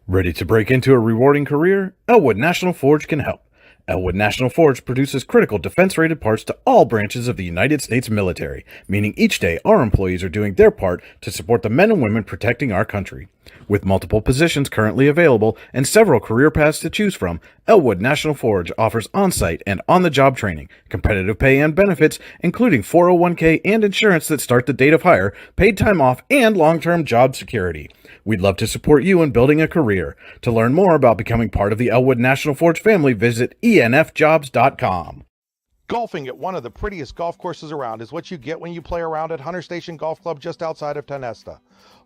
Ready to break into a rewarding career? Elwood National Forge can help. Elwood National Forge produces critical defense-rated parts to all branches of the United States military, meaning each day our employees are doing their part to support the men and women protecting our country. With multiple positions currently available and several career paths to choose from, Elwood National Forge offers on-site and on-the-job training, competitive pay and benefits, including 401k and insurance that start the date of hire, paid time off, and long-term job security. We'd love to support you in building a career. To learn more about becoming part of the Elwood National Forge family, visit enfjobs.com. Golfing at one of the prettiest golf courses around is what you get when you play around at Hunter Station Golf Club just outside of Tonesta.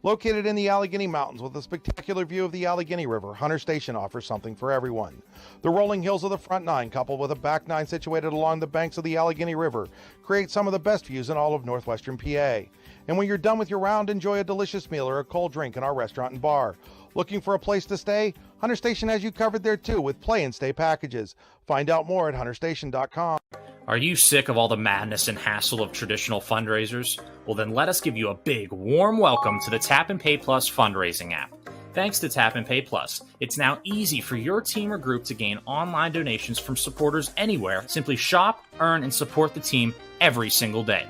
Located in the Allegheny Mountains with a spectacular view of the Allegheny River, Hunter Station offers something for everyone. The rolling hills of the front nine, coupled with a back nine situated along the banks of the Allegheny River, create some of the best views in all of northwestern PA. And when you're done with your round, enjoy a delicious meal or a cold drink in our restaurant and bar. Looking for a place to stay? Hunter Station has you covered there too with play and stay packages. Find out more at hunterstation.com. Are you sick of all the madness and hassle of traditional fundraisers? Well, then let us give you a big, warm welcome to the Tap and Pay Plus fundraising app. Thanks to Tap and Pay Plus, it's now easy for your team or group to gain online donations from supporters anywhere. Simply shop, earn, and support the team every single day.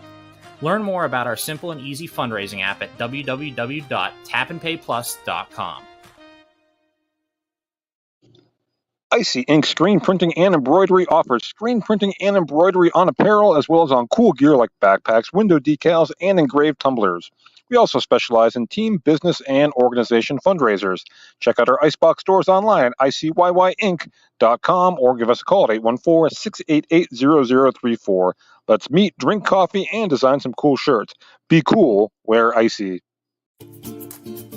Learn more about our simple and easy fundraising app at www.tapandpayplus.com. Icy Ink Screen Printing and Embroidery offers screen printing and embroidery on apparel as well as on cool gear like backpacks, window decals, and engraved tumblers. We also specialize in team, business, and organization fundraisers. Check out our Icebox stores online at icyinc.com or give us a call at 814-688-0034. Let's meet, drink coffee, and design some cool shirts. Be cool, wear Icy.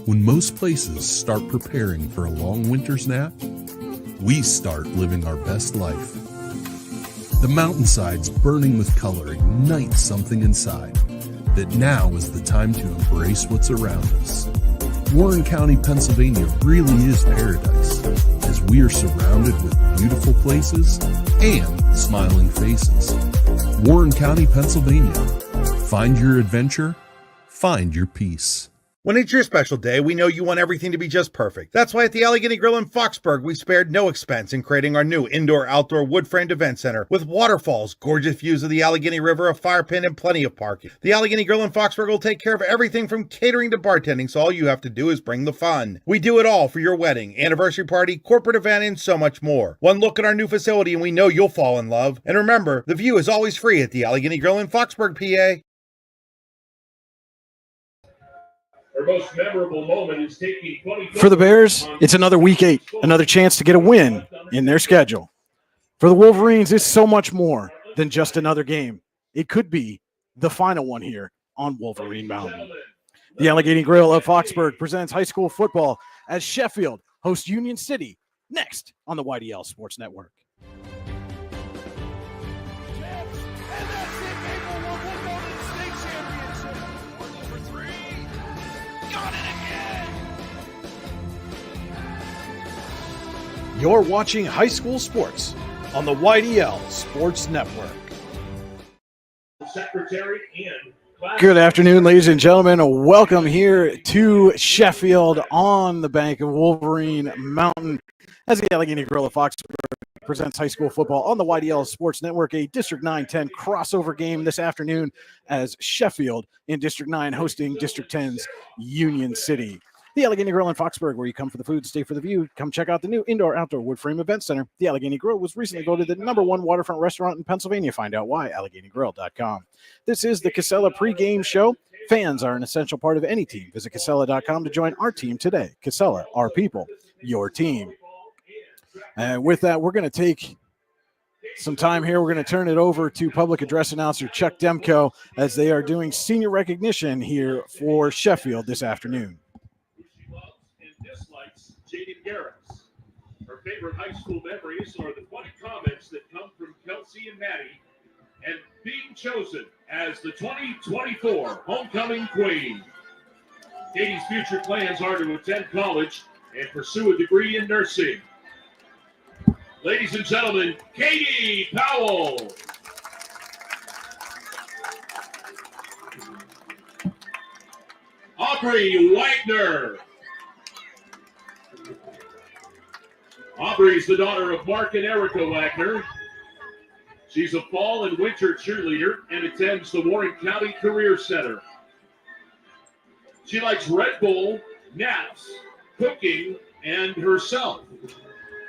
When most places start preparing for a long winter's nap, we start living our best life. The mountainsides burning with color ignite something inside, that now is the time to embrace what's around us. Warren County, Pennsylvania really is paradise, as we are surrounded with beautiful places and smiling faces. Warren County, Pennsylvania. Find your adventure, find your peace. When it's your special day, we know you want everything to be just perfect. That's why at the Allegheny Grill in Foxburg, we spared no expense in creating our new indoor-outdoor wood-framed event center with waterfalls, gorgeous views of the Allegheny River, a fire pit, and plenty of parking. The Allegheny Grill in Foxburg will take care of everything from catering to bartending, so all you have to do is bring the fun. We do it all for your wedding, anniversary party, corporate event, and so much more. One look at our new facility and we know you'll fall in love. And remember, the view is always free at the Allegheny Grill in Foxburg, PA. Our most memorable moment is taking 20 For the Bears, it's another week 8, another chance to get a win in their schedule. For the Wolverines, it's so much more than just another game. It could be the final one here on Wolverine Mountain. The Allegheny Grill of Foxburg presents high school football as Sheffield hosts Union City next on the YDL Sports Network. You're watching high school sports on the YDL Sports Network. Secretary and Good afternoon, ladies and gentlemen. Welcome here to Sheffield on the bank of Wolverine Mountain as the Allegheny Grill of Foxburg presents high school football on the YDL Sports Network, a District 9-10 crossover game this afternoon as Sheffield in District 9 hosting District 10's Union City. The Allegheny Grill in Foxburg, where you come for the food, stay for the view. Come check out the new indoor-outdoor wood frame event center. The Allegheny Grill was recently voted the #1 waterfront restaurant in Pennsylvania. Find out why, AlleghenyGrill.com. This is the Casella pregame show. Fans are an essential part of any team. Visit Casella.com to join our team today. Casella, our people, your team. And with that, we're going to take some time here. We're going to turn it over to public address announcer Chuck Demko as they are doing senior recognition here for Sheffield this afternoon. Jaden Garris. Her favorite high school memories are the funny comments that come from Kelsey and Maddie, and being chosen as the 2024 Homecoming Queen. Katie's future plans are to attend college and pursue a degree in nursing. Ladies and gentlemen, Katie Powell. Aubrey Wagner. Aubrey is the daughter of Mark and Erica Wagner. She's a fall and winter cheerleader and attends the Warren County Career Center. She likes Red Bull, naps, cooking, and herself.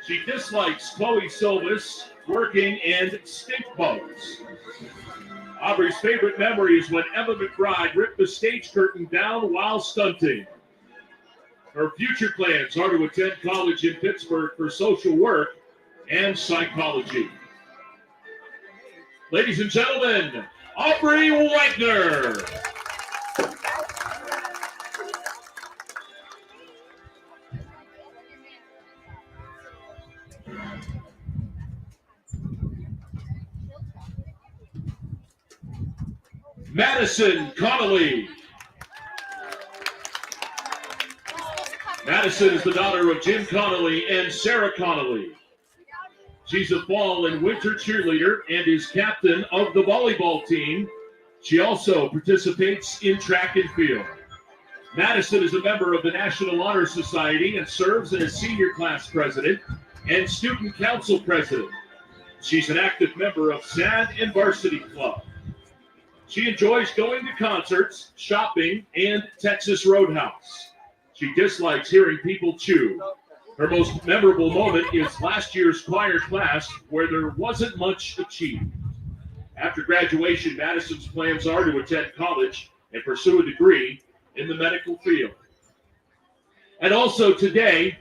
She dislikes Chloe Silvis, working, and stink bugs. Aubrey's favorite memory is when Emma McBride ripped the stage curtain down while stunting. Her future plans are to attend college in Pittsburgh for social work and psychology. Ladies and gentlemen, Aubrey Wagner. Madison Connolly. Madison is the daughter of Jim Connolly and Sarah Connolly. She's a fall and winter cheerleader and is captain of the volleyball team. She also participates in track and field. Madison is a member of the National Honor Society and serves as senior class president and student council president. She's an active member of SAD and Varsity Club. She enjoys going to concerts, shopping, and Texas Roadhouse. She dislikes hearing people chew. Her most memorable moment is last year's choir class where there wasn't much achieved. After graduation, Madison's plans are to attend college and pursue a degree in the medical field. And also today,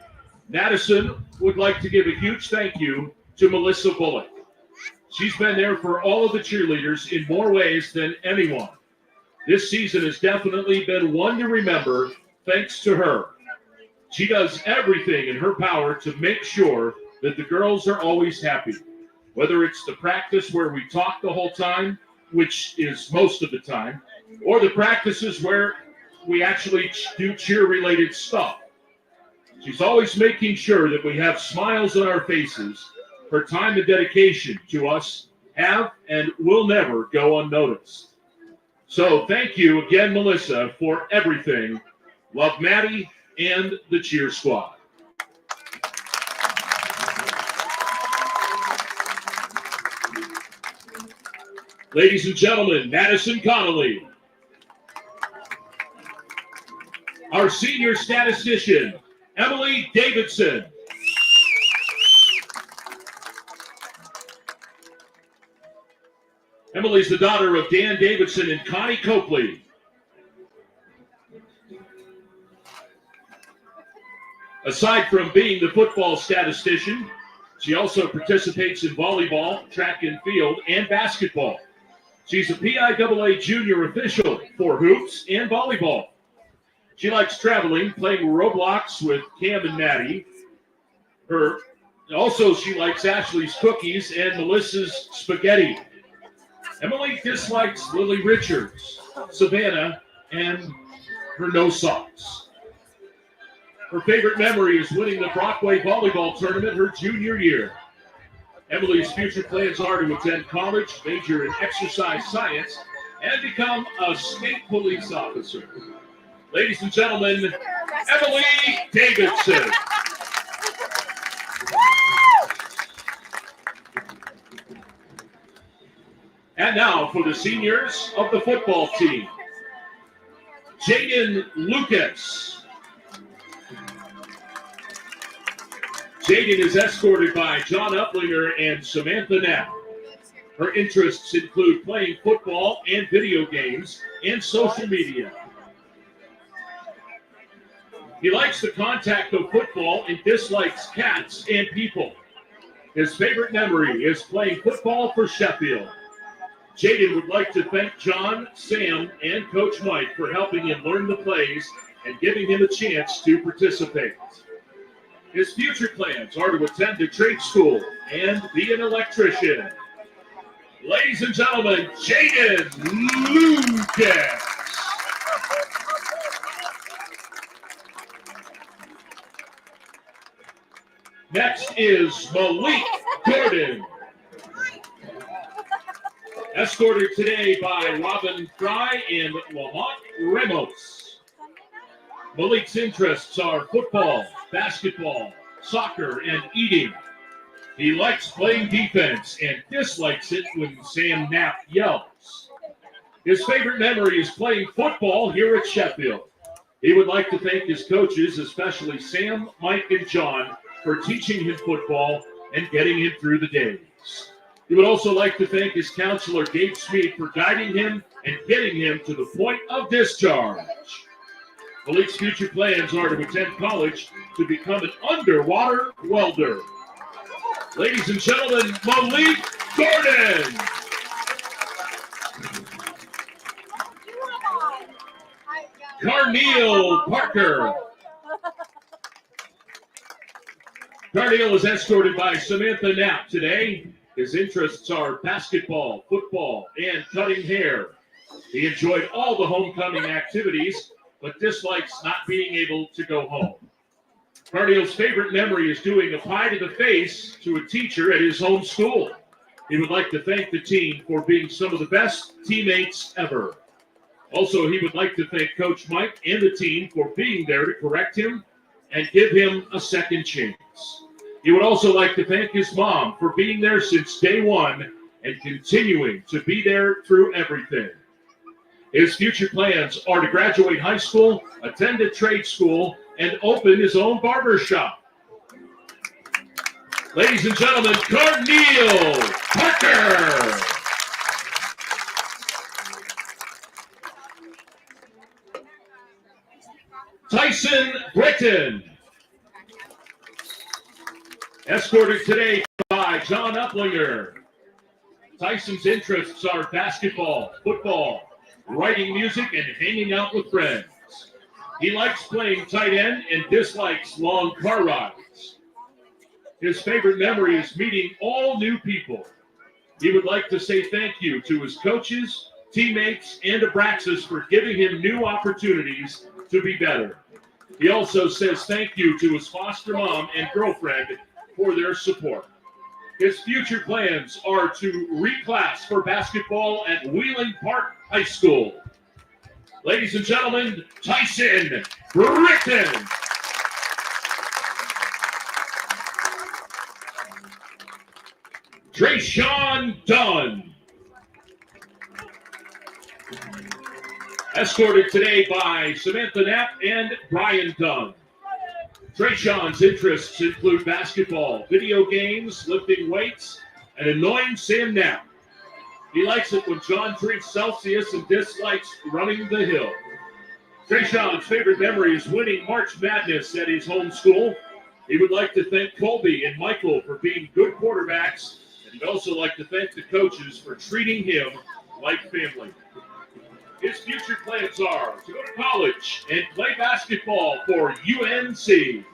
Madison would like to give a huge thank you to Melissa Bullock. She's been there for all of the cheerleaders in more ways than anyone. This season has definitely been one to remember thanks to her. She does everything in her power to make sure that the girls are always happy. Whether it's the practice where we talk the whole time, which is most of the time, or the practices where we actually do cheer-related stuff. She's always making sure that we have smiles on our faces. Her time and dedication to us have and will never go unnoticed. So thank you again, Melissa, for everything. Love, Maddie and the cheer squad. Ladies and gentlemen, Madison Connolly. Our senior statistician, Emily Davidson. Emily's the daughter of Dan Davidson and Connie Copley. Aside from being the football statistician, she also participates in volleyball, track and field, and basketball. She's a PIAA junior official for hoops and volleyball. She likes traveling, playing Roblox with Cam and Maddie. She likes Ashley's cookies and Melissa's spaghetti. Emily dislikes Lily Richards, Savannah, and her no socks. Her favorite memory is winning the Brockway volleyball tournament her junior year. Emily's future plans are to attend college, major in exercise science, and become a state police officer. Ladies and gentlemen, Emily Davidson. And now for the seniors of the football team. Jaden Lucas. Jaden is escorted by John Uplinger and Samantha Knapp. Her interests include playing football and video games and social media. He likes the contact of football and dislikes cats and people. His favorite memory is playing football for Sheffield. Jaden would like to thank John, Sam, and Coach Mike for helping him learn the plays and giving him a chance to participate. His future plans are to attend a trade school and be an electrician. Ladies and gentlemen, Jaden Lucas. Next is Malik Gordon. Escorted today by Robin Fry and Lamont Ramos. Malik's interests are football, basketball, soccer, and eating. He likes playing defense and dislikes it when Sam Knapp yells. His favorite memory is playing football here at Sheffield. He would like to thank his coaches, especially Sam, Mike, and John, for teaching him football and getting him through the days. He would also like to thank his counselor, Gabe Smead, for guiding him and getting him to the point of discharge. Malik's future plans are to attend college to become an underwater welder. Ladies and gentlemen, Malik Gordon. Carneal Parker. Carneal is escorted by Samantha Knapp today. His interests are basketball, football, and cutting hair. He enjoyed all the homecoming activities, but dislikes not being able to go home. Carneal's favorite memory is doing a pie to the face to a teacher at his home school. He would like to thank the team for being some of the best teammates ever. Also, he would like to thank Coach Mike and the team for being there to correct him and give him a second chance. He would also like to thank his mom for being there since day one and continuing to be there through everything. His future plans are to graduate high school, attend a trade school, and open his own barber shop. Ladies and gentlemen, Carneal Parker. Tyson Britton. Escorted today by John Uplinger. Tyson's interests are basketball, football, writing music, and hanging out with friends. He likes playing tight end and dislikes long car rides. His favorite memory is meeting all new people. He would like to say thank you to his coaches, teammates, and Abraxas for giving him new opportunities to be better. He also says thank you to his foster mom and girlfriend for their support. His future plans are to reclass for basketball at Wheeling Park High School. Ladies and gentlemen, Tyson Britton. Trayshawn Dunn. Escorted today by Samantha Knapp and Brian Dunn. Trayshawn's interests include basketball, video games, lifting weights, and annoying Sam Knapp. He likes it when John drinks Celsius and dislikes running the hill. Trayshawn's favorite memory is winning March Madness at his home school. He would like to thank Colby and Michael for being good quarterbacks, and he'd also like to thank the coaches for treating him like family. His future plans are to go to college and play basketball for UNC.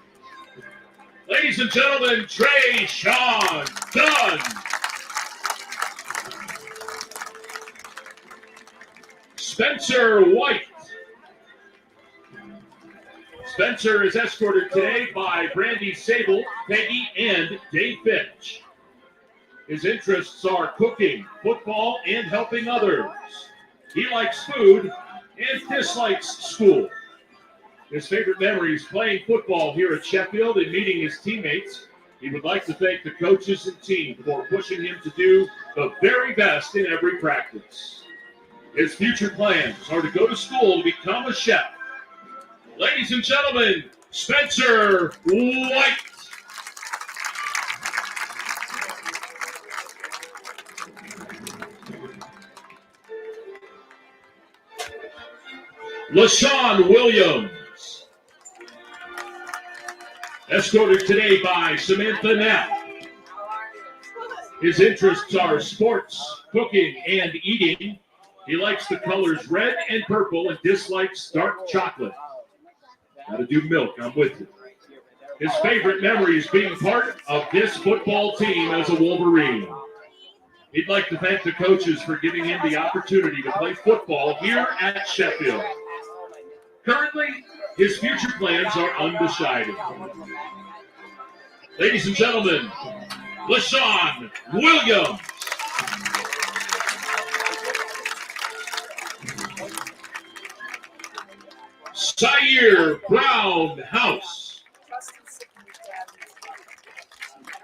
Ladies and gentlemen, Trayshawn Dunn. Spencer White. Spencer is escorted today by Brandy Sable, Peggy, and Dave Fitch. His interests are cooking, football, and helping others. He likes food and dislikes school. His favorite memory is playing football here at Sheffield and meeting his teammates. He would like to thank the coaches and team for pushing him to do the very best in every practice. His future plans are to go to school to become a chef. Ladies and gentlemen, Spencer White. LaShawn Williams. Escorted today by Samantha Knapp. His interests are sports, cooking, and eating. He likes the colors red and purple and dislikes dark chocolate. Gotta do milk, I'm with you. His favorite memory is being part of this football team as a Wolverine. He'd like to thank the coaches for giving him the opportunity to play football here at Sheffield. Currently, his future plans are undecided. Ladies and gentlemen, LaShawn Williams. Sire Brown House.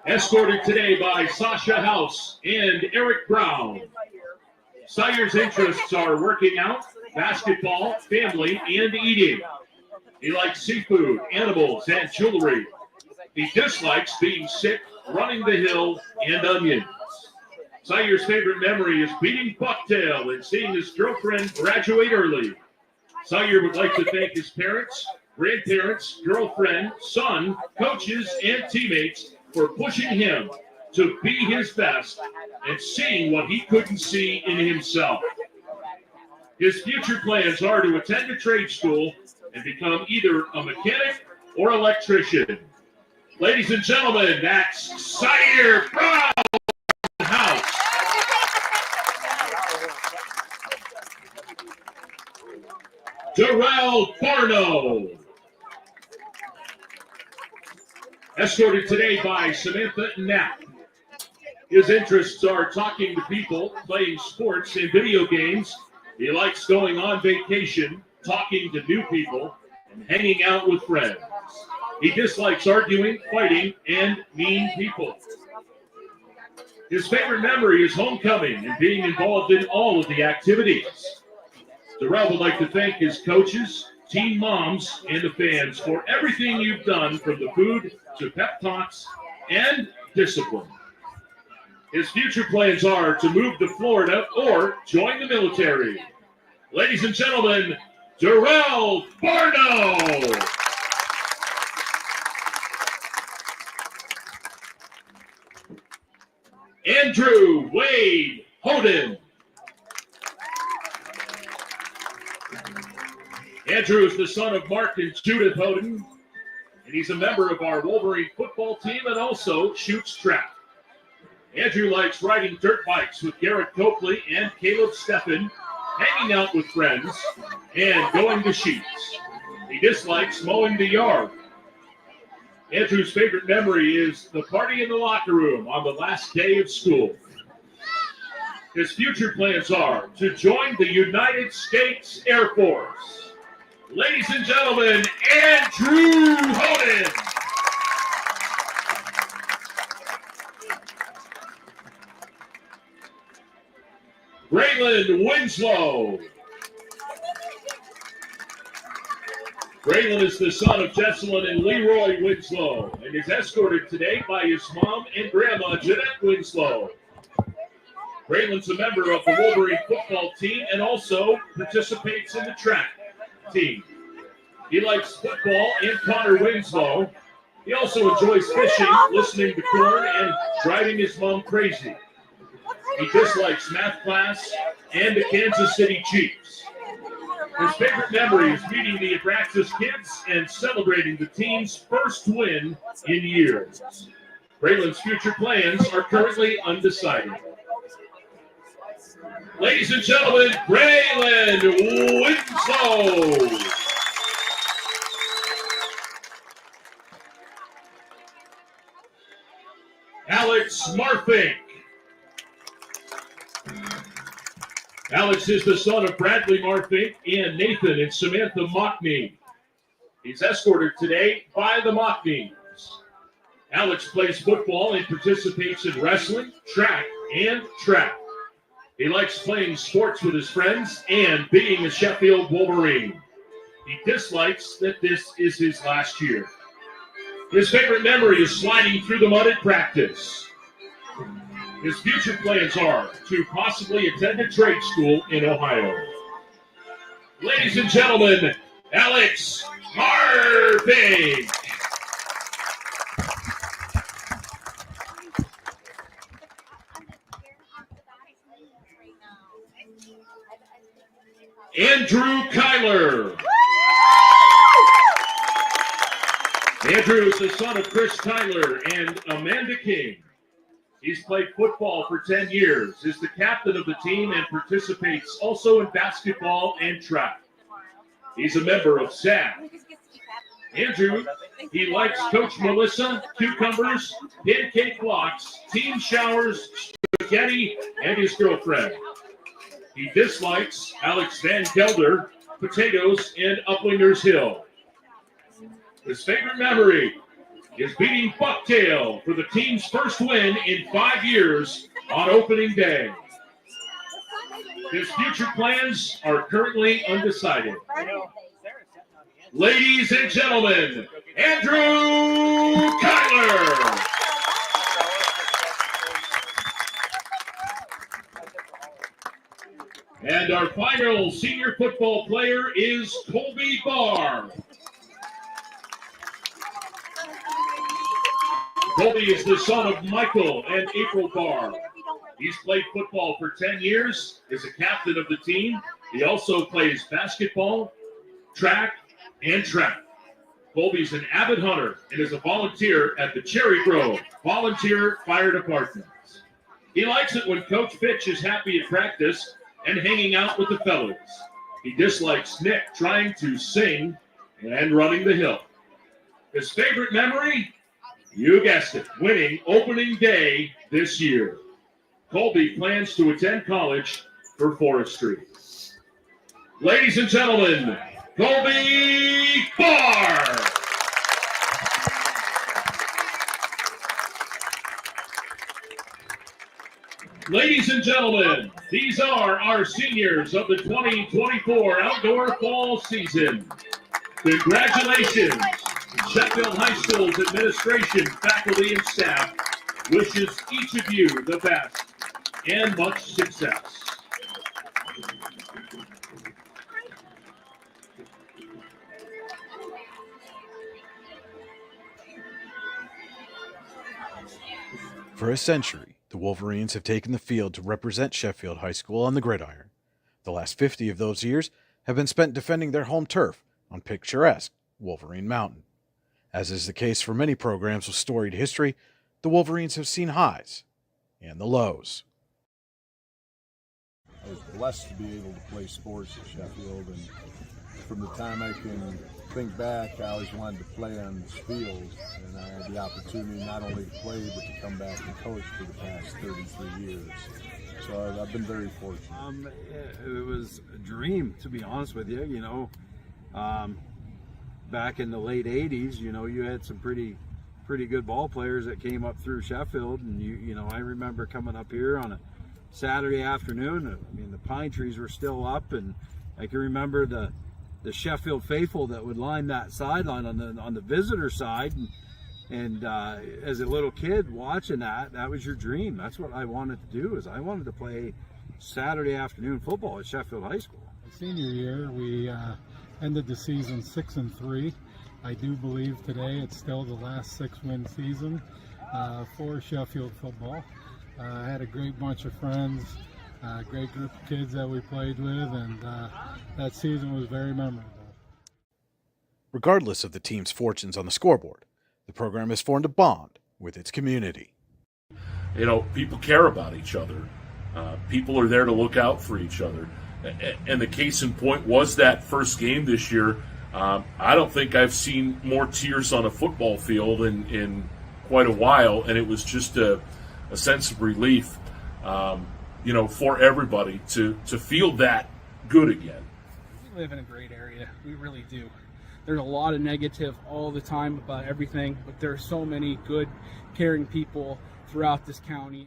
Escorted today by Sasha House and Eric Brown. Sawyer's interests are working out, basketball, family, and eating. He likes seafood, animals, and jewelry. He dislikes being sick, running the hill, and onions. Sawyer's favorite memory is beating bucktail and seeing his girlfriend graduate early. Sawyer would like to thank his parents, grandparents, girlfriend, son, coaches, and teammates for pushing him to be his best and seeing what he couldn't see in himself. His future plans are to attend a trade school and become either a mechanic or electrician. Ladies and gentlemen, that's Sawyer Brown House. Darrell Barno. Escorted today by Samantha Knapp. His interests are talking to people, playing sports and video games. He likes going on vacation, talking to new people, and hanging out with friends. He dislikes arguing, fighting, and mean people. His favorite memory is homecoming and being involved in all of the activities. Darrell would like to thank his coaches, team moms, and the fans for everything you've done, from the food to pep talks and discipline. His future plans are to move to Florida or join the military. Ladies and gentlemen, Darrell Barno. Andrew Wade Hoden. Andrew is the son of Mark and Judith Hoden, and he's a member of our Wolverine football team and also shoots track. Andrew likes riding dirt bikes with Garrett Copley and Caleb Steffen, hanging out with friends, and going to sheets. He dislikes mowing the yard. Andrew's favorite memory is the party in the locker room on the last day of school. His future plans are to join the United States Air Force. Ladies and gentlemen, Andrew Hoden. Braylon Winslow. Braylon is the son of Jesselyn and Leroy Winslow and is escorted today by his mom and grandma, Jeanette Winslow. Braylon's a member of the Wolverine football team and also participates in the track team. He likes football and Connor Winslow. He also enjoys fishing, listening to corn, and driving his mom crazy. He dislikes math class and the Kansas City Chiefs. His favorite memory is meeting the Abraxas kids and celebrating the team's first win in years. Braylon's future plans are currently undecided. Ladies and gentlemen, Braylon Winslow. Alex Marfink. Alex is the son of Bradley Marfink and Nathan and Samantha Mockney. He's escorted today by the Mockneys. Alex plays football and participates in wrestling, track, and track. He likes playing sports with his friends and being a Sheffield Wolverine. He dislikes that this is his last year. His favorite memory is sliding through the mud at practice. His future plans are to possibly attend a trade school in Ohio. Ladies and gentlemen, Alex Marfink. Andrew Kyler. Andrew is the son of Chris Kyler and Amanda King. He's played football for 10 years, is the captain of the team, and participates also in basketball and track. He's a member of SAD. Andrew, he likes Coach Melissa, cucumbers, pancake blocks, team showers, spaghetti, and his girlfriend. He dislikes Alex Van Gelder, potatoes, and Uplanders Hill. His favorite memory, is beating Bucktail for the team's first win in 5 years on opening day. His future plans are currently undecided. Ladies and gentlemen, Andrew Kyler. And our final senior football player is Colby Barr. Colby is the son of Michael and April Barr. He's played football for 10 years, is a captain of the team. He also plays basketball, track, and track. Colby's an avid hunter and is a volunteer at the Cherry Grove Volunteer Fire Department. He likes it when Coach Fitch is happy at practice and hanging out with the fellows. He dislikes Nick trying to sing and running the hill. His favorite memory? You guessed it, winning opening day this year. Colby plans to attend college for forestry. Ladies and gentlemen, Colby Barr. Ladies and gentlemen, these are our seniors of the 2024 outdoor fall season. Congratulations. Sheffield High School's administration, faculty, and staff wishes each of you the best and much success. For a century, the Wolverines have taken the field to represent Sheffield High School on the gridiron. The last 50 of those years have been spent defending their home turf on picturesque Wolverine Mountain. As is the case for many programs with storied history, the Wolverines have seen highs and the lows. I was blessed to be able to play sports at Sheffield, and from the time I can think back, I always wanted to play on this field, and I had the opportunity not only to play, but to come back and coach for the past 33 years. So I've been very fortunate. It was a dream, to be honest with you. Back in the late 80s, you had some pretty good ball players that came up through Sheffield, and I remember coming up here on a Saturday afternoon. I mean, the pine trees were still up, and I can remember the Sheffield faithful that would line that sideline on the visitor side, and as a little kid watching that was your dream. That's what I wanted to do. Is I wanted to play Saturday afternoon football at Sheffield High School. Senior year, we ended the season 6-3. I do believe today it's still the last 6-win season for Sheffield football. I had a great bunch of friends, a great group of kids that we played with, and that season was very memorable. Regardless of the team's fortunes on the scoreboard, the program has formed a bond with its community. People care about each other. People are there to look out for each other. And the case in point was that first game this year. I don't think I've seen more tears on a football field in quite a while, and it was just a sense of relief, for everybody to feel that good again. We live in a great area. We really do. There's a lot of negative all the time about everything, but there are so many good, caring people throughout this county.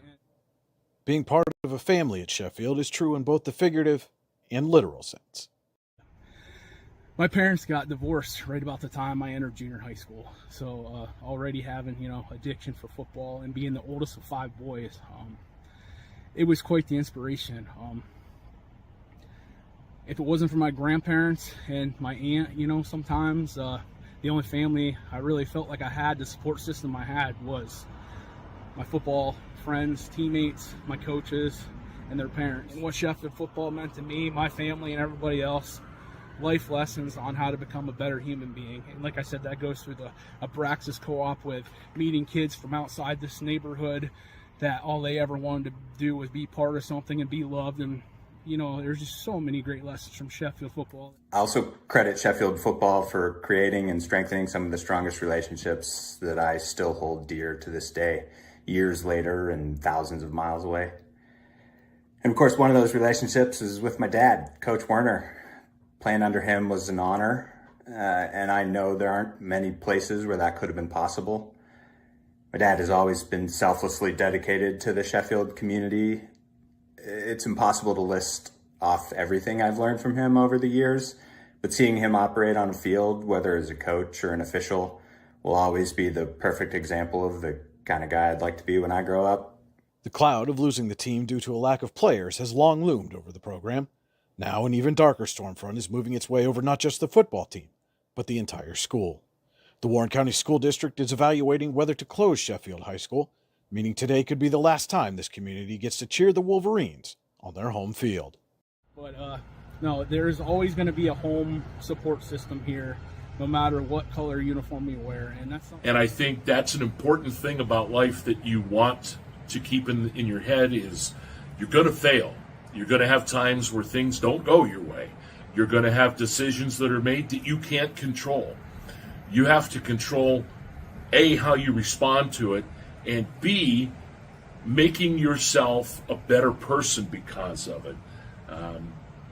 Being part of a family at Sheffield is true in both the figurative and literal sense. My parents got divorced right about the time I entered junior high school. So already having, addiction for football and being the oldest of 5 boys, it was quite the inspiration. If it wasn't for my grandparents and my aunt, sometimes the only family I really felt like I had, the support system I had, was my football friends, teammates, my coaches, and their parents. And what Sheffield football meant to me, my family, and everybody else, life lessons on how to become a better human being. And like I said, that goes through the Abraxas co-op with meeting kids from outside this neighborhood that all they ever wanted to do was be part of something and be loved. And there's just so many great lessons from Sheffield football. I also credit Sheffield football for creating and strengthening some of the strongest relationships that I still hold dear to this day, years later and thousands of miles away. And of course, one of those relationships is with my dad, Coach Werner. Playing under him was an honor, and I know there aren't many places where that could have been possible. My dad has always been selflessly dedicated to the Sheffield community. It's impossible to list off everything I've learned from him over the years, but seeing him operate on a field, whether as a coach or an official, will always be the perfect example of the kind of guy I'd like to be when I grow up. The cloud of losing the team due to a lack of players has long loomed over the program. Now an even darker storm front is moving its way over not just the football team, but the entire school. The Warren County School District is evaluating whether to close Sheffield High School, meaning today could be the last time this community gets to cheer the Wolverines on their home field. But no, there's always going to be a home support system here, no matter what color uniform we wear, and I think that's an important thing about life that you want to keep in your head is you're going to fail. You're going to have times where things don't go your way. You're going to have decisions that are made that you can't control. You have to control, A, how you respond to it, and B, making yourself a better person because of it.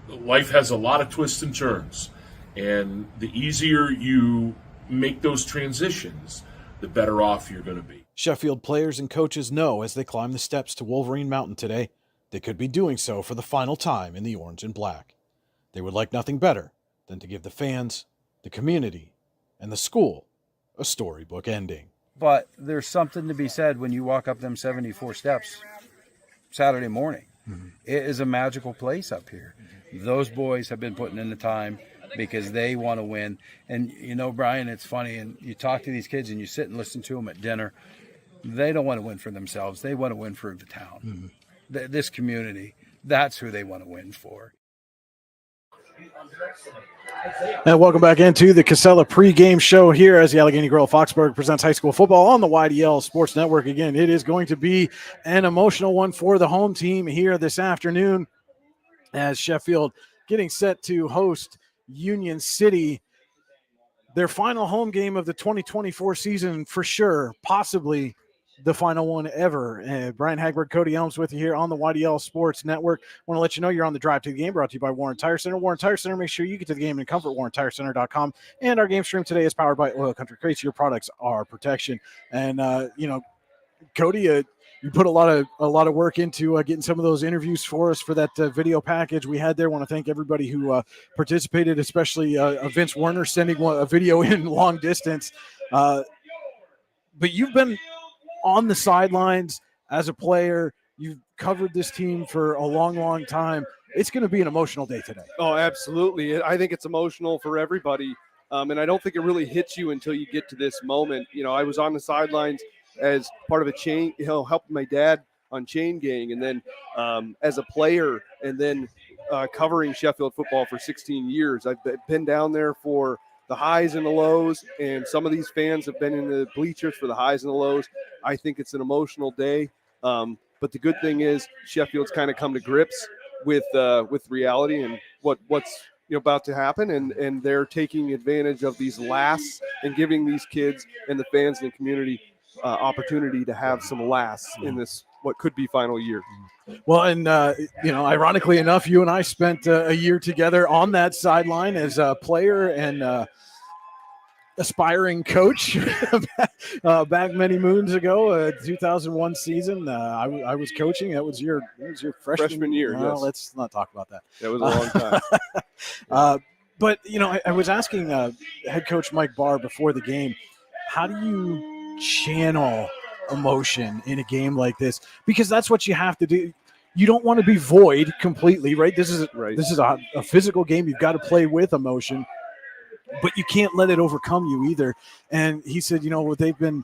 Life has a lot of twists and turns, and the easier you make those transitions, the better off you're going to be. Sheffield players and coaches know as they climb the steps to Wolverine Mountain today, they could be doing so for the final time in the orange and black. They would like nothing better than to give the fans, the community, and the school a storybook ending. But there's something to be said when you walk up them 74 steps Saturday morning. Mm-hmm. It is a magical place up here. Mm-hmm. Those boys have been putting in the time because they want to win. And, you know, Brian, it's funny, and you talk to these kids and you sit and listen to them at dinner. They don't want to win for themselves. They want to win for the town. Mm-hmm. This community, that's who they want to win for. And welcome back into the Casella pregame show here as the Allegheny Grill Foxburg presents high school football on the YDL Sports Network. Again, it is going to be an emotional one for the home team here this afternoon as Sheffield getting set to host Union City. Their final home game of the 2024 season for sure, possibly the final one ever. Brian Hagberg, Cody Elms with you here on the YDL Sports Network. Want to let you know you're on the drive to the game, brought to you by Warren Tire Center. Warren Tire Center, make sure you get to the game in comfort, warrentirecenter.com. And our game stream today is powered by Oil Country Crates. Your products are protection. And, Cody, you put a lot of work into getting some of those interviews for us for that video package we had there. Want to thank everybody who participated, especially Vince Werner sending a video in long distance. But you've been on the sidelines as a player. You've covered this team for a long, long time. It's going to be an emotional day today. Oh, absolutely. I think it's emotional for everybody. And I don't think it really hits you until you get to this moment. You know, I was on the sidelines as part of a chain, helping my dad on chain gang. And then as a player, and then covering Sheffield football for 16 years. I've been down there for the highs and the lows, and some of these fans have been in the bleachers for the highs and the lows. I think it's an emotional day, but the good thing is Sheffield's kind of come to grips with reality and what's about to happen, and they're taking advantage of these lasts and giving these kids and the fans and the community opportunity to have some lasts in this what could be final year. Well, and ironically enough, you and I spent a year together on that sideline as a player and aspiring coach back many moons ago, 2001 season. I was coaching. That was your freshman year. Well, yes. Let's not talk about that. That was a long time. But I was asking head coach Mike Barr before the game, how do you channel emotion in a game like this? Because that's what you have to do. You don't want to be void completely, right? This is a physical game. You've got to play with emotion, but you can't let it overcome you either. And he said, what they've been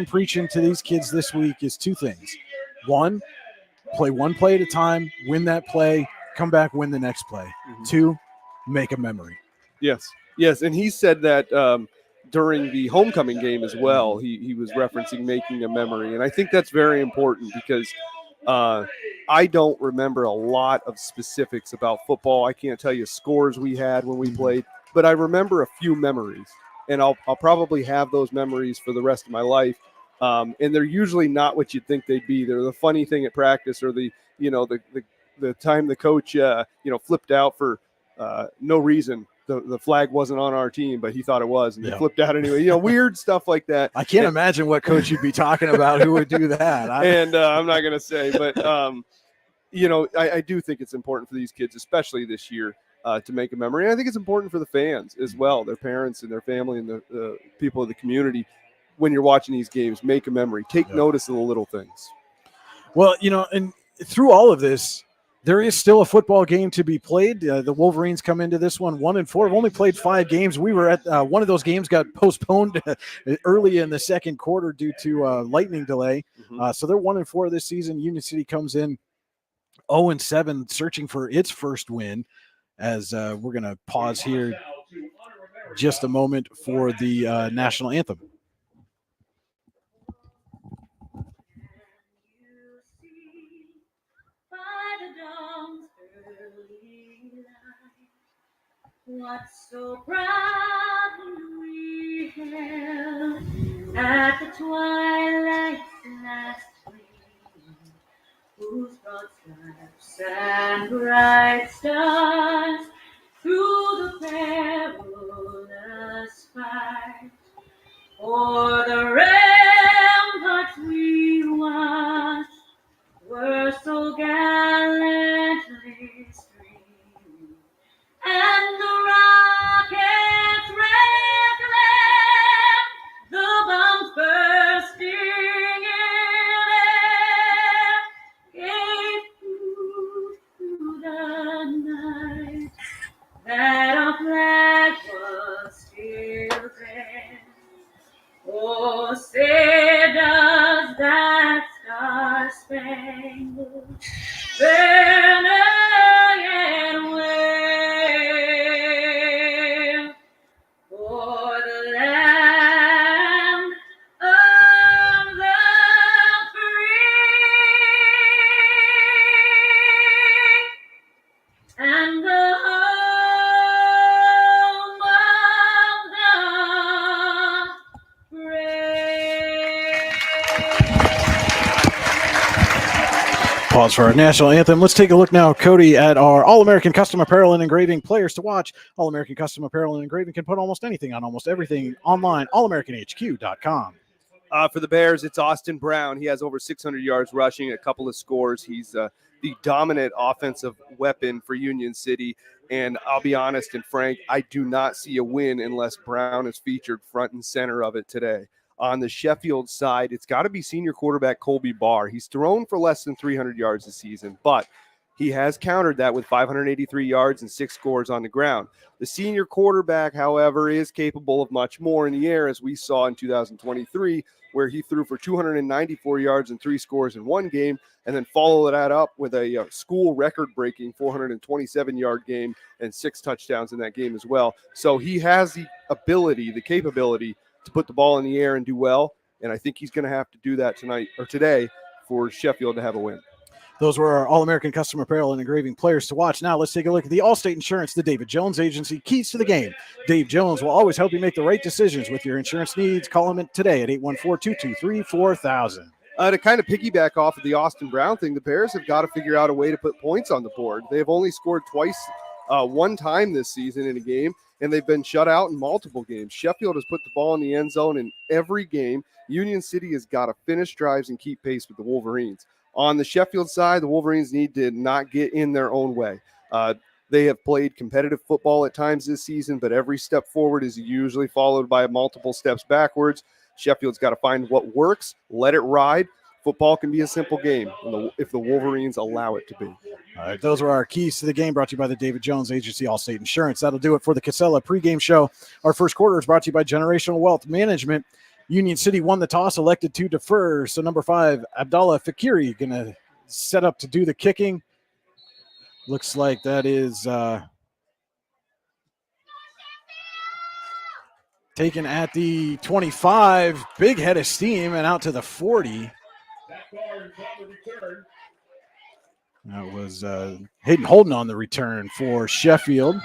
preaching to these kids this week is two things. One, play one play at a time, win that play, come back, win the next play. Mm-hmm. Two, make a memory. Yes. And he said that during the homecoming game as well. He was referencing making a memory, and I think that's very important because I don't remember a lot of specifics about football. I can't tell you scores we had when we played, but I remember a few memories, and I'll probably have those memories for the rest of my life. And they're usually not what you'd think they'd be. They're the funny thing at practice, or the time the coach flipped out for no reason the flag wasn't on our team, but he thought it was, and they Yeah. flipped out anyway. You know, weird stuff like that. I can't imagine what coach you'd be talking about who would do that. And I'm not going to say, but you know, I do think it's important for these kids, especially this year, to make a memory. And I think it's important for the fans as well, their parents and their family and the people of the community. When you're watching these games, make a memory. Take notice of the little things. Well, you know, and through all of this, there is still a football game to be played. The Wolverines come into this one 1-4. We've only played 5 games. We were at one of those games got postponed early in the second quarter due to lightning delay. So they're 1-4 this season. Union City comes in 0-7, searching for its first win. As we're going to pause here just a moment for the national anthem. What so proudly we hailed at the twilight's last gleam, whose broad stripes and bright stars through the perilous fight o'er the ramparts we watched were so gallantly streamed, and the rockets reclaimed the bombs bursting in air, gave proof to the night that our flag was still there. Oh, say does that star-spangled banner yet wave for the land of the free and the home of the brave. Pause for our national anthem. Let's take a look now, Cody, at our All-American Custom Apparel and Engraving players to watch. All-American Custom Apparel and Engraving can put almost anything on almost everything online. allamericanhq.com. For the Bears, it's Austin Brown. He has over 600 yards rushing, a couple of scores. He's the dominant offensive weapon for Union City. And I'll be honest and frank, I do not see a win unless Brown is featured front and center of it today. On the Sheffield side, it's got to be senior quarterback Colby Barr. He's thrown for less than 300 yards this season, but he has countered that with 583 yards and 6 scores on the ground. The senior quarterback, however, is capable of much more in the air, as we saw in 2023, where he threw for 294 yards and 3 scores in one game, and then followed that up with a school record-breaking 427-yard game and 6 touchdowns in that game as well. So he has the ability, the capability to put the ball in the air and do well, and I think he's going to have to do that tonight or today for Sheffield to have a win. Those were our All-American Custom Apparel and Engraving players to watch. Now let's take a look at the Allstate Insurance, the David Jones Agency. Keys to the game. Dave Jones will always help you make the right decisions with your insurance needs. Call him today at 814-223-4000. To kind of piggyback off of the Austin Brown thing, the Bears have got to figure out a way to put points on the board. They've only scored twice, one time this season in a game, and they've been shut out in multiple games. Sheffield has put the ball in the end zone in every game. Union City has got to finish drives and keep pace with the Wolverines. On the Sheffield side, the Wolverines need to not get in their own way. They have played competitive football at times this season, but every step forward is usually followed by multiple steps backwards. Sheffield's got to find what works, let it ride. Football can be a simple game if the Wolverines allow it to be. All right, those are our keys to the game, brought to you by the David Jones Agency, Allstate Insurance. That'll do it for the Casella pregame show. Our first quarter is brought to you by Generational Wealth Management. Union City won the toss, elected to defer. So number 5, Abdallah Fakiri, going to set up to do the kicking. Looks like that is taken at the 25. Big head of steam and out to the 40. That was Hayden Holden on the return for Sheffield.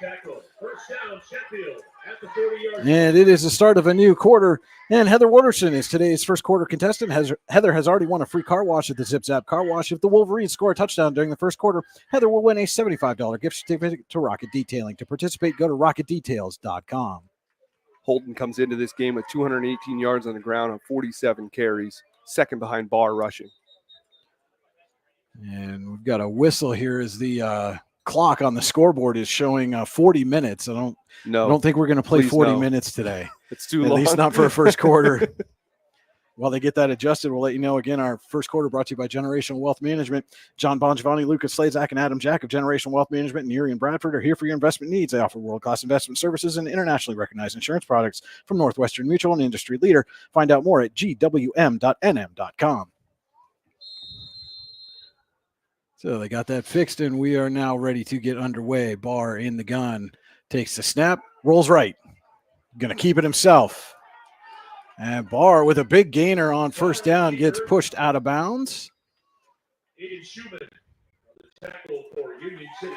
tackle. First down, Sheffield at the 40-yard line. And it is the start of a new quarter. And Heather Waterson is today's first quarter contestant. Heather has already won a free car wash at the Zip Zap Car Wash. If the Wolverines score a touchdown during the first quarter, Heather will win a $75 gift certificate to Rocket Detailing. To participate, go to rocketdetails.com. Holden comes into this game with 218 yards on the ground on 47 carries, second behind Barr rushing. And we've got a whistle here as the clock on the scoreboard is showing 40 minutes. I don't think we're going to play 40 minutes today. It's too long. At least not for a first quarter. While they get that adjusted, we'll let you know again. Our first quarter brought to you by Generational Wealth Management. John Bongiovanni, Lucas Sladzak, and Adam Jack of Generational Wealth Management in Erie and Bradford are here for your investment needs. They offer world-class investment services and internationally recognized insurance products from Northwestern Mutual, an industry leader. Find out more at gwm.nm.com. So they got that fixed, and we are now ready to get underway. Barr in the gun, takes the snap, rolls right. Going to keep it himself. And Barr, with a big gainer on first down, gets pushed out of bounds. Aiden Schumann, the tackle for Union City.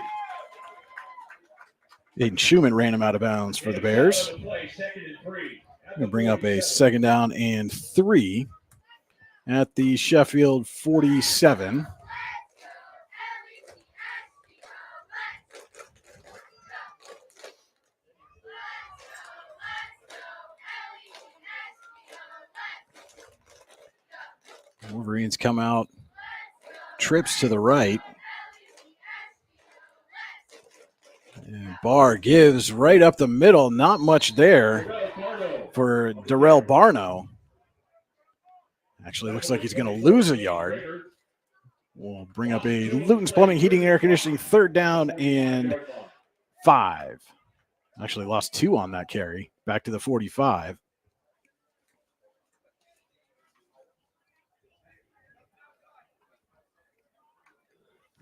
Aiden Schumann ran him out of bounds for the Bears. Going to bring up a second down and 3 at the Sheffield 47. Wolverines come out, trips to the right. And Barr gives right up the middle. Not much there for Darrell Barno. Actually looks like he's going to lose a yard. We'll bring up a Luton's Plumbing, Heating, Air Conditioning, third down and 5. Actually lost 2 on that carry. Back to the 45.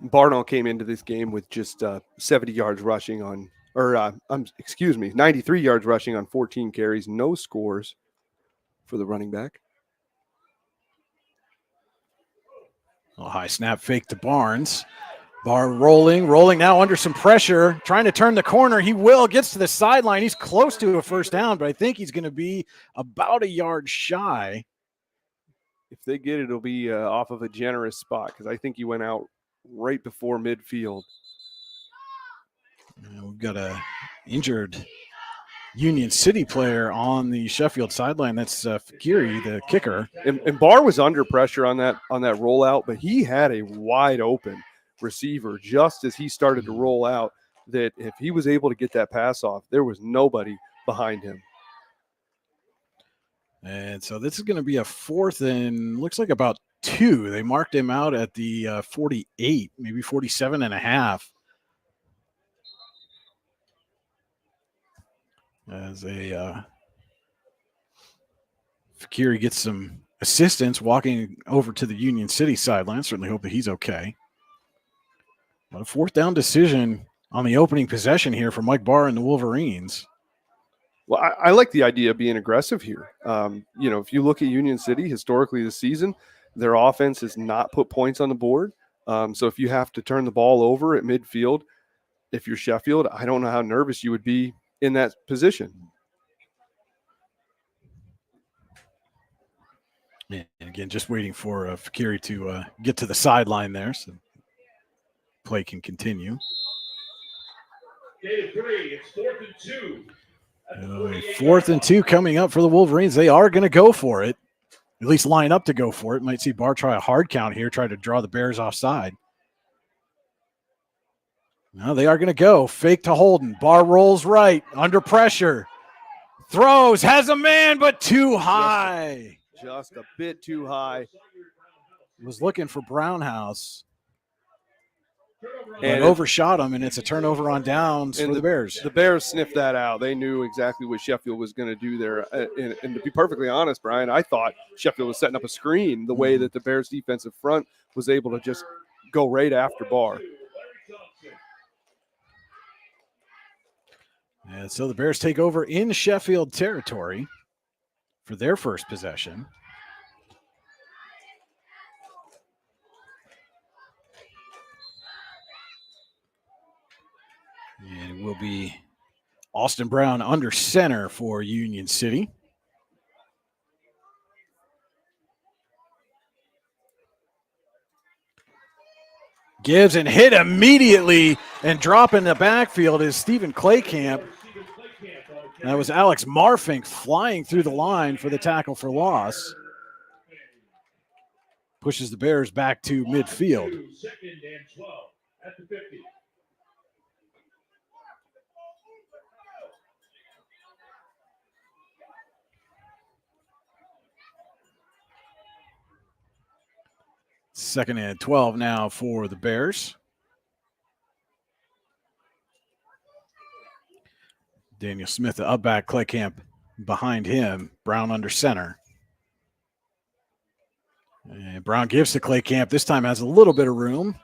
Barno came into this game with just 70 yards rushing on, 93 yards rushing on 14 carries, no scores for the running back. A high snap fake to Barnes. Barr rolling now under some pressure, trying to turn the corner. He gets to the sideline. He's close to a first down, but I think he's going to be about a yard shy. If they get it, it'll be off of a generous spot because I think he went out right before midfield. We've got a injured Union City player on the Sheffield sideline. That's Fakiri, the kicker. And Barr was under pressure on that rollout, but he had a wide open receiver just as he started to roll out that if he was able to get that pass off, there was nobody behind him. And so this is going to be a 4th and looks like about 2. They marked him out at the 48, maybe 47 and a half. As Fakiri gets some assistance walking over to the Union City sideline. Certainly hope that he's okay. But a 4th down decision on the opening possession here for Mike Barr and the Wolverines. Well, I like the idea of being aggressive here. If you look at Union City historically this season, their offense has not put points on the board. So if you have to turn the ball over at midfield, if you're Sheffield, I don't know how nervous you would be in that position. And again, just waiting for Fakiri to get to the sideline there so play can continue. Game 3, it's 4th and 2. 4th and 2 coming up for the Wolverines. They are going to go for it. At least line up to go for it. Might see Barr try a hard count here, try to draw the Bears offside. Now they are going to go. Fake to Holden. Barr rolls right, under pressure. Throws, has a man, but too high. Just a bit too high. Was looking for Brownhouse. And overshot him, and it's a turnover on downs for the Bears. The Bears sniffed that out. They knew exactly what Sheffield was going to do there. And to be perfectly honest, Brian, I thought Sheffield was setting up a screen the way that the Bears' defensive front was able to just go right after Barr. And so the Bears take over in Sheffield territory for their first possession. And it will be Austin Brown under center for Union City. Gives and hit immediately, and drop in the backfield is Stephen Claycamp. That was Alex Marfink flying through the line for the tackle for loss. Pushes the Bears back to midfield. 2nd and 12 at the 50. Second and 12 now for the Bears. Daniel Smith, the up back, Claycamp behind him. Brown under center. And Brown gives to Claycamp. This time has a little bit of room.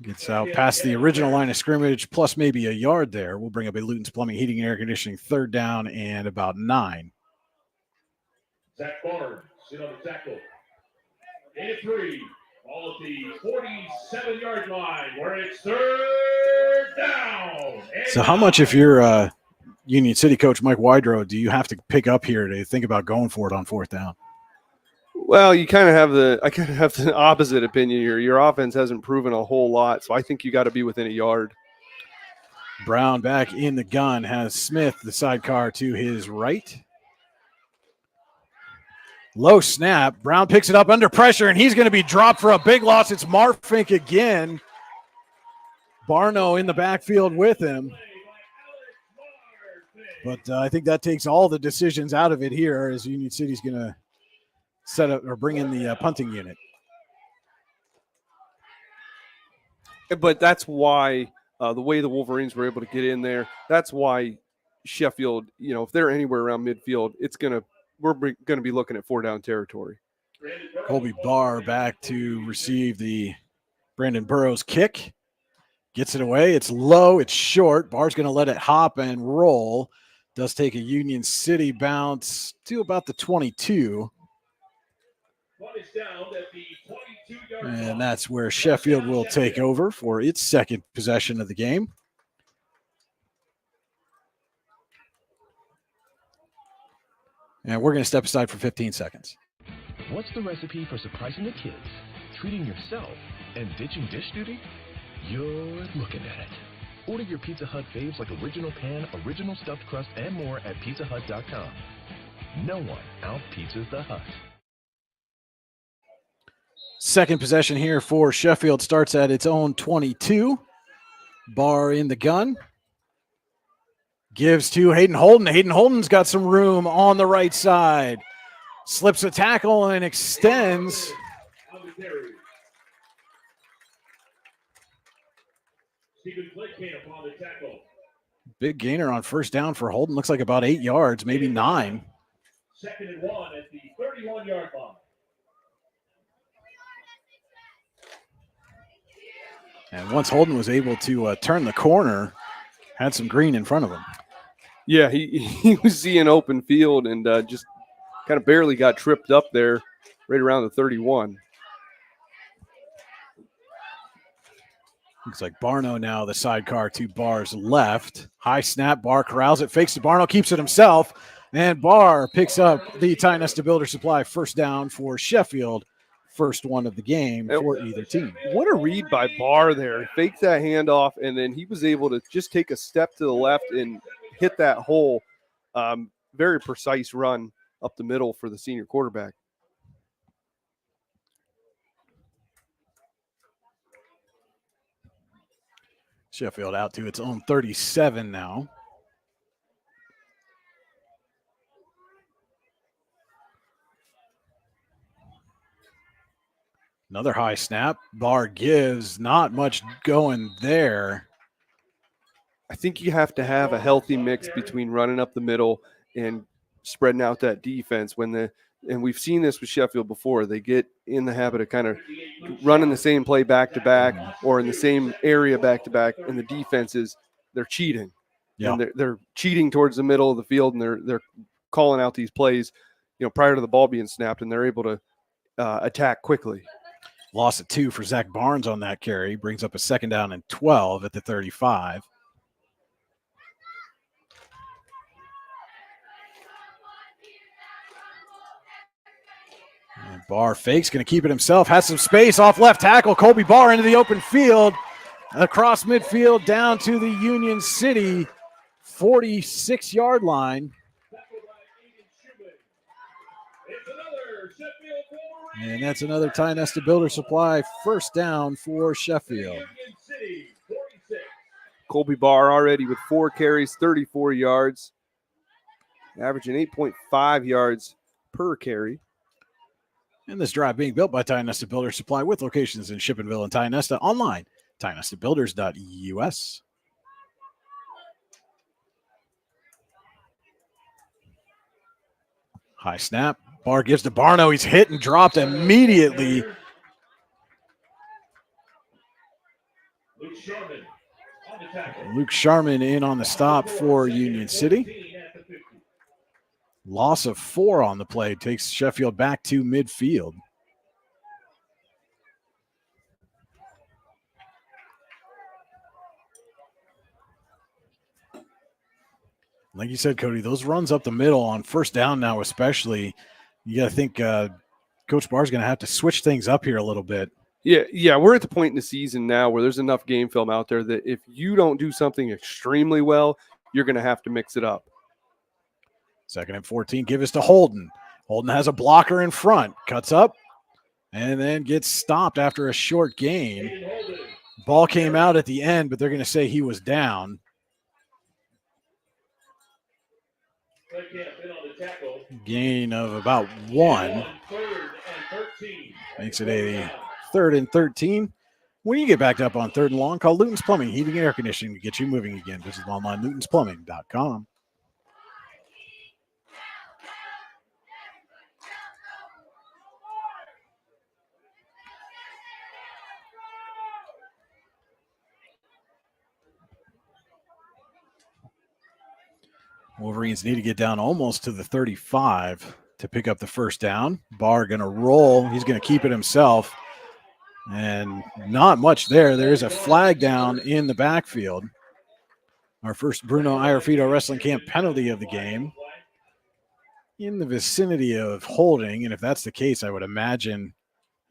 Gets out past the original line of scrimmage, plus maybe a yard there. We'll bring up a Luton's Plumbing, Heating, and Air Conditioning, 3rd down and about 9. Zach Barnes in on the tackle. 83, all at the 47-yard line, where it's 3rd down. So how much, if you're Union City coach Mike Wydrow, do you have to pick up here to think about going for it on 4th down? Well, I kind of have the opposite opinion here. Your offense hasn't proven a whole lot, so I think you got to be within a yard. Brown back in the gun, has Smith, the sidecar, to his right. Low snap. Brown picks it up under pressure, and he's going to be dropped for a big loss. It's Marfink again. Barno in the backfield with him. But I think that takes all the decisions out of it here, as Union City's going to set up or bring in the punting unit. But that's why the way the Wolverines were able to get in there, that's why Sheffield, if they're anywhere around midfield, we're going to be looking at 4-down territory. Colby Barr back to receive the Brandon Burrows kick. Gets it away. It's low. It's short. Barr's going to let it hop and roll. Does take a Union City bounce to about the 22. And that's where Sheffield will take over for its second possession of the game. And we're going to step aside for 15 seconds. What's the recipe for surprising the kids, treating yourself, and ditching dish duty? You're looking at it. Order your Pizza Hut faves like original pan, original stuffed crust, and more at pizzahut.com. No one out-pizzas the Hut. Second possession here for Sheffield starts at its own 22. Barr in the gun. Gives to Hayden Holden. Hayden Holden's got some room on the right side. Slips a tackle and extends. Stephen Claycamp on the tackle. Big gainer on 1st down for Holden. Looks like about 8 yards, maybe 9. 2nd and 1 at the 31-yard line. And once Holden was able to turn the corner, had some green in front of him. Yeah, he was seeing open field and just kind of barely got tripped up there right around the 31. Looks like Barno now the sidecar to Barr's left. High snap, Barr corrals it, fakes to Barno, keeps it himself, and Barr picks up the Ty Nesta Builder Supply 1st down for Sheffield. First one of the game for either team. What a read by Barr there. Faked that handoff, and then he was able to just take a step to the left and hit that hole. Very precise run up the middle for the senior quarterback. Sheffield out to its own 37 now. Another high snap. Barr gives, not much going there. I think you have to have a healthy mix between running up the middle and spreading out that defense. And we've seen this with Sheffield before. They get in the habit of kind of running the same play back to back or in the same area back to back, and the defenses, they're cheating. Yeah. And they're cheating towards the middle of the field, and they're calling out these plays, prior to the ball being snapped, and they're able to attack quickly. Loss of 2 for Zach Barnes on that carry. Brings up a 2nd down and 12 at the 35. And Barr fakes, going to keep it himself, has some space off left tackle. Colby Barr into the open field, across midfield down to the Union City 46-yard line. And that's another Ty Nesta Builder Supply first down for Sheffield. Colby Barr already with 4 carries, 34 yards, averaging 8.5 yards per carry. And this drive being built by Ty Nesta Builder Supply with locations in Shippenville and Ty Nesta. Online, tynestabuilders.us. High snap. Barr gives to Barno. He's hit and dropped immediately. Luke Sharman in on the stop for Union City. Loss of 4 on the play takes Sheffield back to midfield. Like you said, Cody, those runs up the middle on first down now especially, you got to think Coach Barr's going to have to switch things up here a little bit. Yeah, we're at the point in the season now where there's enough game film out there that if you don't do something extremely well, you're going to have to mix it up. 2nd and 14, give us to Holden. Holden has a blocker in front, cuts up, and then gets stopped after a short gain. Ball came out at the end, but they're going to say he was down. Gain of about 1. Makes it a 3rd and 13. When you get backed up on 3rd and long, call Luton's Plumbing, Heating, and Air Conditioning to get you moving again. Visit online, lutonsplumbing.com. Wolverines need to get down almost to the 35 to pick up the first down. Barr going to roll. He's going to keep it himself. And not much there. There is a flag down in the backfield. Our first Bruno Iarfito Wrestling Camp penalty of the game. In the vicinity of holding. And if that's the case, I would imagine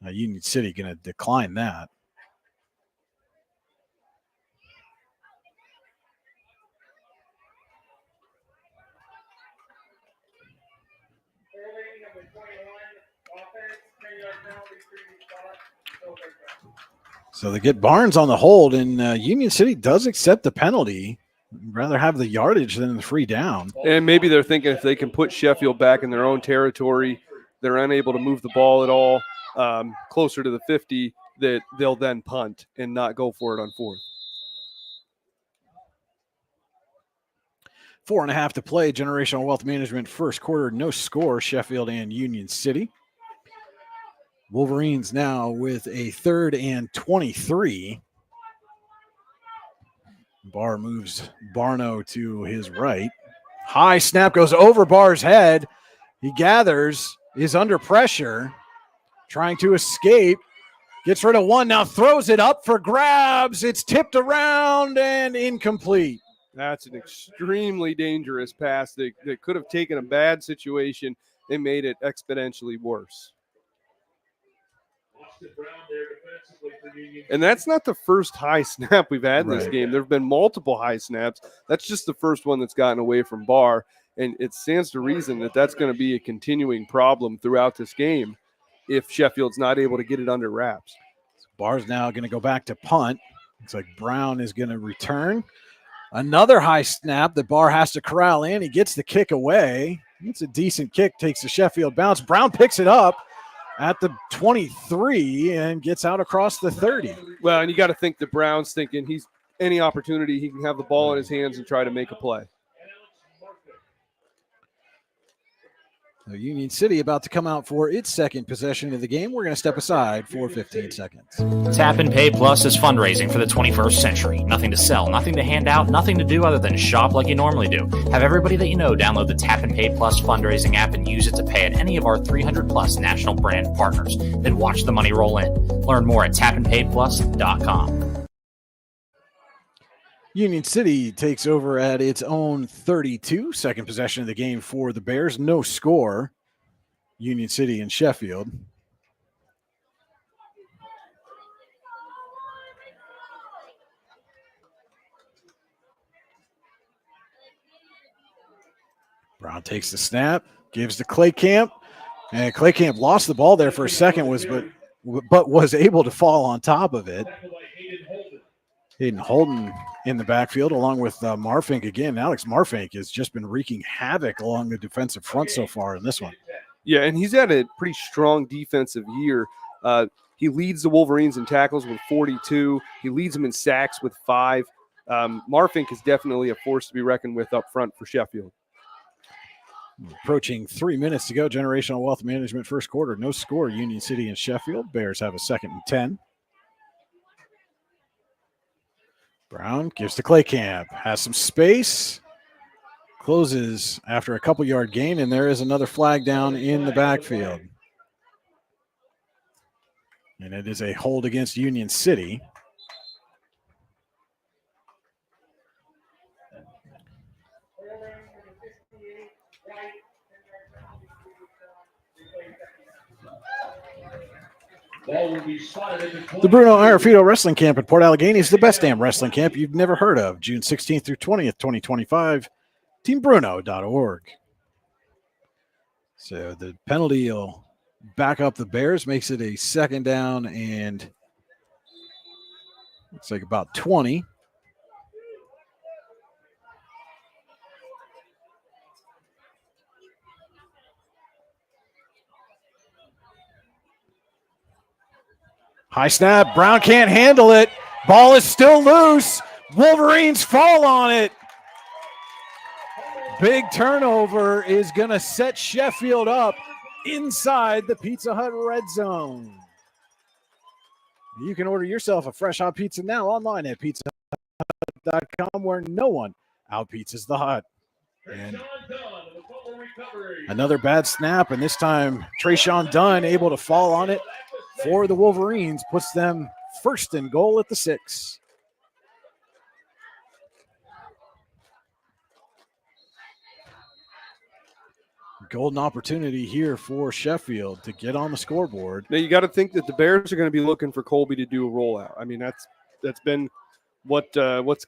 Union City going to decline that. So they get Barnes on the hold, and Union City does accept the penalty. Rather have the yardage than the free down. And maybe they're thinking if they can put Sheffield back in their own territory, they're unable to move the ball at all closer to the 50, that they'll then punt and not go for it on 4th. 4.5 to play. Generational Wealth Management first quarter, no score, Sheffield and Union City. Wolverines now with a 3rd and 23. Barr moves Barno to his right. High snap goes over Barr's head. He gathers, is under pressure, trying to escape. Gets rid of 1, now throws it up for grabs. It's tipped around and incomplete. That's an extremely dangerous pass that could have taken a bad situation and made it exponentially worse. And that's not the first high snap we've had in this game. There have been multiple high snaps. That's just the first one that's gotten away from Barr. And it stands to reason that that's going to be a continuing problem throughout this game if Sheffield's not able to get it under wraps. Barr's now going to go back to punt. Looks like Brown is going to return. Another high snap that Barr has to corral in. He gets the kick away. It's a decent kick, takes the Sheffield bounce. Brown picks it up at the 23 and gets out across the 30. Well, and you got to think that Brown's thinking he's any opportunity he can have the ball in his hands and try to make a play. So Union City about to come out for its second possession of the game. We're going to step aside for 15 seconds. Tap and Pay Plus is fundraising for the 21st century. Nothing to sell, nothing to hand out, nothing to do other than shop like you normally do. Have everybody that you know download the Tap and Pay Plus fundraising app and use it to pay at any of our 300 plus national brand partners. Then watch the money roll in. Learn more at tapandpayplus.com. Union City takes over at its own 32. Second possession of the game for the Bears. No score. Union City and Sheffield. Brown takes the snap, gives to Claycamp, and Claycamp lost the ball there for a second, but was able to fall on top of it. Hayden Holden in the backfield along with Marfink again. Alex Marfink has just been wreaking havoc along the defensive front so far in this one. Yeah, and he's had a pretty strong defensive year. He leads the Wolverines in tackles with 42. He leads them in sacks with 5. Marfink is definitely a force to be reckoned with up front for Sheffield. Approaching 3 minutes to go. Generational Wealth Management first quarter. No score. Union City and Sheffield. Bears have a 2nd and 10. Brown gives to Claycamp. Has some space. Closes after a couple yard gain, and there is another flag down in the backfield. And it is a hold against Union City. The Bruno Arafito Wrestling Camp at Port Allegheny is the best damn wrestling camp you've never heard of. June 16th through 20th, 2025. TeamBruno.org. So the penalty will back up the Bears, makes it a 2nd down and looks like about 20. High snap. Brown can't handle it. Ball is still loose. Wolverines fall on it. Big turnover is going to set Sheffield up inside the Pizza Hut red zone. You can order yourself a fresh hot pizza now online at pizzahut.com, where no one outpizzas the Hut. And another bad snap, and this time Trayshawn Dunn able to fall on it for the Wolverines, puts them 1st and goal at the 6. Golden opportunity here for Sheffield to get on the scoreboard. Now you got to think that the Bears are going to be looking for Colby to do a rollout. I mean, that's been what's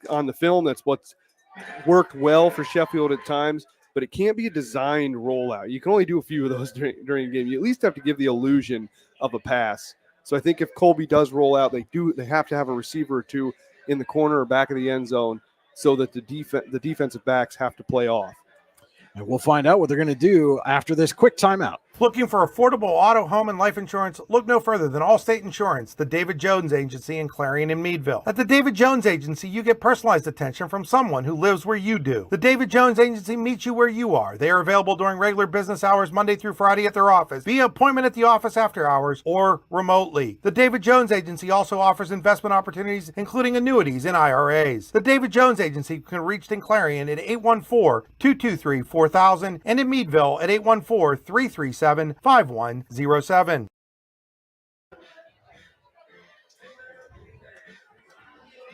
on the film. That's what's worked well for Sheffield at times. But it can't be a designed rollout. You can only do a few of those during a game. You at least have to give the illusion of a pass. So I think if Colby does roll out, they have to have a receiver or two in the corner or back of the end zone so that the defensive backs have to play off. And we'll find out what they're going to do after this quick timeout. Looking for affordable auto, home, and life insurance? Look no further than Allstate Insurance, the David Jones Agency in Clarion and Meadville. At the David Jones Agency, you get personalized attention from someone who lives where you do. The David Jones Agency meets you where you are. They are available during regular business hours, Monday through Friday at their office, via appointment at the office after hours, or remotely. The David Jones Agency also offers investment opportunities, including annuities and IRAs. The David Jones Agency can be reached in Clarion at 814-223-4000 and in Meadville at 814-337-5107.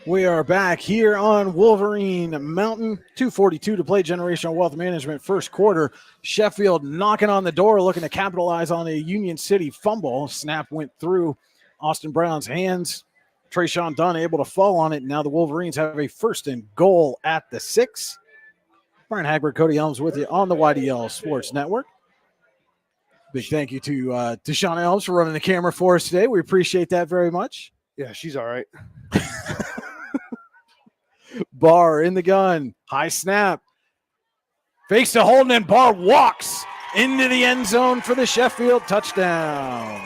We are back here on Wolverine Mountain. 2:42 to play. Generational Wealth Management first quarter. Sheffield knocking on the door, looking to capitalize on a Union City fumble. Snap went through Austin Brown's hands. Trayshawn Dunn able to fall on it. Now the Wolverines have a 1st and goal at the 6. Brian Hagberg, Cody Elms with you on the YDL Sports Network. Big thank you to Sean Elms for running the camera for us today. We appreciate that very much. Yeah, she's all right. Barr in the gun. High snap. Fakes to Holden, and Barr walks into the end zone for the Sheffield touchdown.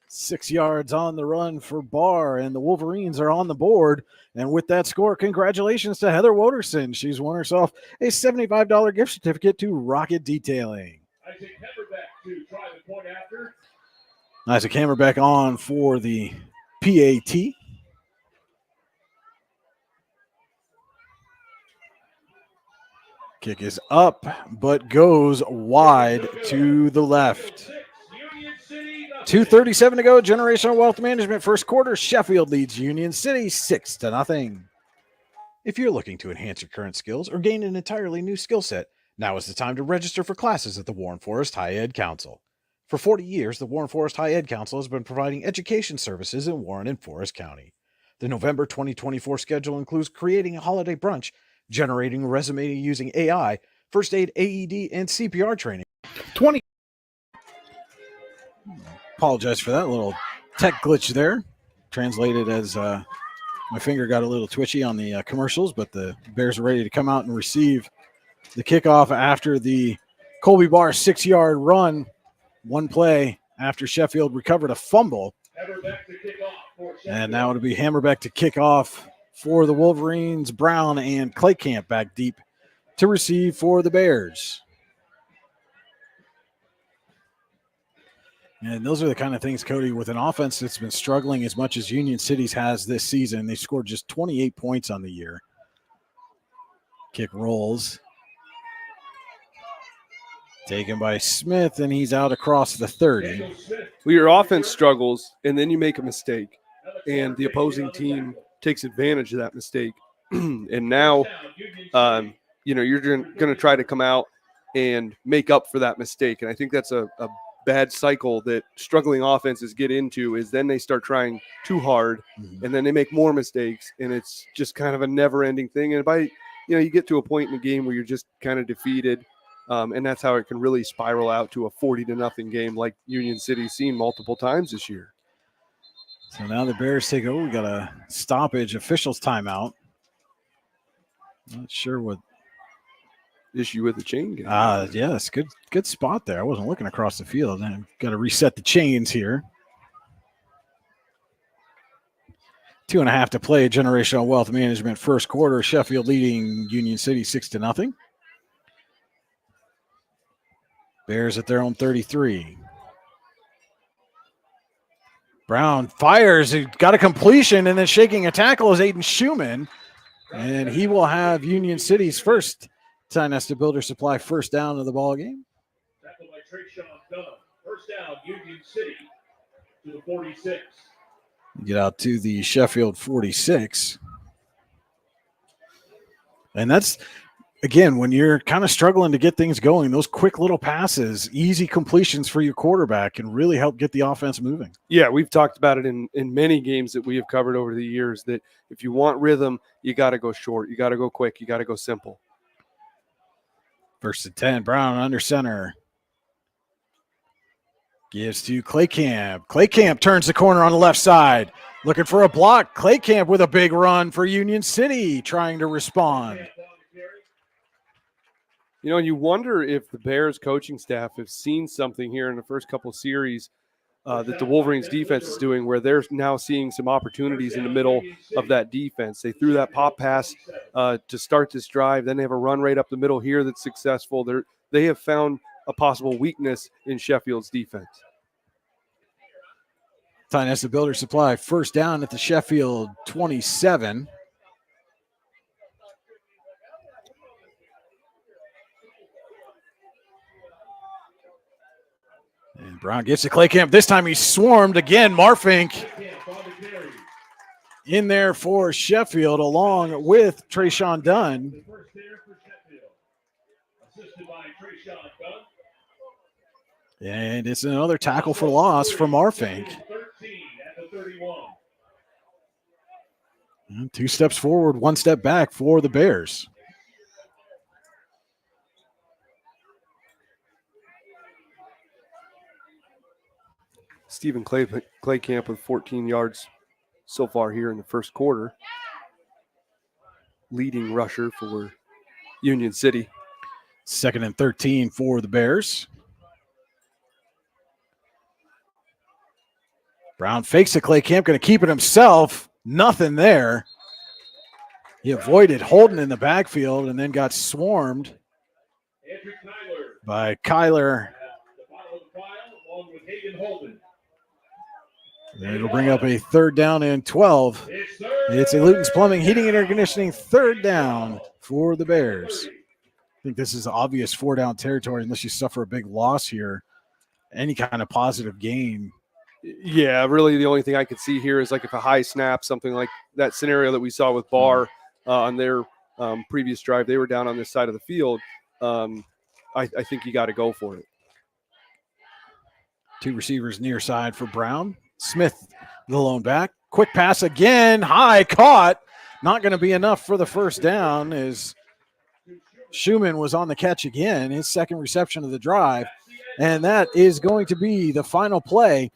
6 yards on the run for Barr, and the Wolverines are on the board. And with that score, congratulations to Heather Woderson. She's won herself a $75 gift certificate to Rocket Detailing. Isaac Hammerbeck on for the PAT. Kick is up, but goes wide to the left. 2:37 to go. Generational Wealth Management first quarter. Sheffield leads Union City 6-0. If you're looking to enhance your current skills or gain an entirely new skill set, now is the time to register for classes at the Warren Forest High Ed Council. For 40 years, the Warren Forest High Ed Council has been providing education services in Warren and Forest County. The November 2024 schedule includes creating a holiday brunch, generating a resume using AI, first aid, AED, and CPR training. 20. Apologize for that little tech glitch there. Translated as my finger got a little twitchy on the commercials, but the Bears are ready to come out and receive the kickoff after the Colby Barr 6-yard run. One play after Sheffield recovered a fumble. And now it'll be Hammerbeck to kick off for the Wolverines. Brown and Claycamp back deep to receive for the Bears. And those are the kind of things, Cody, with an offense that's been struggling as much as Union City's has this season. They scored just 28 points on the year. Kick rolls. Taken by Smith, and he's out across the 30. Well, your offense struggles, and then you make a mistake, and the opposing team takes advantage of that mistake. And now, you're going to try to come out and make up for that mistake. And I think that's a bad cycle that struggling offenses get into, is then they start trying too hard, and then they make more mistakes, and it's just kind of a never-ending thing. And by you get to a point in the game where you're just kind of defeated. And that's how it can really spiral out to a 40-0 game like Union City's seen multiple times this year. So now the Bears take over. We got a stoppage, officials timeout. Not sure what issue with the chain game. Yes, good spot there. I wasn't looking across the field. And got to reset the chains here. 2.5 to play. Generational Wealth Management first quarter. Sheffield leading Union City 6-0. Bears at their own 33. Brown fires. He got a completion, and then shaking a tackle is Aiden Schumann. And he will have Union City's first Nesta Builder Supply first down of the ball game. Tackled by Trayshawn Dunn. First down, Union City to the 46. Get out to the Sheffield 46. And that's, again, when you're kind of struggling to get things going, those quick little passes, easy completions for your quarterback can really help get the offense moving. Yeah, we've talked about it in many games that we have covered over the years, that if you want rhythm, you got to go short. You got to go quick. You got to go simple. First and 10, Brown under center. Gives to Claycamp. Claycamp turns the corner on the left side. Looking for a block. Claycamp with a big run for Union City, trying to respond. And you wonder if the Bears coaching staff have seen something here in the first couple of series that the Wolverines defense is doing, where they're now seeing some opportunities in the middle of that defense. They threw that pop pass to start this drive. Then they have a run right up the middle here that's successful. They have found a possible weakness in Sheffield's defense. Nesta Builder Supply first down at the Sheffield 27. And Brown gets to Claycamp. This time he's swarmed again. Marfink in there for Sheffield along with Trayshawn Dunn. And it's another tackle for loss for Marfink. And 2 steps forward, 1 step back for the Bears. Stephen Claycamp with 14 yards so far here in the first quarter. Leading rusher for Union City. 2nd and 13 for the Bears. Brown fakes a Claycamp, going to keep it himself. Nothing there. He avoided Holden in the backfield and then got swarmed by Kyler. And it'll bring up a 3rd down and 12. It's a Luton's Plumbing, Heating, and Air Conditioning 3rd down for the Bears. I think this is obvious 4-down territory unless you suffer a big loss here. Any kind of positive gain. Yeah, really the only thing I could see here is like if a high snap, something like that scenario that we saw with Barr on their previous drive. They were down on this side of the field. I think you got to go for it. Two receivers near side for Brown. Smith, the lone back. Quick pass again. High, caught. Not going to be enough for the first down as Schumann was on the catch again, his second reception of the drive. And that is going to be the final play.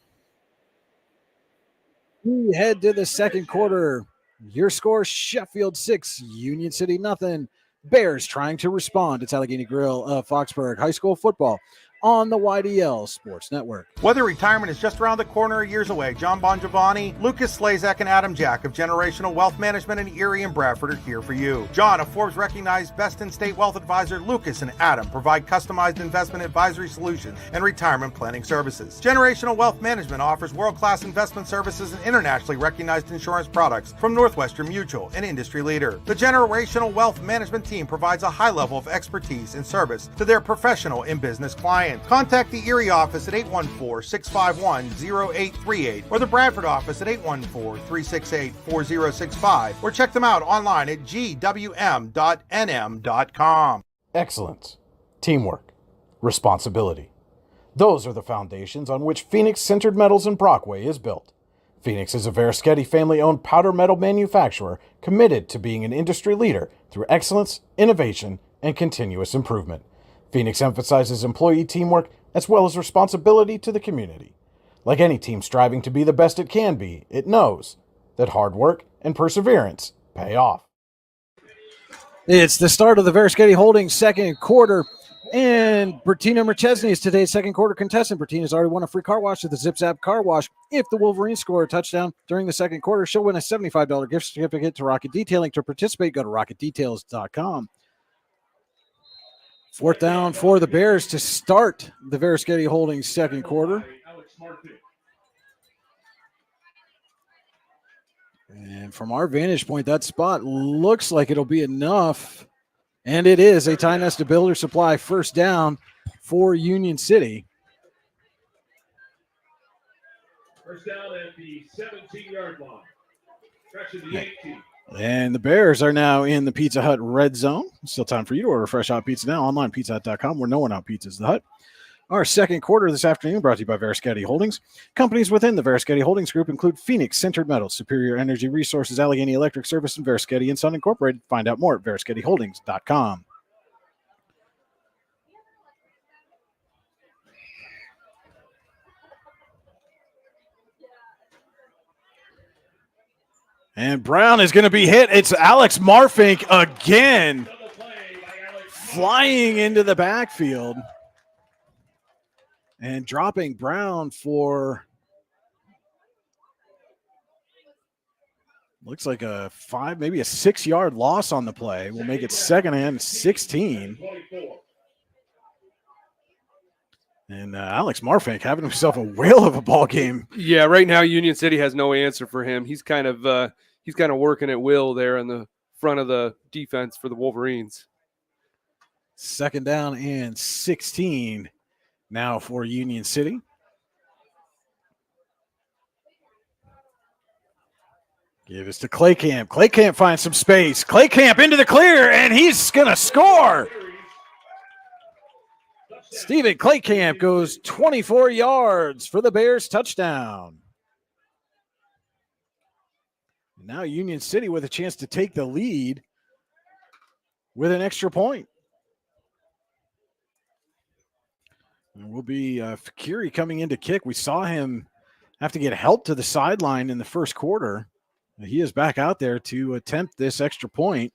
We head to the second quarter. Your score, Sheffield 6, Union City nothing. Bears trying to respond. It's Allegheny Grill of Foxburg High School football on the YDL Sports Network. Whether retirement is just around the corner or years away, John Bongiovanni, Lucas Slazak, and Adam Jack of Generational Wealth Management in Erie and Bradford are here for you. John, a Forbes-recognized best-in-state wealth advisor, Lucas and Adam provide customized investment advisory solutions and retirement planning services. Generational Wealth Management offers world-class investment services and internationally recognized insurance products from Northwestern Mutual, an industry leader. The Generational Wealth Management team provides a high level of expertise and service to their professional and business clients. Contact the Erie office at 814-651-0838 or the Bradford office at 814-368-4065 or check them out online at gwm.nm.com. Excellence, teamwork, responsibility. Those are the foundations on which Phoenix Sintered Metals in Brockway is built. Phoenix is a Verischetti family-owned powder metal manufacturer committed to being an industry leader through excellence, innovation, and continuous improvement. Phoenix emphasizes employee teamwork as well as responsibility to the community. Like any team striving to be the best it can be, it knows that hard work and perseverance pay off. It's the start of the Verischetti Holdings second quarter, and Bertina Merchesny is today's second quarter contestant. Bertina's already won a free car wash at the Zip Zap Car Wash. If the Wolverines score a touchdown during the second quarter, she'll win a $75 gift certificate to Rocket Detailing. To participate, go to rocketdetails.com. Fourth down for the Bears to start the Verischetti Holdings second quarter. And from our vantage point, that spot looks like it'll be enough. And it is a Ty Nesta Builder Supply first down for Union City. First down at the 17-yard line. Stretching the 18. And the Bears are now in the Pizza Hut red zone. Still time for you to order fresh hot pizza now. Online, pizzahut.com, where no one out pizzas the Hut. Our second quarter this afternoon brought to you by Verischetti Holdings. Companies within the Verischetti Holdings Group include Phoenix Sintered Metals, Superior Energy Resources, Allegheny Electric Service, and Verischetti & Son Incorporated. Find out more at verischettiholdings.com. And Brown is going to be hit. It's Alex Marfink again, flying into the backfield and dropping Brown for, looks like a 5, maybe a 6-yard loss on the play. We'll make it second and 16. And Alex Marfink having himself a whale of a ball game. Yeah, right now Union City has no answer for him. He's kind of working at will there in the front of the defense for the Wolverines. Second down and 16 now for Union City. Give this to Claycamp. Claycamp finds some space. Claycamp into the clear, and he's going to score. Stephen Claycamp goes 24 yards for the Bears touchdown. Now Union City with a chance to take the lead with an extra point. And will be Fakiri coming in to kick. We saw him have to get help to the sideline in the first quarter. He is back out there to attempt this extra point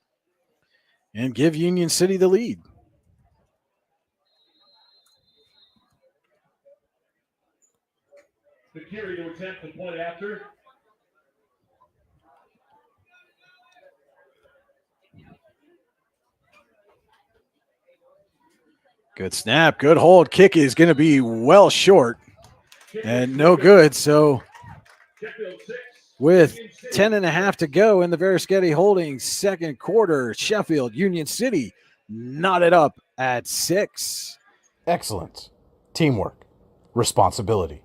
and give Union City the lead. Fakiri to attempt the point after. Good snap, good hold. Kick is going to be well short and no good. So with 10.5 to go in the Verischetti Holdings second quarter, Sheffield Union City knotted up at 6. Excellence, teamwork, responsibility.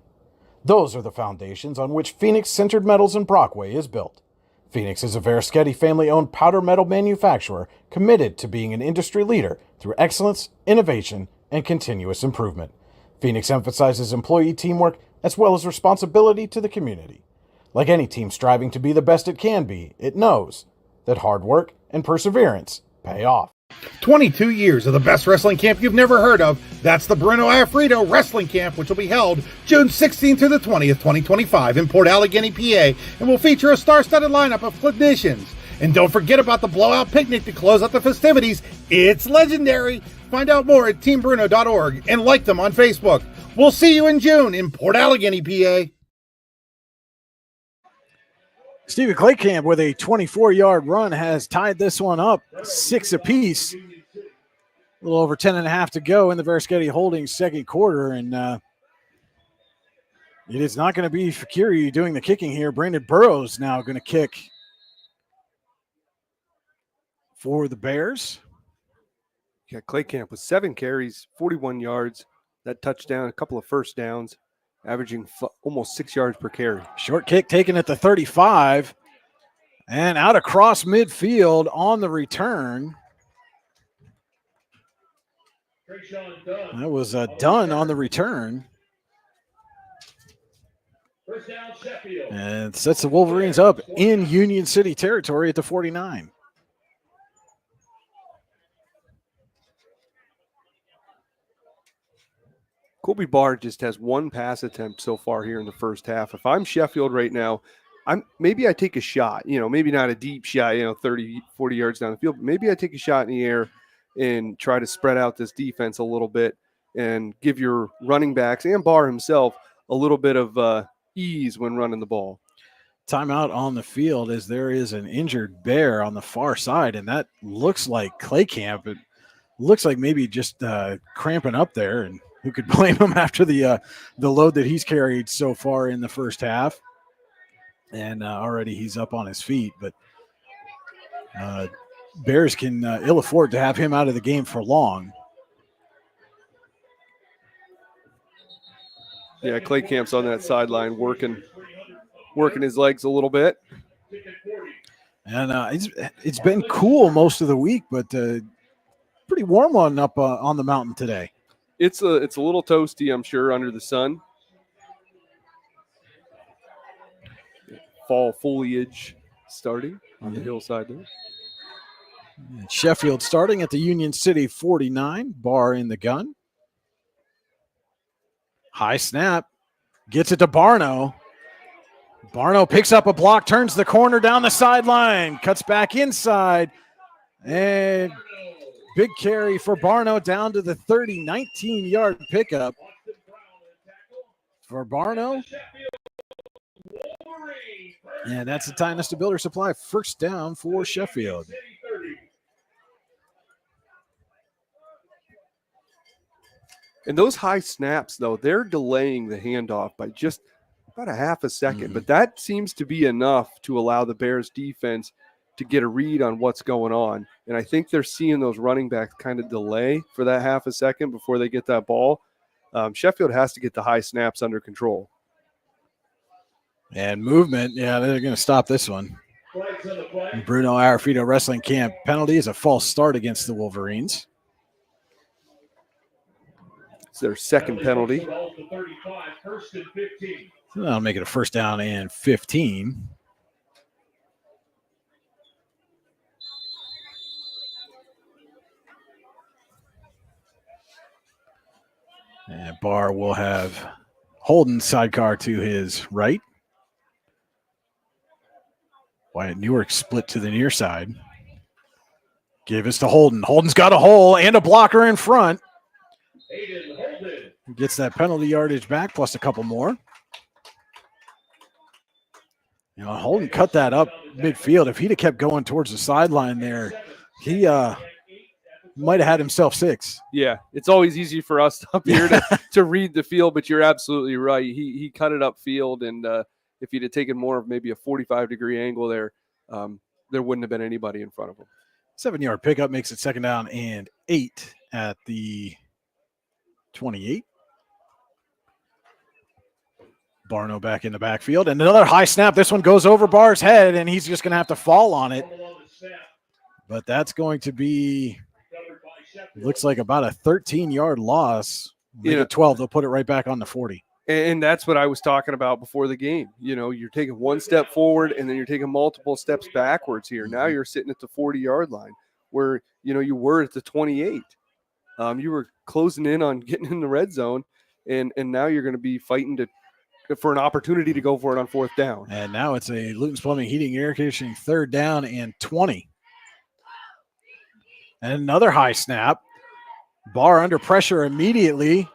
Those are the foundations on which Phoenix Sintered Metals in Brockway is built. Phoenix is a Verischetti family-owned powder metal manufacturer committed to being an industry leader through excellence, innovation, and continuous improvement. Phoenix emphasizes employee teamwork as well as responsibility to the community. Like any team striving to be the best it can be, it knows that hard work and perseverance pay off. 22 years of the best wrestling camp you've never heard of. That's the Bruno Alfredo Wrestling Camp, which will be held June 16th through the 20th, 2025 in Port Allegany, PA, and will feature a star-studded lineup of clinicians. And don't forget about the blowout picnic to close out the festivities. It's legendary. Find out more at teambruno.org and like them on Facebook. We'll see you in June in Port Allegany, PA. Stephen Claycamp with a 24-yard run has tied this one up 6 apiece. A little over 10 and a half to go in the Veriskety Holdings second quarter, and it is not going to be Fakiri doing the kicking here. Brandon Burrows now going to kick for the Bears. Yeah, Claycamp with 7 carries, 41 yards, that touchdown, a couple of first downs, averaging almost 6 yards per carry. Short kick taken at the 35 and out across midfield on the return. That was done on the return. And sets the Wolverines up in Union City territory at the 49. Colby Barr just has 1 pass attempt so far here in the first half. If I'm Sheffield right now, maybe I take a shot, maybe not a deep shot, 30, 40 yards down the field, but maybe I take a shot in the air and try to spread out this defense a little bit and give your running backs and Barr himself a little bit of ease when running the ball. Timeout on the field as there is an injured Bear on the far side, and that looks like Claycamp. It looks like maybe just cramping up there, and who could blame him after the load that he's carried so far in the first half. And already he's up on his feet, but Bears can ill afford to have him out of the game for long. Yeah, Claycamp's on that sideline working his legs a little bit. And it's been cool most of the week, but pretty warm one up on the mountain today. It's a little toasty, I'm sure, under the sun. Fall foliage starting on the hillside there. And Sheffield starting at the Union City 49. Barr in the gun. High snap. Gets it to Barno. Barno picks up a block, turns the corner down the sideline, cuts back inside, and big carry for Barno down to the 30, 19-yard pickup for Barno. And that's the Ty Nesta Builder Supply first down for Sheffield. And those high snaps, though, they're delaying the handoff by just about a half a second. But that seems to be enough to allow the Bears defense to get a read on what's going on. And I think they're seeing those running backs kind of delay for that half a second before they get that ball. Sheffield has to get the high snaps under control. And movement, yeah, they're going to stop this one. Bruno Arafito Wrestling Camp penalty is a false start against the Wolverines. It's their second penalty. So that'll make it a first down and 15. And Barr will have Holden sidecar to his right. Wyatt Newark split to the near side. Give us to Holden. Holden's got a hole and a blocker in front. Gets that penalty yardage back plus a couple more. Holden cut that up midfield. If he'd have kept going towards the sideline there, he might have had himself 6. Yeah, it's always easy for us up here to read the field, but you're absolutely right. He cut it upfield, and if he'd have taken more of maybe a 45-degree angle there, there wouldn't have been anybody in front of him. 7-yard pickup makes it second down and 8 at the 28. Barno back in the backfield, and another high snap. This one goes over Barr's head, and he's just going to have to fall on it. But that's going to be, looks like about a 13-yard loss Make it 12. They'll put it right back on the 40. And that's what I was talking about before the game. You know, you're taking one step forward and then you're taking multiple steps backwards here. Now you're sitting at the 40-yard line where, you know, you were at the 28. You were closing in on getting in the red zone, and now you're going to be fighting for an opportunity to go for it on 4th down. And now it's a Luton's Plumbing, Heating, Air Conditioning 3rd down and 20. And another high snap. Barr under pressure immediately.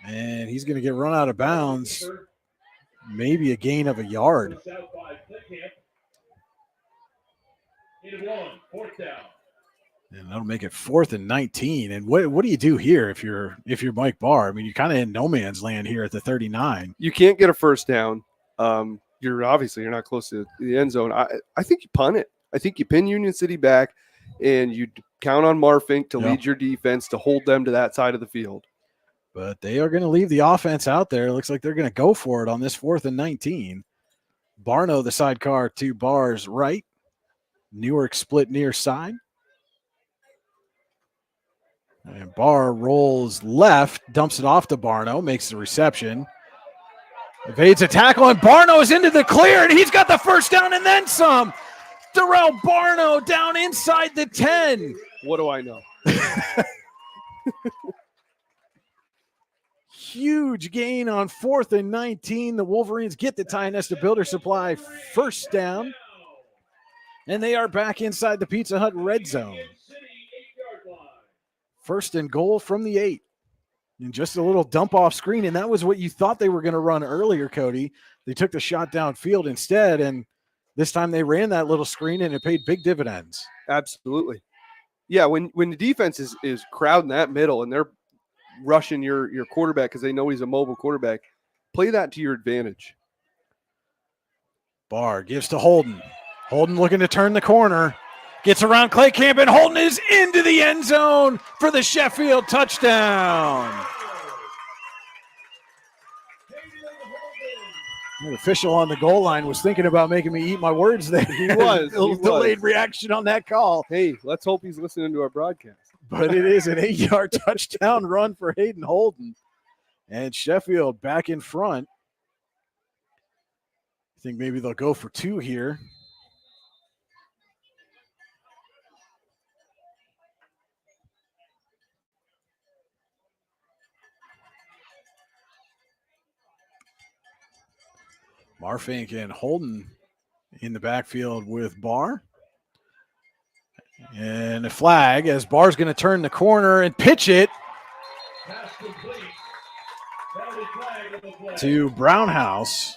And he's going to get run out of bounds. Maybe a gain of a yard. And that'll make it 4th and 19. And what do you do here if you're Mike Barr? I mean, you're kind of in no man's land here at the 39. You can't get a first down. You're not close to the end zone. I think you punt it. I think you pin Union City back, and you count on Marfink to lead your defense to hold them to that side of the field. But they are going to leave the offense out there. It looks like they're going to go for it on this 4th and 19. Barno, the sidecar to Barr's right. Newark split near side. And Barr rolls left, dumps it off to Barno, makes the reception. Evades a tackle, and Barno is into the clear, and he's got the first down and then some. Darrell Barno down inside the 10. What do I know? Huge gain on 4th and 19. The Wolverines get the Tionesta Builder Supply first down. And they are back inside the Pizza Hut red zone. 1st and goal from the 8. And just a little dump off screen. And that was what you thought they were going to run earlier, Cody. They took the shot downfield instead. And this time they ran that little screen and it paid big dividends. Absolutely. Yeah, when the defense is crowding that middle and they're rushing your quarterback because they know he's a mobile quarterback, play that to your advantage. Barr gives to Holden. Holden looking to turn the corner. Gets around Clay Camp, and Holden is into the end zone for the Sheffield touchdown. The official on the goal line was thinking about making me eat my words there. He was. Delayed reaction on that call. Hey, let's hope he's listening to our broadcast. But it is an 8-yard touchdown run for Hayden Holden. And Sheffield back in front. I think maybe they'll go for 2 here. Marfink and Holden in the backfield with Barr. And a flag as Barr's going to turn the corner and pitch it to Brownhouse.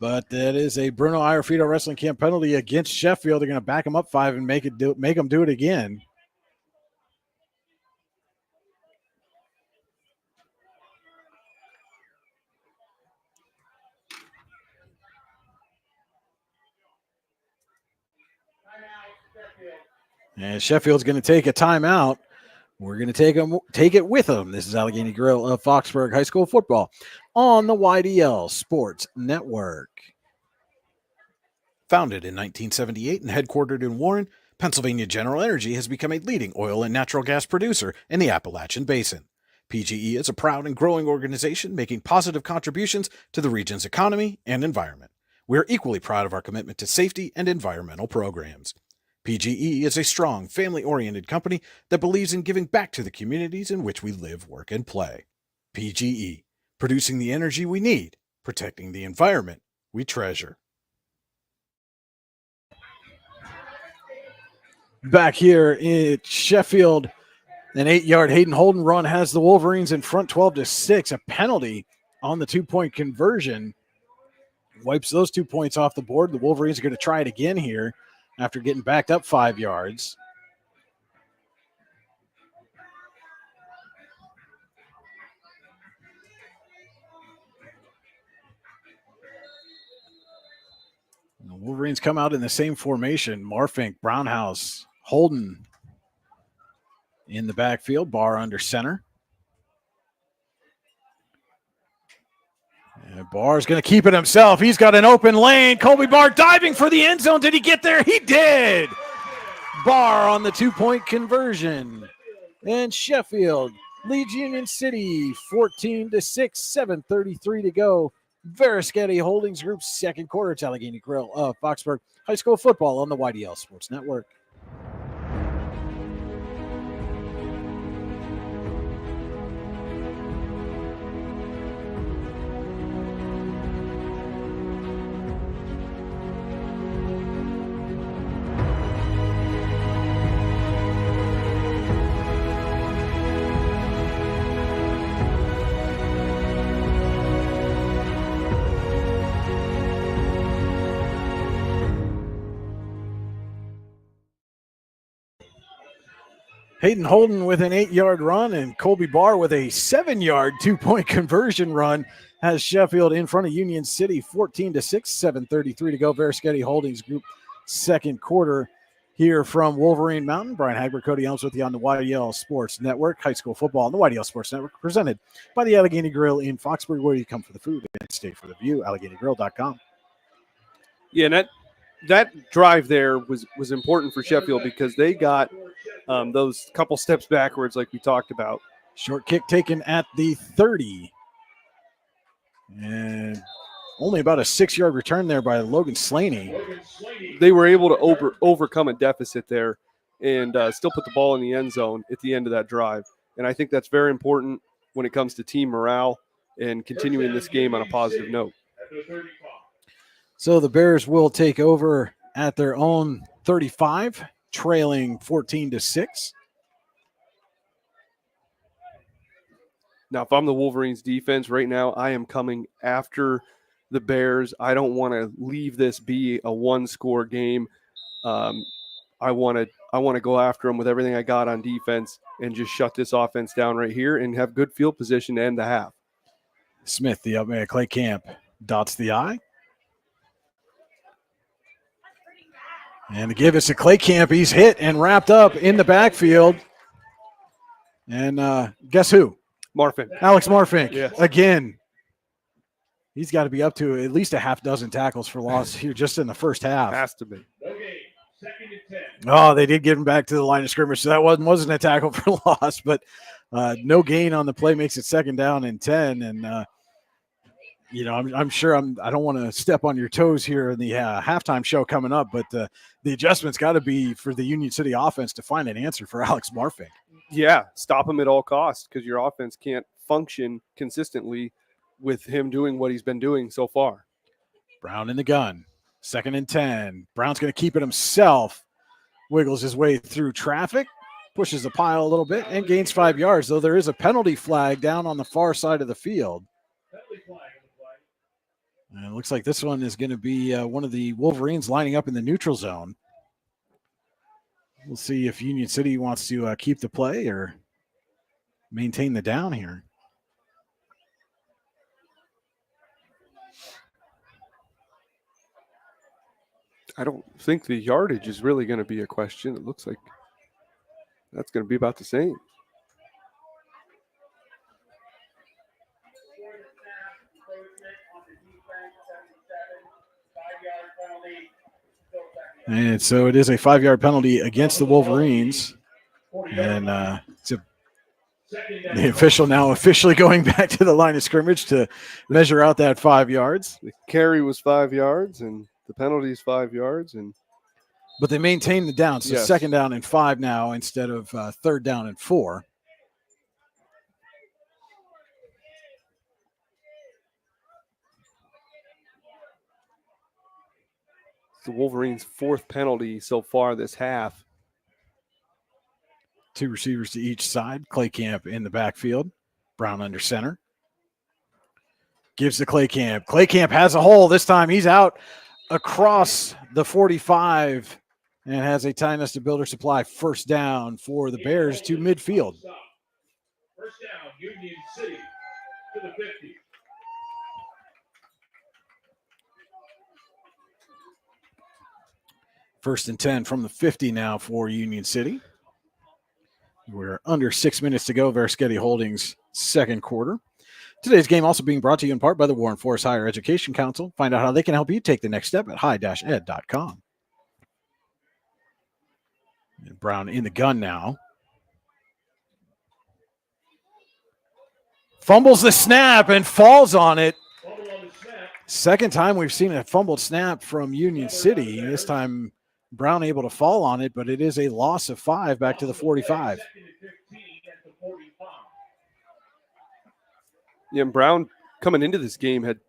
But that is a Bruno Iorfito Wrestling Camp penalty against Sheffield. They're going to back him up 5 and make him do it again. And Sheffield's going to take a timeout. We're going to take it with them. This is Allegheny Grill of Foxburg High School football on the YDL Sports Network. Founded in 1978 and headquartered in Warren, Pennsylvania General Energy has become a leading oil and natural gas producer in the Appalachian Basin. PGE is a proud and growing organization making positive contributions to the region's economy and environment. We are equally proud of our commitment to safety and environmental programs. PGE is a strong, family-oriented company that believes in giving back to the communities in which we live, work, and play. PGE, producing the energy we need, protecting the environment we treasure. Back here in Sheffield, an 8-yard Hayden Holden run has the Wolverines in front 12-6. A penalty on the 2-point conversion wipes those 2 points off the board. The Wolverines are going to try it again here after getting backed up 5 yards. And the Wolverines come out in the same formation. Marfink, Brownhouse, Holden in the backfield. Barr under center. And Barr's going to keep it himself. He's got an open lane. Colby Barr diving for the end zone. Did he get there? He did. Barr on the 2-point conversion. And Sheffield leads Union City 14-6, 7:33 to go. Veriskety Holdings Group's second quarter. It's Allegheny Grill of Foxburg High School football on the YDL Sports Network. Hayden Holden with an 8-yard run and Colby Barr with a 7-yard two-point conversion run has Sheffield in front of Union City 14-6, 7:33 to go. Veriskety Holdings Group second quarter here from Wolverine Mountain. Brian Hagberg, Cody Elms with you on the YDL Sports Network. High school football on the YDL Sports Network presented by the Allegheny Grill in Foxburg, where you come for the food and stay for the view. AlleghenyGrill.com. Yeah, and that drive there was important for Sheffield because they got those couple steps backwards like we talked about. Short kick taken at the 30. And only about a 6-yard return there by Logan Slaney. They were able to overcome a deficit there and still put the ball in the end zone at the end of that drive. And I think that's very important when it comes to team morale and continuing this game on a positive note. So the Bears will take over at their own 35, trailing 14-6. Now, if I'm the Wolverines defense right now, I am coming after the Bears. I don't want to leave this be a one-score game. I want to go after them with everything I got on defense and just shut this offense down right here and have good field position to end the half. Smith, the up man, Clay Camp, dots the I. And to give us a Clay Camp, he's hit and wrapped up in the backfield. And guess who? Marfink. Alex Marfink. Yes. Again. He's got to be up to at least a half dozen tackles for loss here just in the first half. Has to be. Oh, they did get him back to the line of scrimmage, so that wasn't a tackle for loss, but no gain on the play makes it 2nd down and 10. And I'm sure I don't want to step on your toes here in the halftime show coming up, but the adjustment's got to be for the Union City offense to find an answer for Alex Marfink. Yeah, stop him at all costs because your offense can't function consistently with him doing what he's been doing so far. Brown in the gun, 2nd and 10. Brown's going to keep it himself, wiggles his way through traffic, pushes the pile a little bit, and gains 5 yards, though there is a penalty flag down on the far side of the field. And it looks like this one is going to be one of the Wolverines lining up in the neutral zone. We'll see if Union City wants to keep the play or maintain the down here. I don't think the yardage is really going to be a question. It looks like that's going to be about the same. And so it is a 5-yard penalty against the Wolverines. And the official now officially going back to the line of scrimmage to measure out that 5 yards. The carry was 5 yards and the penalty is 5 yards. But they maintain the down. So Yes. 2nd down and 5 now instead of 3rd down and 4. The Wolverines' 4th penalty so far this half. 2 receivers to each side. Clay Camp in the backfield. Brown under center. Gives to Clay Camp. Clay Camp has a hole. This time he's out across the 45 and has a time to Builder Supply 1st down for the Bears to midfield. 1st down, Union City to the 50. First and 10 from the 50 now for Union City. We're under 6 minutes to go. Veriskety Holdings second quarter. Today's game also being brought to you in part by the Warren Forest Higher Education Council. Find out how they can help you take the next step at high-ed.com. And Brown in the gun now. Fumbles the snap and falls on it. Second time we've seen a fumbled snap from Union City. This time Brown able to fall on it, but it is a loss of 5 back to the 45. Yeah, and Brown coming into this game had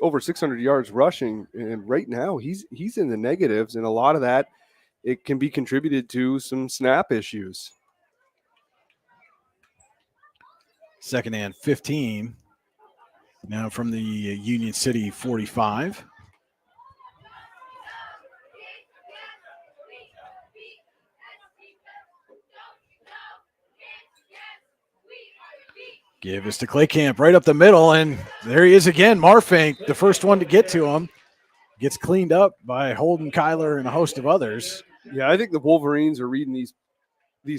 over 600 yards rushing, and right now he's in the negatives, and a lot of that it can be contributed to some snap issues. Second and 15. Now from the Union City 45. Give us to Claycamp right up the middle, and there he is again. Marfink, the first one to get to him, gets cleaned up by Holden Kyler and a host of others. Yeah, I think the Wolverines are reading these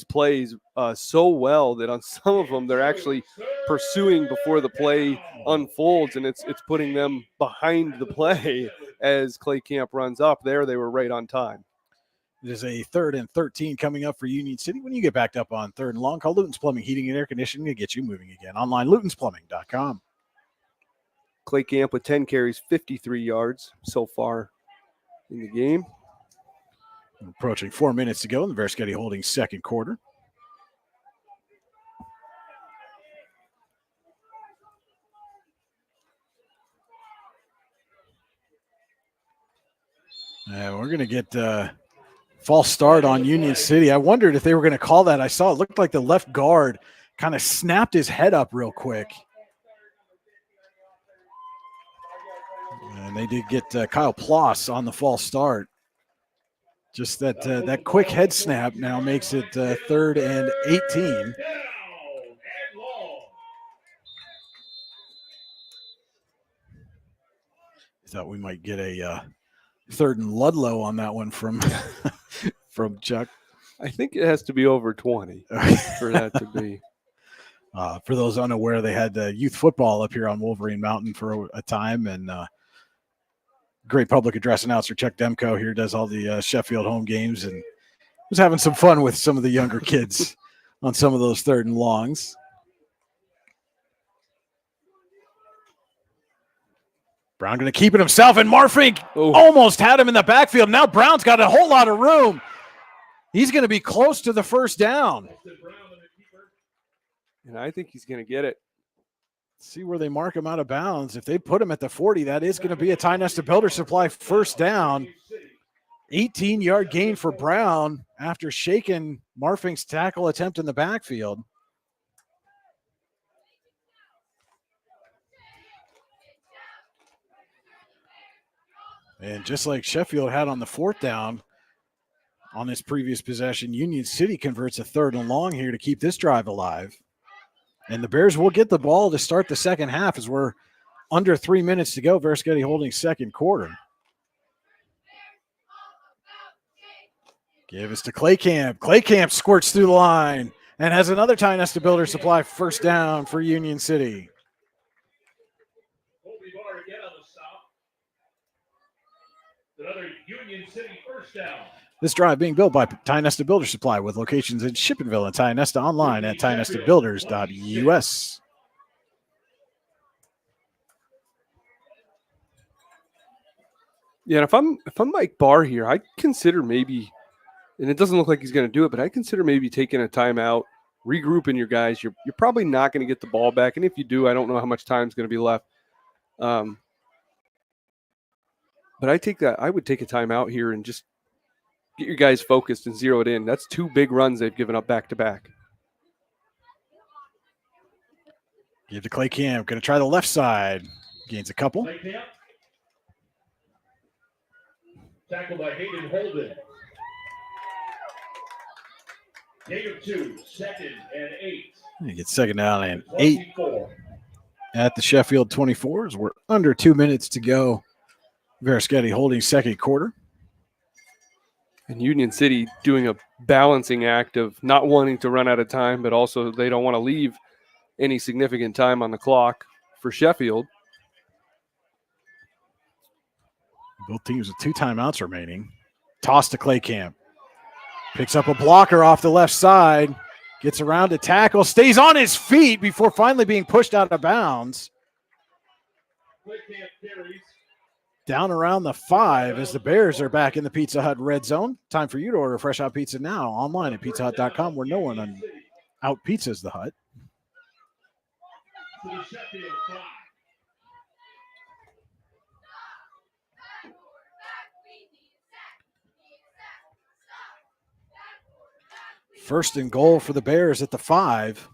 plays so well that on some of them they're actually pursuing before the play unfolds, and it's putting them behind the play as Claycamp runs up. There, they were right on time. There's a 3rd and 13 coming up for Union City. When you get backed up on 3rd and long, call Luton's Plumbing, Heating, and Air Conditioning to get you moving again. Online, lutonsplumbing.com. Claycamp with 10 carries, 53 yards so far in the game. Approaching 4 minutes to go in the Varskety Holdings second quarter. We're going to get false start on Union City. I wondered if they were going to call that. I saw it looked like the left guard kind of snapped his head up real quick. And they did get Kyle Ploss on the false start. Just that quick head snap now makes it 3rd and 18. Thought we might get a 3rd and Ludlow on that one from from Chuck. I think it has to be over 20 for that to be. For those unaware, they had youth football up here on Wolverine Mountain for a time, and great public address announcer Chuck Demko here does all the Sheffield home games and was having some fun with some of the younger kids on some of those 3rd and longs. Brown going to keep it himself, and Marfink almost had him in the backfield. Now Brown's got a whole lot of room. He's going to be close to the first down. And I think he's going to get it. See where they mark him out of bounds. If they put him at the 40, that is going to be a Ty Nesta Builder Supply first down. 18-yard gain for Brown after shaking Marfink's tackle attempt in the backfield. And just like Sheffield had on the 4th down on this previous possession, Union City converts a 3rd and long here to keep this drive alive. And the Bears will get the ball to start the second half as we're under 3 minutes to go. Varskety holding second quarter. Give us to Claycamp. Claycamp squirts through the line and has another Ty Nesta Builder Supply first down for Union City. Another Union City first down. This drive being built by Ty Nesta Builder Supply with locations in Shippenville and Ty Nesta online at tynestabuilders.us. Yeah, and if I'm Mike Barr here, I consider maybe, and it doesn't look like he's going to do it, but I consider maybe taking a timeout, regrouping your guys. You're probably not going to get the ball back, and if you do, I don't know how much time is going to be left. But I would take a timeout here and just get your guys focused and zero it in. That's 2 big runs they've given up back to back. Give to Claycamp. Going to try the left side. Gains a couple. Claycamp. Tackled by Hayden Holden. Gain of 2, 2nd and 8. He gets second down and 8 at the Sheffield 24 as we're under 2 minutes to go. Varskety holding second quarter. And Union City doing a balancing act of not wanting to run out of time, but also they don't want to leave any significant time on the clock for Sheffield. Both teams with 2 timeouts remaining. Toss to Claycamp. Picks up a blocker off the left side. Gets around to tackle, stays on his feet before finally being pushed out of bounds. Down around the 5 as the Bears are back in the Pizza Hut red zone. Time for you to order Fresh Out Pizza now online at pizzahut.com, where no one out pizzas the Hut. First and goal for the Bears at the 5.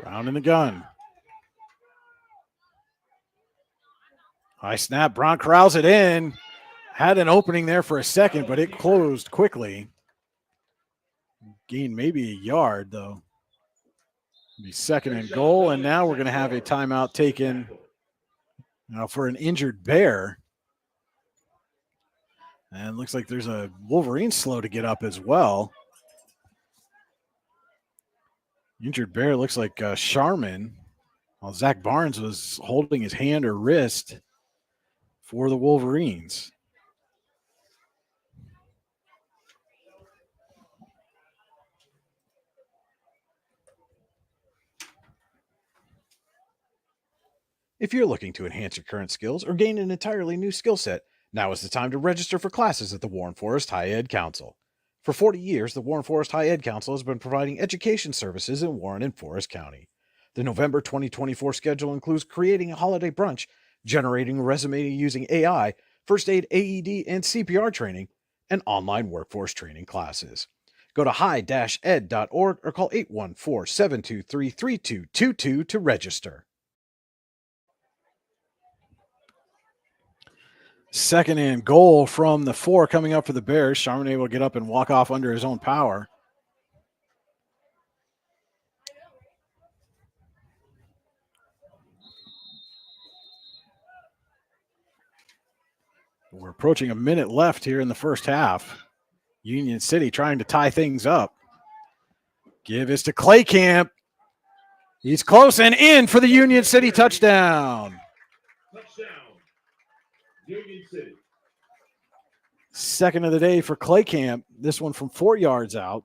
Brown in the gun. High snap. Brown corrals it in. Had an opening there for a second, but it closed quickly. Gained maybe a yard, though. Be second and goal, and now we're going to have a timeout taken for an injured Bear. And looks like there's a Wolverine slow to get up as well. Injured Bear looks like Sharman. While Zach Barnes was holding his hand or wrist for the Wolverines. If you're looking to enhance your current skills or gain an entirely new skill set, now is the time to register for classes at the Warren Forest High Ed Council. For 40 years, the Warren Forest High Ed Council has been providing education services in Warren and Forest County. The November 2024 schedule includes creating a holiday brunch, generating a resume using AI, first aid, AED, and CPR training, and online workforce training classes. Go to high-ed.org or call 814-723-3222 to register. Second and goal from the 4 coming up for the Bears. Sharman able to get up and walk off under his own power. We're approaching a minute left here in the first half. Union City trying to tie things up. Give is to Claycamp. He's close and in for the Union City touchdown. Union City. Second of the day for Claycamp. This one from 4 yards out.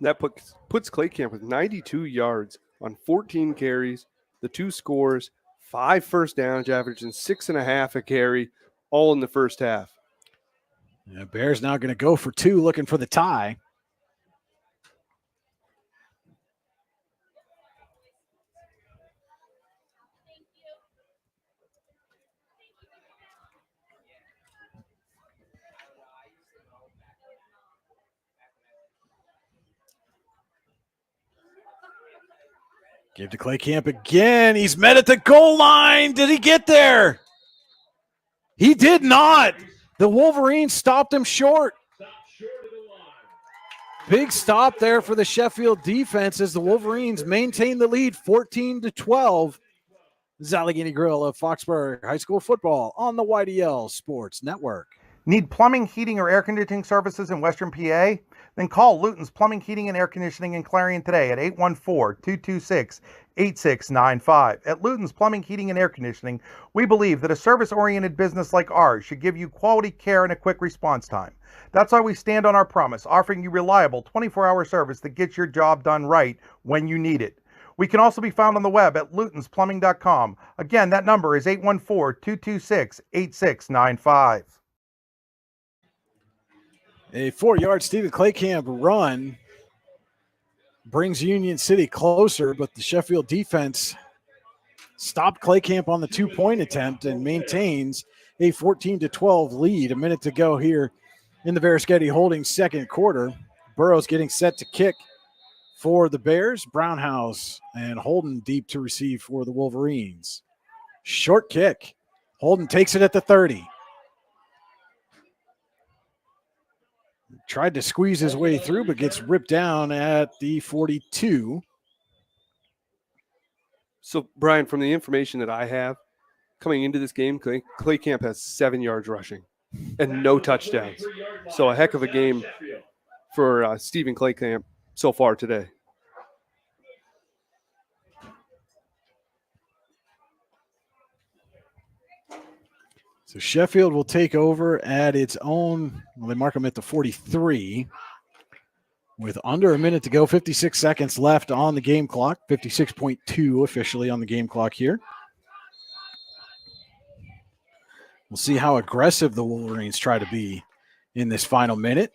That puts Claycamp with 92 yards on 14 carries, the 2 scores, 5 first downs, averaging 6.5 a carry, all in the first half. Yeah, Bears now going to go for 2, looking for the tie. Give to Claycamp again. He's met at the goal line. Did he get there? He did not. The Wolverines stopped him short. Big stop there for the Sheffield defense as the Wolverines maintain the lead 14-12. This is Allegheny Grill of Foxborough High School football on the YDL Sports Network. Need plumbing, heating, or air conditioning services in Western PA? Then call Luton's Plumbing, Heating, and Air Conditioning in Clarion today at 814-226-8695. At Luton's Plumbing, Heating, and Air Conditioning, we believe that a service-oriented business like ours should give you quality care and a quick response time. That's why we stand on our promise, offering you reliable 24-hour service that gets your job done right when you need it. We can also be found on the web at lutonsplumbing.com. Again, that number is 814-226-8695. A 4-yard Stephen Claycamp run brings Union City closer, but the Sheffield defense stopped Claycamp on the 2-point attempt and maintains a 14-12 lead. A minute to go here in the Veriskety Holdings second quarter. Burrows getting set to kick for the Bears. Brownhouse and Holden deep to receive for the Wolverines. Short kick. Holden takes it at the 30. Tried to squeeze his way through, but gets ripped down at the 42. So, Brian, from the information that I have, coming into this game, Claycamp has 7 yards rushing and no touchdowns. So a heck of a game for Stephen Claycamp so far today. So Sheffield will take over at its own, well, they mark them at the 43 with under a minute to go, 56 seconds left on the game clock, 56.2 officially on the game clock here. We'll see how aggressive the Wolverines try to be in this final minute.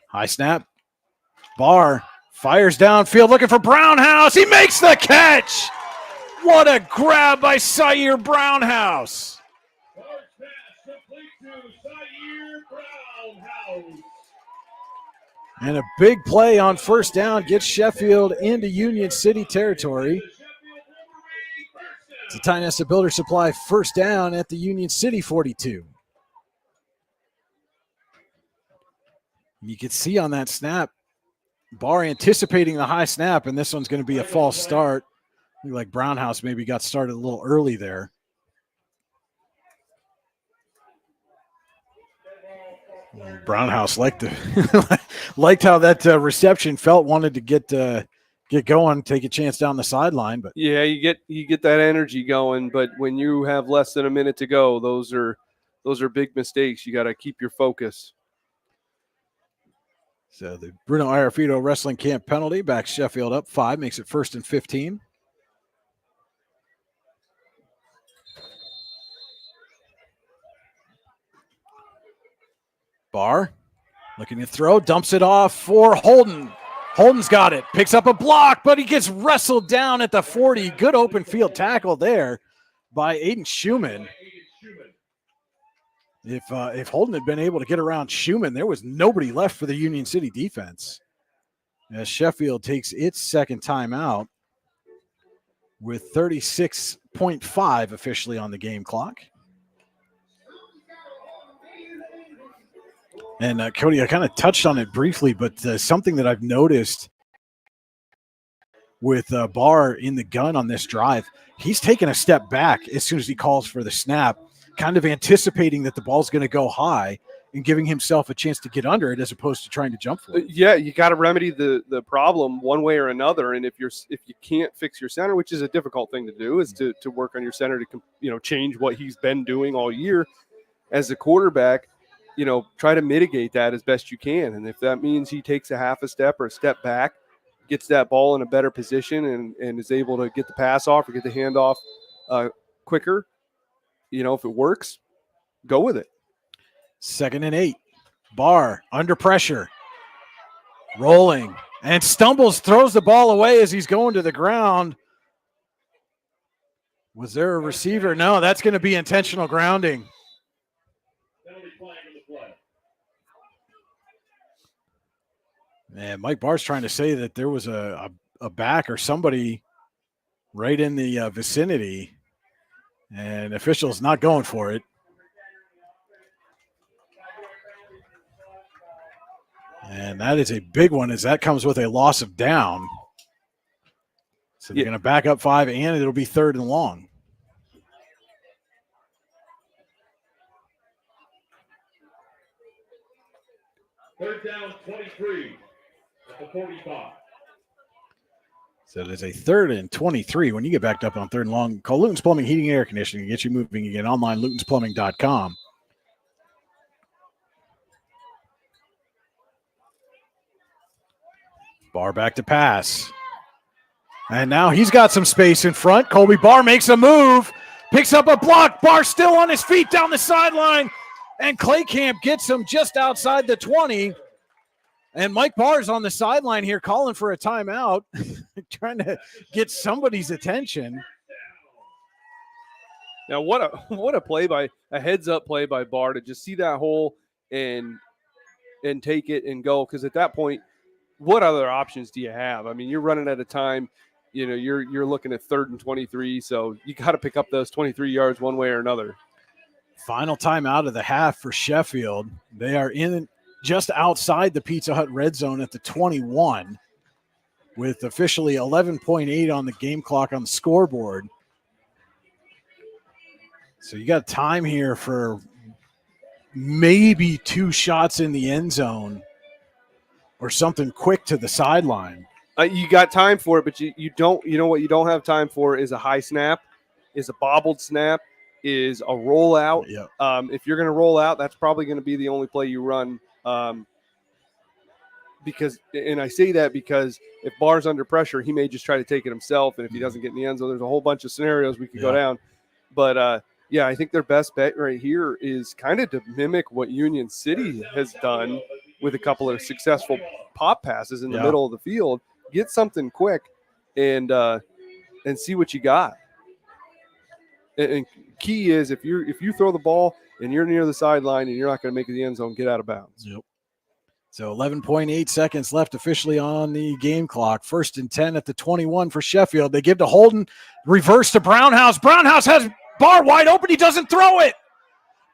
High snap. Barr fires downfield looking for Brownhouse. He makes the catch. What a grab by Sayer Brownhouse. And a big play on first down gets Sheffield into Union City territory. It's a Tynesta Builder Supply first down at the Union City 42. You can see on that snap, Barr anticipating the high snap, and this one's going to be a false start. Look like Brownhouse maybe got started a little early there. Brownhouse liked how that reception felt, wanted to get going, take a chance down the sideline. But yeah, you get that energy going, but when you have less than a minute to go, those are big mistakes. You got to keep your focus. So the Bruno Iarfito Wrestling Camp penalty backs Sheffield up 5, makes it 1st and 15. Barr looking to throw, dumps it off for Holden. Holden's got it, picks up a block, but he gets wrestled down at the 40. Good open field tackle there by Aiden Schumann. If Holden had been able to get around Schumann, there was nobody left for the Union City defense. As Sheffield takes its second timeout with 36.5 officially on the game clock. And Cody, I kind of touched on it briefly, but something that I've noticed with Barr in the gun on this drive, he's taken a step back as soon as he calls for the snap, kind of anticipating that the ball's going to go high and giving himself a chance to get under it as opposed to trying to jump for it. Yeah, you got to remedy the problem one way or another. And if you can't fix your center, which is a difficult thing to do, is to work on your center to change what he's been doing all year as a quarterback. Try to mitigate that as best you can. And if that means he takes a half a step or a step back, gets that ball in a better position and is able to get the pass off or get the handoff quicker, if it works, go with it. 2nd and 8. Barr under pressure, rolling and stumbles, throws the ball away as he's going to the ground. Was there a receiver? No, that's going to be intentional grounding. Man, Mike Barr's trying to say that there was a back or somebody right in the vicinity, and officials not going for it. And that is a big one, as that comes with a loss of down. So they're going to back up 5, and it'll be 3rd and long. Third down, 23 at the 45. So it is a 3rd and 23. When you get backed up on 3rd and long, call Luton's Plumbing, Heating, and Air Conditioning and get you moving again online, lutonsplumbing.com. Barr back to pass. And now he's got some space in front. Colby Barr makes a move, picks up a block. Barr still on his feet down the sideline. And Claycamp gets him just outside the 20. And Mike Barr's on the sideline here calling for a timeout, trying to get somebody's attention. Now, what a heads-up play by Barr to just see that hole and take it and go. Because at that point, what other options do you have? I mean, you're running at a time, you're looking at 3rd and 23, so you got to pick up those 23 yards one way or another. Final timeout of the half for Sheffield. They are in just outside the Pizza Hut red zone at the 21 with officially 11.8 on the game clock on the scoreboard. So you got time here for maybe 2 shots in the end zone or something quick to the sideline. You got time for it, but you don't. You know what you don't have time for is a high snap, is a bobbled snap, is a rollout. Yep. If you're going to roll out, that's probably going to be the only play you run. Because, and I say that because if Barr's under pressure, he may just try to take it himself. And if he doesn't get in the end zone, there's a whole bunch of scenarios we could go down. But yeah, I think their best bet right here is kind of to mimic what Union City has done with a couple of successful pop passes in the middle of the field. Get something quick and see what you got. And key is if you throw the ball and you're near the sideline and you're not going to make it to the end zone, get out of bounds. Yep. So 11.8 seconds left officially on the game clock. 1st and 10 at the 21 for Sheffield. They give to Holden. Reverse to Brownhouse. Brownhouse has Barr wide open. He doesn't throw it.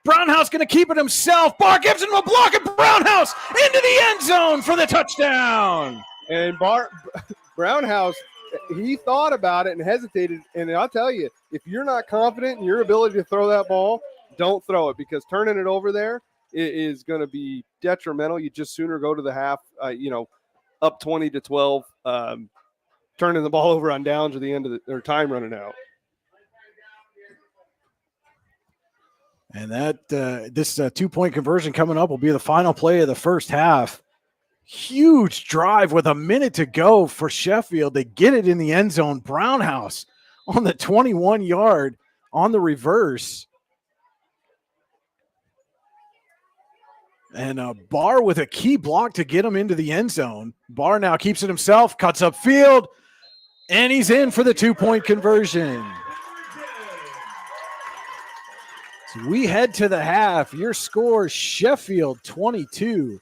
Brownhouse going to keep it himself. Barr gives him a block, and Brownhouse into the end zone for the touchdown. And Brownhouse, he thought about it and hesitated. And I'll tell you, if you're not confident in your ability to throw that ball, don't throw it, because turning it over there is going to be detrimental. You just sooner go to the half, up 20-12, turning the ball over on downs or the end of their time running out. And that this 2-point conversion coming up will be the final play of the first half. Huge drive with a minute to go for Sheffield. They get it in the end zone. Brownhouse on the 21-yard on the reverse. And Barr with a key block to get him into the end zone. Barr now keeps it himself, cuts up field, and he's in for the 2-point conversion. So we head to the half. Your score, Sheffield 22,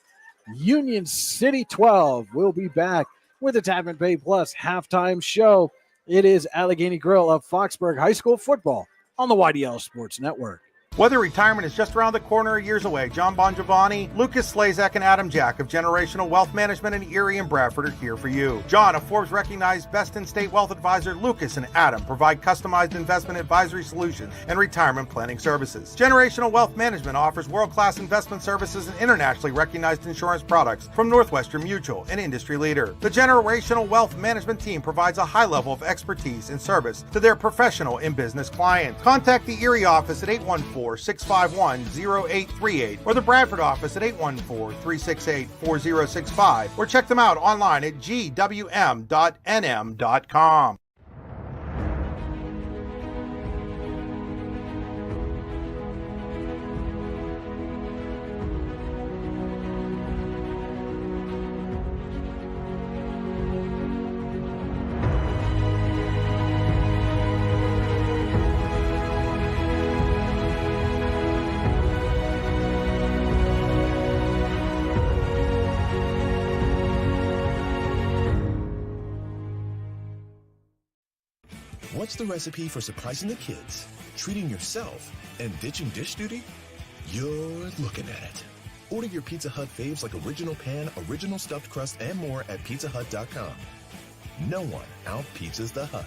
Union City 12. We'll be back with the Tap and Pay Plus halftime show. It is Allegheny Grill of Foxburg High School football on the YDL Sports Network. Whether retirement is just around the corner or years away, John Bongiovanni, Lucas Slazak, and Adam Jack of Generational Wealth Management in Erie and Bradford are here for you. John, a Forbes-recognized best-in-state wealth advisor, Lucas and Adam provide customized investment advisory solutions and retirement planning services. Generational Wealth Management offers world-class investment services and internationally recognized insurance products from Northwestern Mutual, an industry leader. The Generational Wealth Management team provides a high level of expertise and service to their professional and business clients. Contact the Erie office at 814-651-0838 or the Bradford office at 814-368-4065 or check them out online at gwm.nm.com. What's the recipe for surprising the kids, treating yourself, and ditching dish duty? You're looking at it. Order your Pizza Hut faves like original pan, original stuffed crust, and more at pizzahut.com. No one out-pizzas the Hut.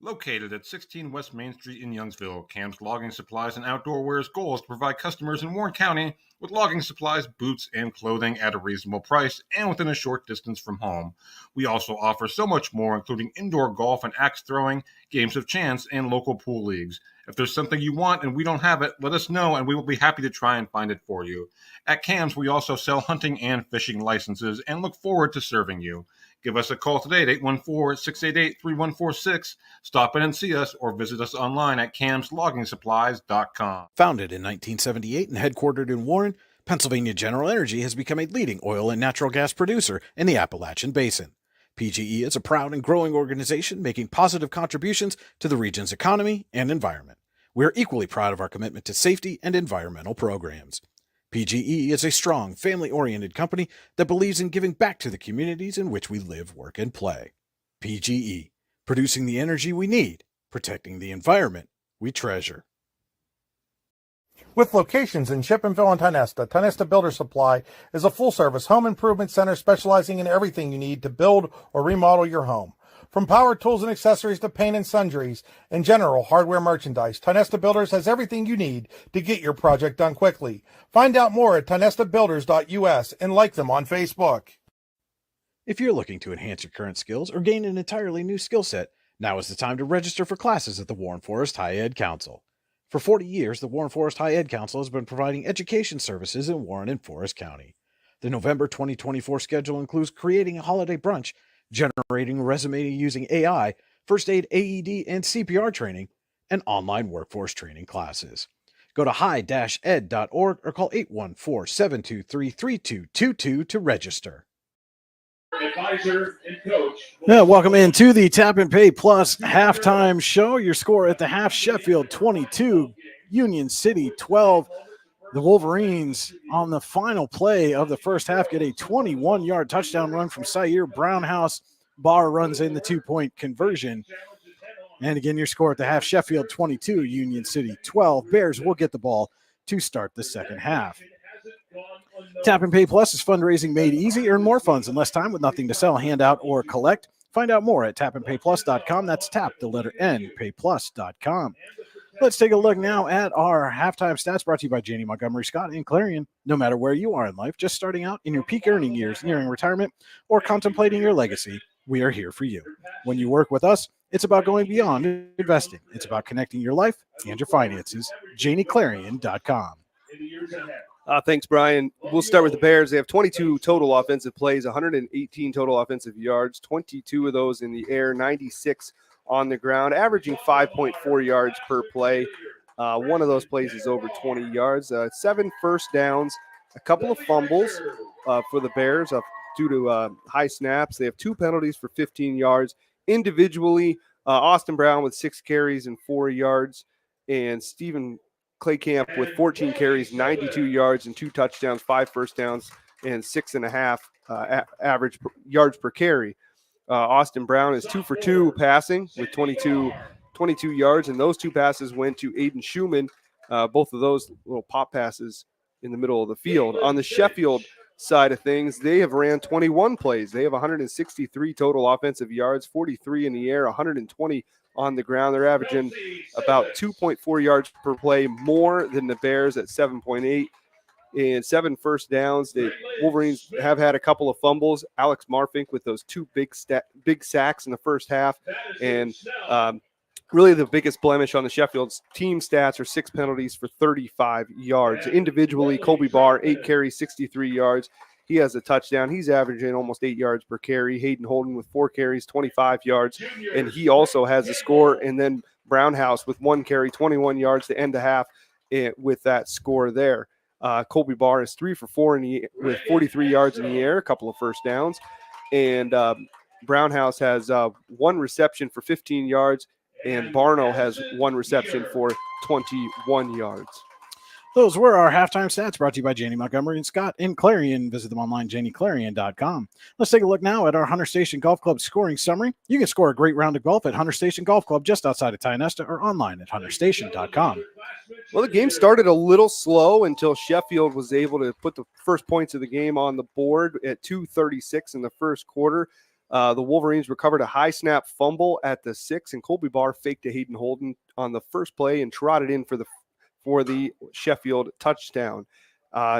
Located at 16 West Main Street in Youngsville, Cam's Logging Supplies and Outdoor Wear's goal is to provide customers in Warren County with logging supplies, boots, and clothing at a reasonable price and within a short distance from home. We also offer so much more, including indoor golf and axe throwing, games of chance, and local pool leagues. If there's something you want and we don't have it, let us know and we will be happy to try and find it for you. At Cam's, we also sell hunting and fishing licenses and look forward to serving you. Give us a call today at 814-688-3146. Stop in and see us or visit us online at camsloggingsupplies.com. Founded in 1978 and headquartered in Warren, Pennsylvania General Energy has become a leading oil and natural gas producer in the Appalachian Basin. PGE is a proud and growing organization making positive contributions to the region's economy and environment. We are equally proud of our commitment to safety and environmental programs. PGE is a strong, family-oriented company that believes in giving back to the communities in which we live, work, and play. PGE, producing the energy we need, protecting the environment we treasure. With locations in Chippenville and Tionesta, Tionesta Builder Supply is a full-service home improvement center specializing in everything you need to build or remodel your home. From power tools and accessories to paint and sundries and general hardware merchandise, Tionesta Builders has everything you need to get your project done quickly. Find out more at tionestabuilders.us and like them on Facebook. If you're looking to enhance your current skills or gain an entirely new skill set, Now is the time to register for classes at the Warren Forest High Ed Council. For 40 years, the Warren Forest High Ed Council has been providing education services in Warren and Forest County. The November 2024 schedule includes creating a holiday brunch, generating a resume using AI, first aid, AED, and CPR training, and online workforce training classes. Go to high-ed.org or call 814-723-3222 to register. Advisor and coach. Welcome into the Tap and Pay Plus halftime show. Your score at the half: Sheffield 22, Union City 12. The Wolverines on the final play of the first half get a 21-yard touchdown run from Sayer Brownhouse. Barr runs in the 2-point conversion. And again, your score at the half: Sheffield 22, Union City 12. Bears will get the ball to start the second half. Tap and Pay Plus is fundraising made easy. Earn more funds in less time with nothing to sell, hand out, or collect. Find out more at tapandpayplus.com. That's tap, the letter N, payplus.com. Let's take a look now at our halftime stats brought to you by Janie Montgomery Scott and Clarion. No matter where you are in life, just starting out in your peak earning years, nearing retirement, or contemplating your legacy, we are here for you. When you work with us, it's about going beyond investing. It's about connecting your life and your finances. JanieClarion.com. Thanks, Brian. We'll start with the Bears. They have 22 total offensive plays, 118 total offensive yards, 22 of those in the air, 96 on the ground, averaging 5.4 yards per play. One of those plays is over 20 yards, 7 first downs, a couple of fumbles for the Bears due to high snaps. They have 2 penalties for 15 yards. Individually, Austin Brown with 6 carries and 4 yards, and Stephen Claycamp with 14 carries, 92 yards, and 2 touchdowns, 5 first downs, and 6.5 average yards per carry. Austin Brown is 2 for 2 passing with 22 yards, and those 2 passes went to Aiden Schumann. Both of those little pop passes in the middle of the field. On the Sheffield side of things, they have ran 21 plays. They have 163 total offensive yards, 43 in the air, 120 on the ground. They're averaging about 2.4 yards per play more than the Bears at 7.8. And 7 first downs. The Wolverines have had a couple of fumbles. Alex Marfink with those 2 big sacks in the first half. And really the biggest blemish on the Sheffield's team stats are 6 penalties for 35 yards. Individually, Colby Barr, 8 carries, 63 yards. He has a touchdown. He's averaging almost 8 yards per carry. Hayden Holden with 4 carries, 25 yards. And he also has a score. And then Brownhouse with 1 carry, 21 yards to end the half with that score there. Colby Barr is 3 for 4 with 43 yards in the air, a couple of first downs. And Brownhouse has 1 reception for 15 yards. And Barno has 1 reception for 21 yards. Those were our halftime stats brought to you by Janie Montgomery and Scott in Clarion. Visit them online, JanieClarion.com. Let's take a look now at our Hunter Station Golf Club scoring summary. You can score a great round of golf at Hunter Station Golf Club just outside of Tionesta or online at hunterstation.com. Well, the game started a little slow until Sheffield was able to put the first points of the game on the board at 2:36 in the first quarter. The Wolverines recovered a high snap fumble at the 6, and Colby Barr faked to Hayden Holden on the first play and trotted in for the Sheffield touchdown.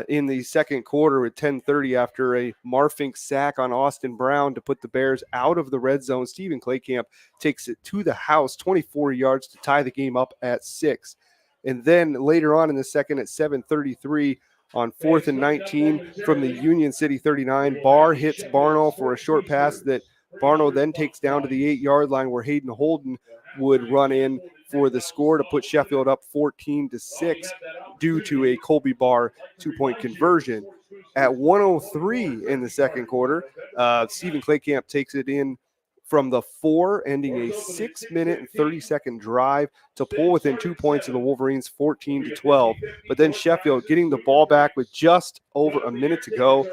In the second quarter at 10:30, after a Marfink sack on Austin Brown to put the Bears out of the red zone, Stephen Claycamp takes it to the house, 24 yards to tie the game up at 6. And then later on in the second at 7:33 on 4th and 19 from the Union City 39, Barr hits Barno for a short pass that Barno then takes down to the 8-yard line where Hayden Holden would run in for the score to put Sheffield up 14-6 due to a Colby Barr 2-point conversion. At 1:03 in the second quarter, Stephen Claycamp takes it in from the 4, ending a 6-minute and 30-second drive to pull within 2 points of the Wolverines, 14-12. But then Sheffield getting the ball back with just over a minute to go.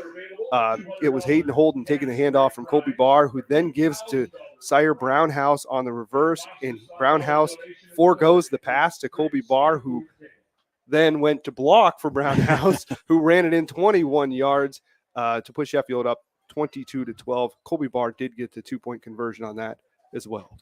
It was Hayden Holden taking the handoff from Colby Barr, who then gives to Sire Brownhouse on the reverse, and Brownhouse forgoes the pass to Colby Barr, who then went to block for Brownhouse, who ran it in 21 yards to put Sheffield up 22-12. Colby Barr did get the 2-point conversion on that as well.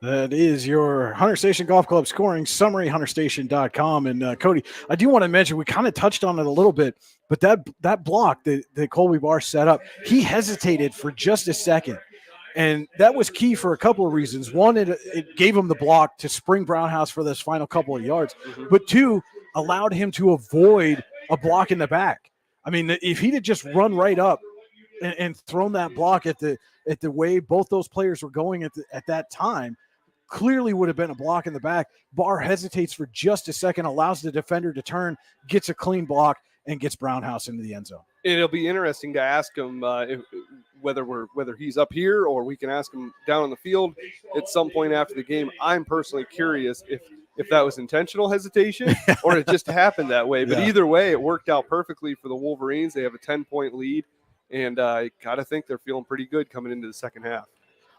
That is your Hunter Station Golf Club scoring summary, hunterstation.com. And Cody, I do want to mention, we kind of touched on it a little bit, but that block that Colby Barr set up, he hesitated for just a second. And that was key for a couple of reasons. One, it gave him the block to spring Brownhouse for this final couple of yards. But two, allowed him to avoid a block in the back. I mean, if he'd have just run right up and thrown that block at the way both those players were going at that time, clearly would have been a block in the back. Barr hesitates for just a second, allows the defender to turn, gets a clean block, and gets Brownhouse into the end zone. It'll be interesting to ask him whether he's up here or we can ask him down on the field at some point after the game. I'm personally curious if that was intentional hesitation or it just happened that way. But either way, it worked out perfectly for the Wolverines. They have a 10-point lead, and I got to think they're feeling pretty good coming into the second half.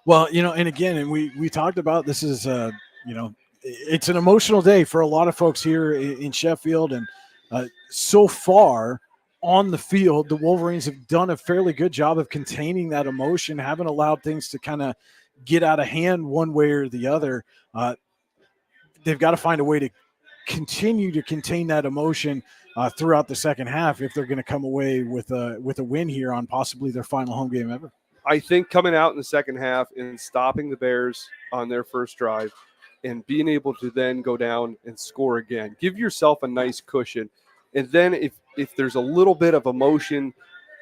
Well, and again, and we talked about this is, it's an emotional day for a lot of folks here in Sheffield. And so far on the field, the Wolverines have done a fairly good job of containing that emotion, haven't allowed things to kind of get out of hand one way or the other. They've got to find a way to continue to contain that emotion throughout the second half if they're going to come away with a win here on possibly their final home game ever. I think coming out in the second half and stopping the Bears on their first drive and being able to then go down and score again, give yourself a nice cushion. And then if there's a little bit of emotion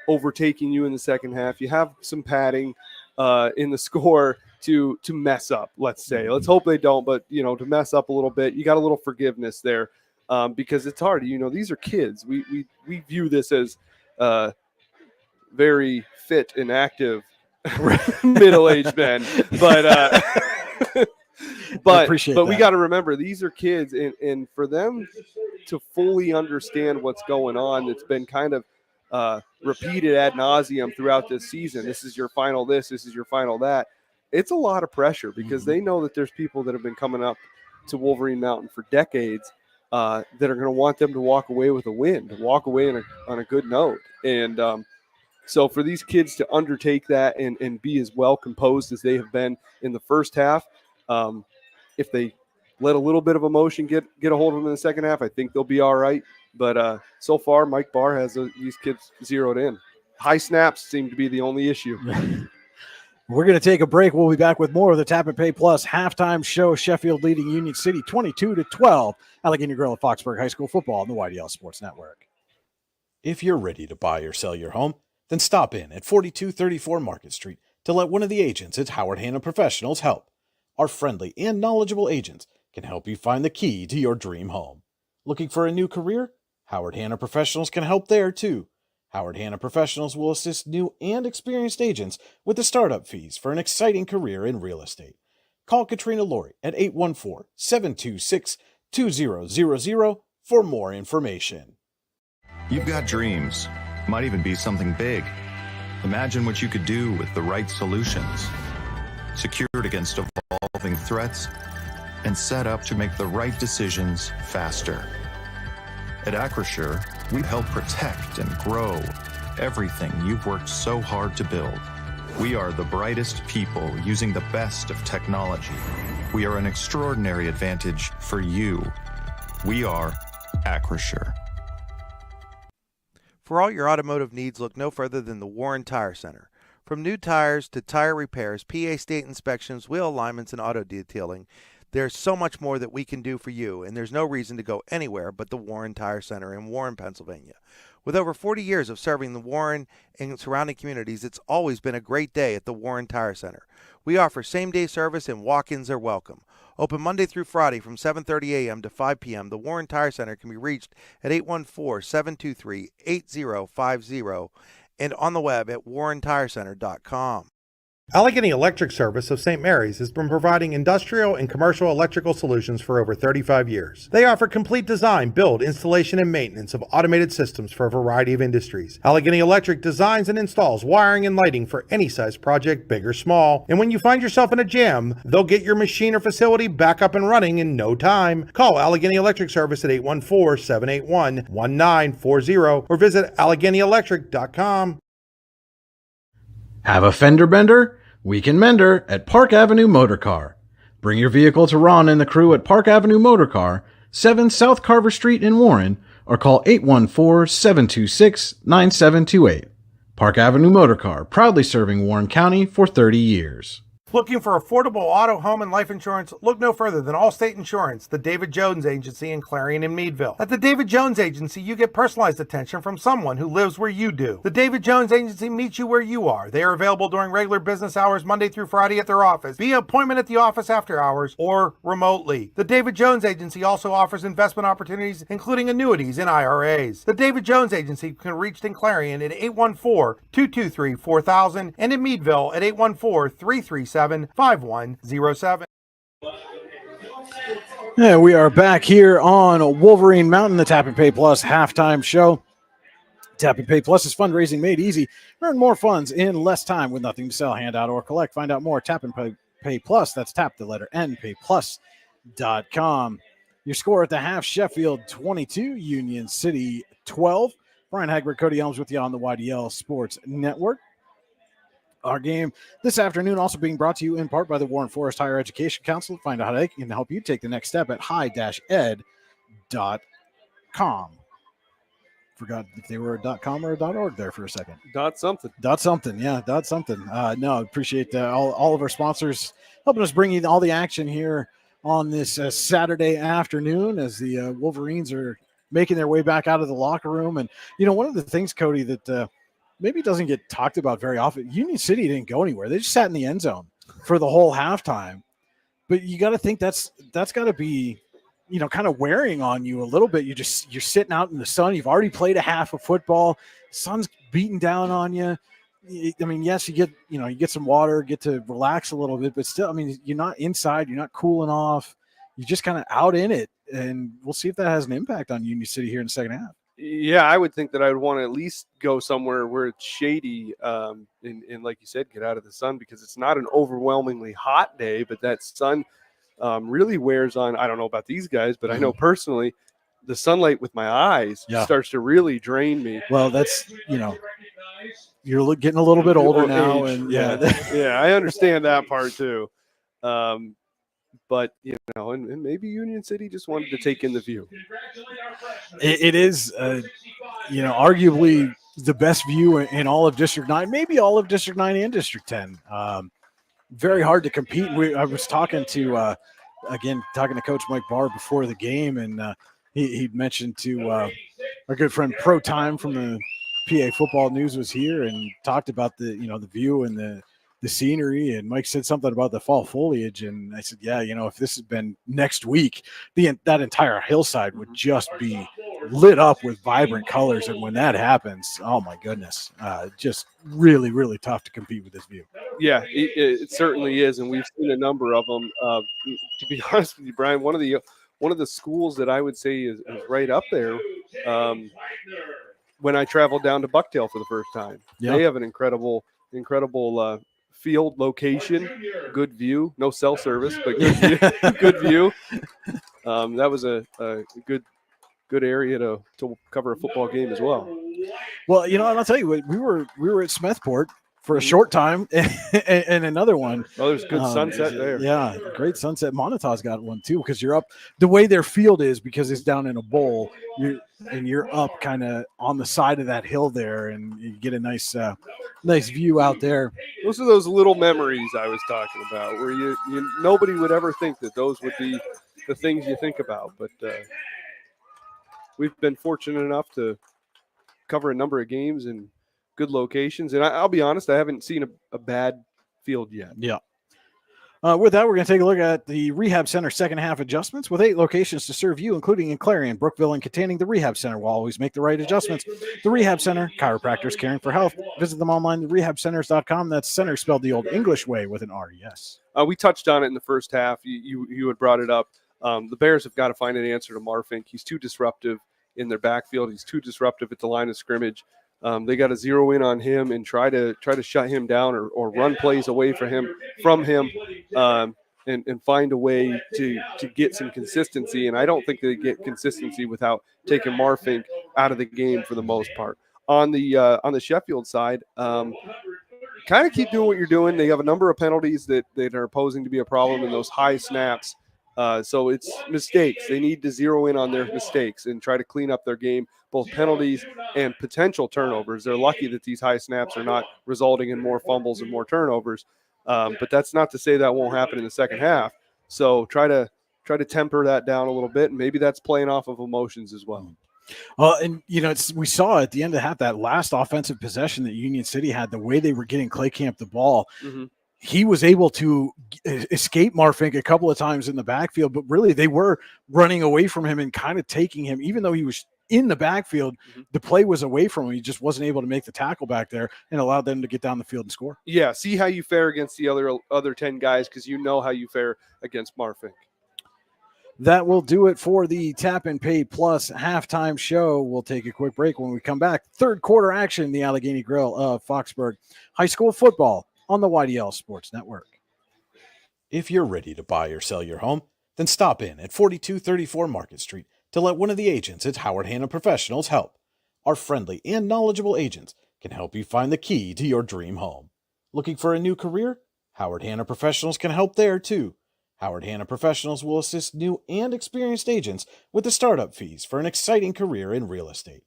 overtaking you in the second half, you have some padding in the score to mess up, let's say. Let's hope they don't, but, to mess up a little bit. You got a little forgiveness there because it's hard. These are kids. We view this as very fit and active middle-aged men, but we got to remember these are kids, and for them to fully understand what's going on, it's been kind of repeated ad nauseum throughout this season. This is your final this is your final that. It's a lot of pressure because they know that there's people that have been coming up to Wolverine Mountain for decades that are going to want them to walk away with a win, to walk away on a good note. And so for these kids to undertake that and be as well composed as they have been in the first half, if they let a little bit of emotion get a hold of them in the second half, I think they'll be all right. But so far, Mike Barr has these kids zeroed in. High snaps seem to be the only issue. We're going to take a break. We'll be back with more of the Tap and Pay Plus halftime show. Sheffield leading Union City 22-12. Allegheny Grill at Foxburg High School football on the YDL Sports Network. If you're ready to buy or sell your home, then stop in at 4234 Market Street to let one of the agents at Howard Hanna Professionals help. Our friendly and knowledgeable agents can help you find the key to your dream home. Looking for a new career? Howard Hanna Professionals can help there too. Howard Hanna Professionals will assist new and experienced agents with the startup fees for an exciting career in real estate. Call Katrina Laurie at 814-726-2000 for more information. You've got dreams, might even be something big. Imagine what you could do with the right solutions. Secured against evolving threats and set up to make the right decisions faster. At Acrisure, we help protect and grow everything you've worked so hard to build. We are the brightest people using the best of technology. We are an extraordinary advantage for you. We are Acrisure. For all your automotive needs, look no further than the Warren Tire Center. From new tires to tire repairs, PA state inspections, wheel alignments, and auto detailing, there's so much more that we can do for you, and there's no reason to go anywhere but the Warren Tire Center in Warren, Pennsylvania. With over 40 years of serving the Warren and surrounding communities, it's always been a great day at the Warren Tire Center. We offer same-day service and walk-ins are welcome. Open Monday through Friday from 7:30 a.m. to 5 p.m., the Warren Tire Center can be reached at 814-723-8050 and on the web at warrentirecenter.com. Allegheny Electric Service of St. Mary's has been providing industrial and commercial electrical solutions for over 35 years. They offer complete design, build, installation, and maintenance of automated systems for a variety of industries. Allegheny Electric designs and installs wiring and lighting for any size project, big or small. And when you find yourself in a jam, they'll get your machine or facility back up and running in no time. Call Allegheny Electric Service at 814-781-1940 or visit AlleghenyElectric.com. Have a fender bender? We can mend her at Park Avenue Motor Car. Bring your vehicle to Ron and the crew at Park Avenue Motor Car, 7 South Carver Street in Warren, or call 814-726-9728. Park Avenue Motor Car, proudly serving Warren County for 30 years. Looking for affordable auto, home, and life insurance? Look no further than Allstate Insurance, the David Jones Agency in Clarion and Meadville. At the David Jones Agency, you get personalized attention from someone who lives where you do. The David Jones Agency meets you where you are. They are available during regular business hours, Monday through Friday at their office, via appointment at the office after hours, or remotely. The David Jones Agency also offers investment opportunities, including annuities and IRAs. The David Jones Agency can be reached in Clarion at 814-223-4000 and in Meadville at 814-337-5107. Yeah, we are back here on Wolverine Mountain, the Tap and Pay Plus halftime show. Tap and Pay Plus is fundraising made easy. Earn more funds in less time with nothing to sell, hand out, or collect. Find out more. Tap and Pay Plus. That's tap the letter N, payplus.com. Your score at the half: Sheffield 22, Union City 12. Brian Hagberg, Cody Elms with you on the YDL Sports Network. Our game this afternoon also being brought to you in part by the Warren Forest Higher Education Council. Find out how they can help you take the next step at high-ed.com. Forgot if they were a .com or a .org there for a second. .something. .something, yeah, .something. No, appreciate all of our sponsors helping us bring you all the action here on this Saturday afternoon as the Wolverines are making their way back out of the locker room. And, one of the things, Cody, that maybe doesn't get talked about very often. Union City didn't go anywhere. They just sat in the end zone for the whole halftime. But you got to think that's got to be, kind of wearing on you a little bit. You're sitting out in the sun. You've already played a half of football. Sun's beating down on you. I mean, yes, you get some water, get to relax a little bit, but still, I mean, you're not inside. You're not cooling off. You're just kind of out in it. And we'll see if that has an impact on Union City here in the second half. Yeah, I would think that I would want to at least go somewhere where it's shady and like you said, get out of the sun, because it's not an overwhelmingly hot day, but that sun really wears on. I don't know about these guys, but I know personally the sunlight with my eyes starts to really drain me. Well, that's, you're getting a little bit older now. And yeah, I understand that part too. But, and maybe Union City just wanted to take in the view. It is, arguably the best view in all of District 9, maybe all of District 9 and District 10. Very hard to compete. I was talking to Coach Mike Barr before the game, and he'd mentioned to our good friend Pro Time from the PA Football News was here and talked about the view and the scenery, and Mike said something about the fall foliage, and I said, yeah, if this had been next week, that entire hillside would just be lit up with vibrant colors, and when that happens, oh my goodness, just really, really tough to compete with this view. Yeah, it certainly is, and we've seen a number of them. To be honest with you, Brian, one of the schools that I would say is right up there. When I traveled down to Bucktail for the first time, they have an incredible field location, good view, no cell service, but good view. Good view. That was a good area to cover a football game as well. Well, and I'll tell you what, we were at Smethport for a short time and another one. Oh, there's good sunset there. Yeah, great sunset. Montauk's got one too, because you're up the way their field is, because it's down in a bowl. You're up kind of on the side of that hill there, and you get a nice view out there. Those are those little memories I was talking about, where you nobody would ever think that those would be the things you think about, but we've been fortunate enough to cover a number of games in good locations, and I'll be honest, I haven't seen a bad field yet. Yeah. With that, we're going to take a look at the Rehab Center second half adjustments. With 8 locations to serve you, including in Clarion, Brookville, and containing the Rehab Center will always make the right adjustments. The Rehab Center, chiropractors caring for health. Visit them online at rehabcenters.com. That's center spelled the old English way with an R-E-S. We touched on it in the first half. You had brought it up. The Bears have got to find an answer to Marfink. He's too disruptive in their backfield. He's too disruptive at the line of scrimmage. They got to zero in on him and try to shut him down or run plays away from him, and find a way to get some consistency. And I don't think they get consistency without taking Marfink out of the game for the most part. On the Sheffield side, kind of keep doing what you're doing. They have a number of penalties that are posing to be a problem in those high snaps. So it's mistakes. They need to zero in on their mistakes and try to clean up their game, both penalties and potential turnovers. They're lucky that these high snaps are not resulting in more fumbles and more turnovers. But that's not to say that won't happen in the second half. So try to temper that down a little bit, and maybe that's playing off of emotions as well. And we saw at the end of half that last offensive possession that Union City had, the way they were getting Clay Camp the ball. Mm-hmm. He was able to escape Marfink a couple of times in the backfield, but really they were running away from him and kind of taking him, even though he was in the backfield. Mm-hmm. The play was away from him. He just wasn't able to make the tackle back there and allowed them to get down the field and score. Yeah, see how you fare against the other 10 guys, because you know how you fare against Marfink. That will do it for the Tap and Pay Plus halftime show. We'll take a quick break. When we come back, third quarter action in the Allegheny Grill of Foxburg High School football on the YDL Sports Network. If you're ready to buy or sell your home, then stop in at 4234 Market Street to let one of the agents at Howard Hanna Professionals help. Our friendly and knowledgeable agents can help you find the key to your dream home. Looking for a new career? Howard Hanna Professionals can help there too. Howard Hanna Professionals will assist new and experienced agents with the startup fees for an exciting career in real estate.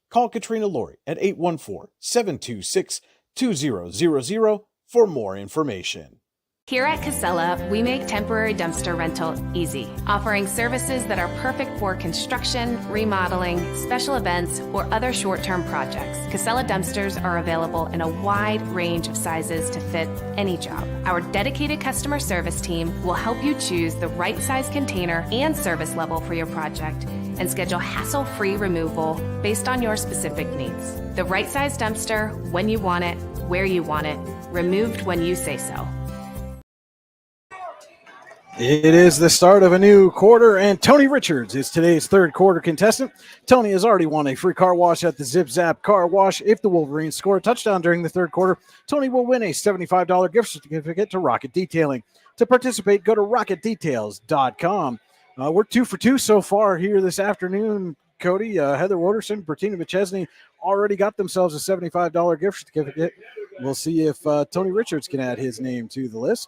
Call Katrina Laurie at 814-726-2000 for more information. Here at Casella, we make temporary dumpster rental easy, offering services that are perfect for construction, remodeling, special events, or other short-term projects. Casella dumpsters are available in a wide range of sizes to fit any job. Our dedicated customer service team will help you choose the right size container and service level for your project and schedule hassle-free removal based on your specific needs. The right size dumpster, when you want it, where you want it, removed when you say so. It is the start of a new quarter, and Tony Richards is today's third quarter contestant. Tony has already won a free car wash at the Zip Zap Car Wash. If the Wolverines score a touchdown during the third quarter, Tony will win a $75 gift certificate to Rocket Detailing. To participate, go to rocketdetails.com. We're 2 for 2 so far here this afternoon. Cody, Heather Woderson, Bertina McChesney already got themselves a $75 gift certificate. We'll see if Tony Richards can add his name to the list.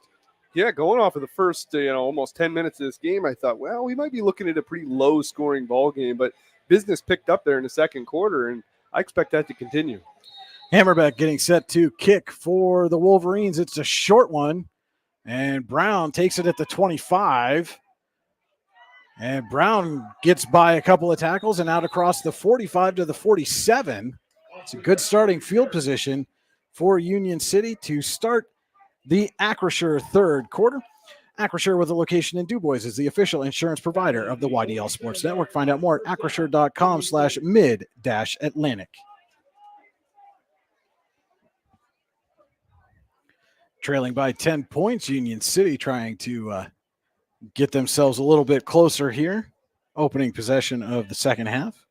Yeah, going off of the first, almost 10 minutes of this game, I thought, well, we might be looking at a pretty low-scoring ball game, but business picked up there in the second quarter, and I expect that to continue. Hammerbeck getting set to kick for the Wolverines. It's a short one, and Brown takes it at the 25. And Brown gets by a couple of tackles and out across the 45 to the 47. It's a good starting field position for Union City to start the Acrisure third quarter. Acrisure, with a location in DuBois, is the official insurance provider of the YDL Sports Network. Find out more at acrisure.com/mid-Atlantic. Trailing by 10 points, Union City trying to get themselves a little bit closer here. Opening possession of the second half.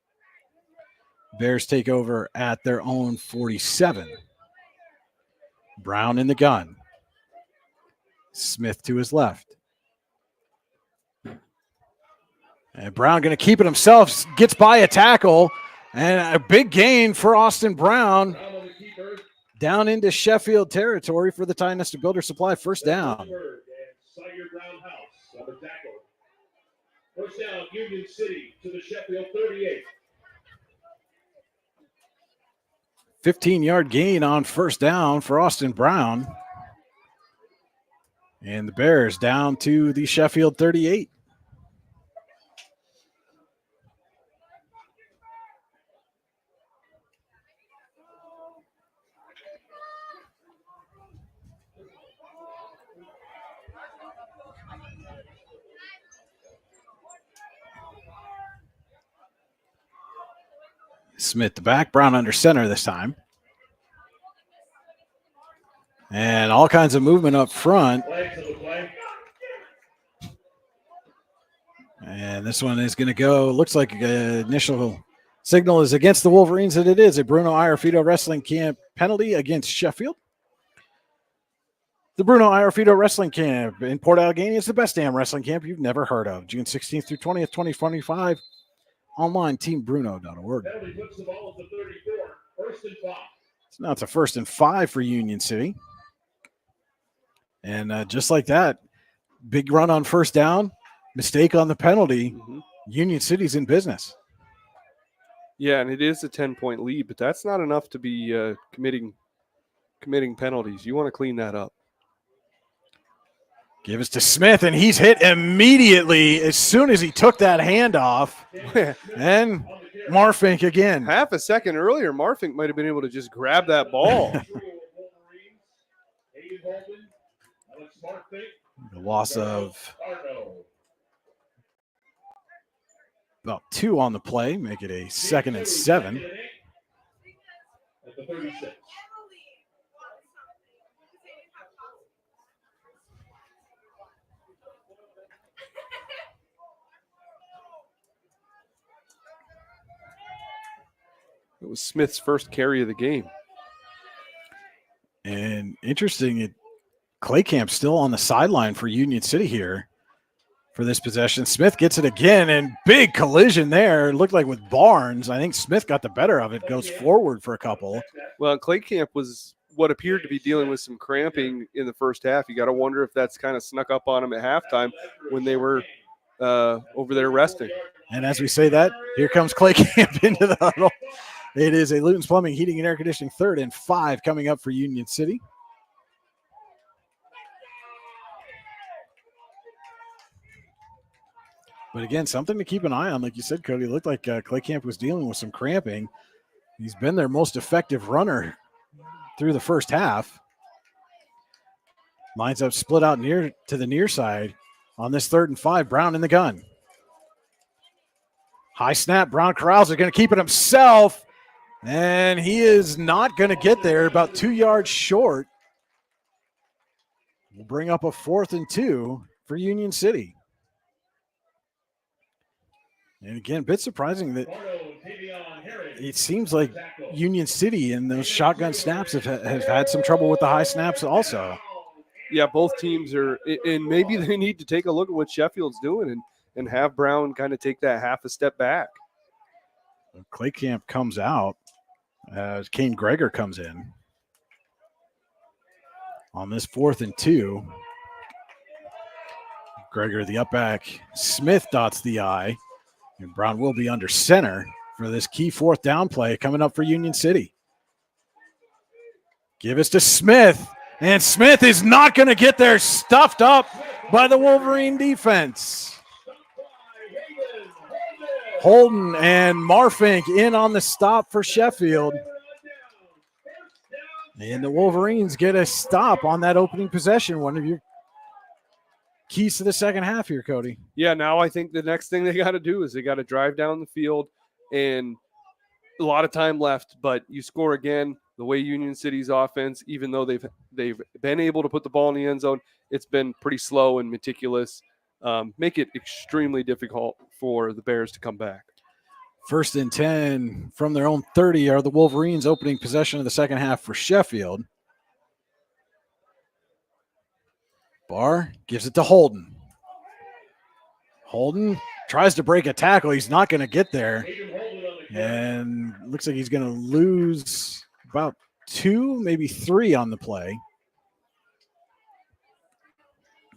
Bears take over at their own 47. Brown in the gun. Smith to his left. And Brown going to keep it himself. Gets by a tackle. And a big gain for Austin Brown. Down into Sheffield territory for the Tionesta Builder Supply. First down. First down, Union City to the Sheffield 38. 15-yard gain on first down for Austin Brown. And the Bears down to the Sheffield 38. Smith the back, Brown under center this time. And all kinds of movement up front. And this one is going to go, looks like initial signal is against the Wolverines, and it is a Bruno Iarfito Wrestling Camp penalty against Sheffield. The Bruno Iarfito Wrestling Camp in Port Allegheny is the best damn wrestling camp you've never heard of. June 16th through 20th, 2025. Online, teambruno.org. So now it's a 1st and 5 for Union City. And just like that, big run on first down. mistake on the penalty, Union City's in business. Yeah, and it is a 10-point lead, but that's not enough to be committing penalties. You want to clean that up. Give us to Smith, and he's hit immediately as soon as he took that hand off. And Marfink again. Half a second earlier, Marfink might have been able to just grab that ball. The loss of about 2 on the play, make it a 2nd and 7. At the 36. It was Smith's first carry of the game. And interesting, Claycamp still on the sideline for Union City here for this possession. Smith gets it again, and big collision there. It looked like with Barnes. I think Smith got the better of it, goes forward for a couple. Well, Claycamp was what appeared to be dealing with some cramping in the first half. You got to wonder if that's kind of snuck up on him at halftime when they were over there resting. And as we say that, here comes Claycamp into the huddle. It is a Luton's Plumbing, Heating, and Air Conditioning 3rd and 5 coming up for Union City. But again, something to keep an eye on. Like you said, Cody, it looked like Claycamp was dealing with some cramping. He's been their most effective runner through the first half. Lines up split out near to the near side on this 3rd and 5. Brown in the gun. High snap. Brown corrals are going to keep it himself. And he is not going to get there, about 2 yards short. We'll bring up a 4th and 2 for Union City. And again, a bit surprising that it seems like Union City in those shotgun snaps have had some trouble with the high snaps also. Yeah, both teams are, and maybe they need to take a look at what Sheffield's doing and have Brown kind of take that half a step back. Claycamp comes out as Kane Greger comes in on this 4th and 2. Greger, the up back. Smith dots the I. And Brown will be under center for this key 4th down play coming up for Union City. Give us to Smith. And Smith is not going to get there, stuffed up by the Wolverine defense. Holden and Marfink in on the stop for Sheffield. And the Wolverines get a stop on that opening possession. One of your keys to the second half here, Cody. Yeah, now I think the next thing they got to do is they got to drive down the field, and a lot of time left, but you score again. The way Union City's offense, even though they've been able to put the ball in the end zone, it's been pretty slow and meticulous. Make it extremely difficult for the Bears to come back. 1st and 10 from their own 30 are the Wolverines opening possession of the second half for Sheffield. Barr gives it to Holden. Holden tries to break a tackle. He's not going to get there. And looks like he's going to lose about 2, maybe 3 on the play.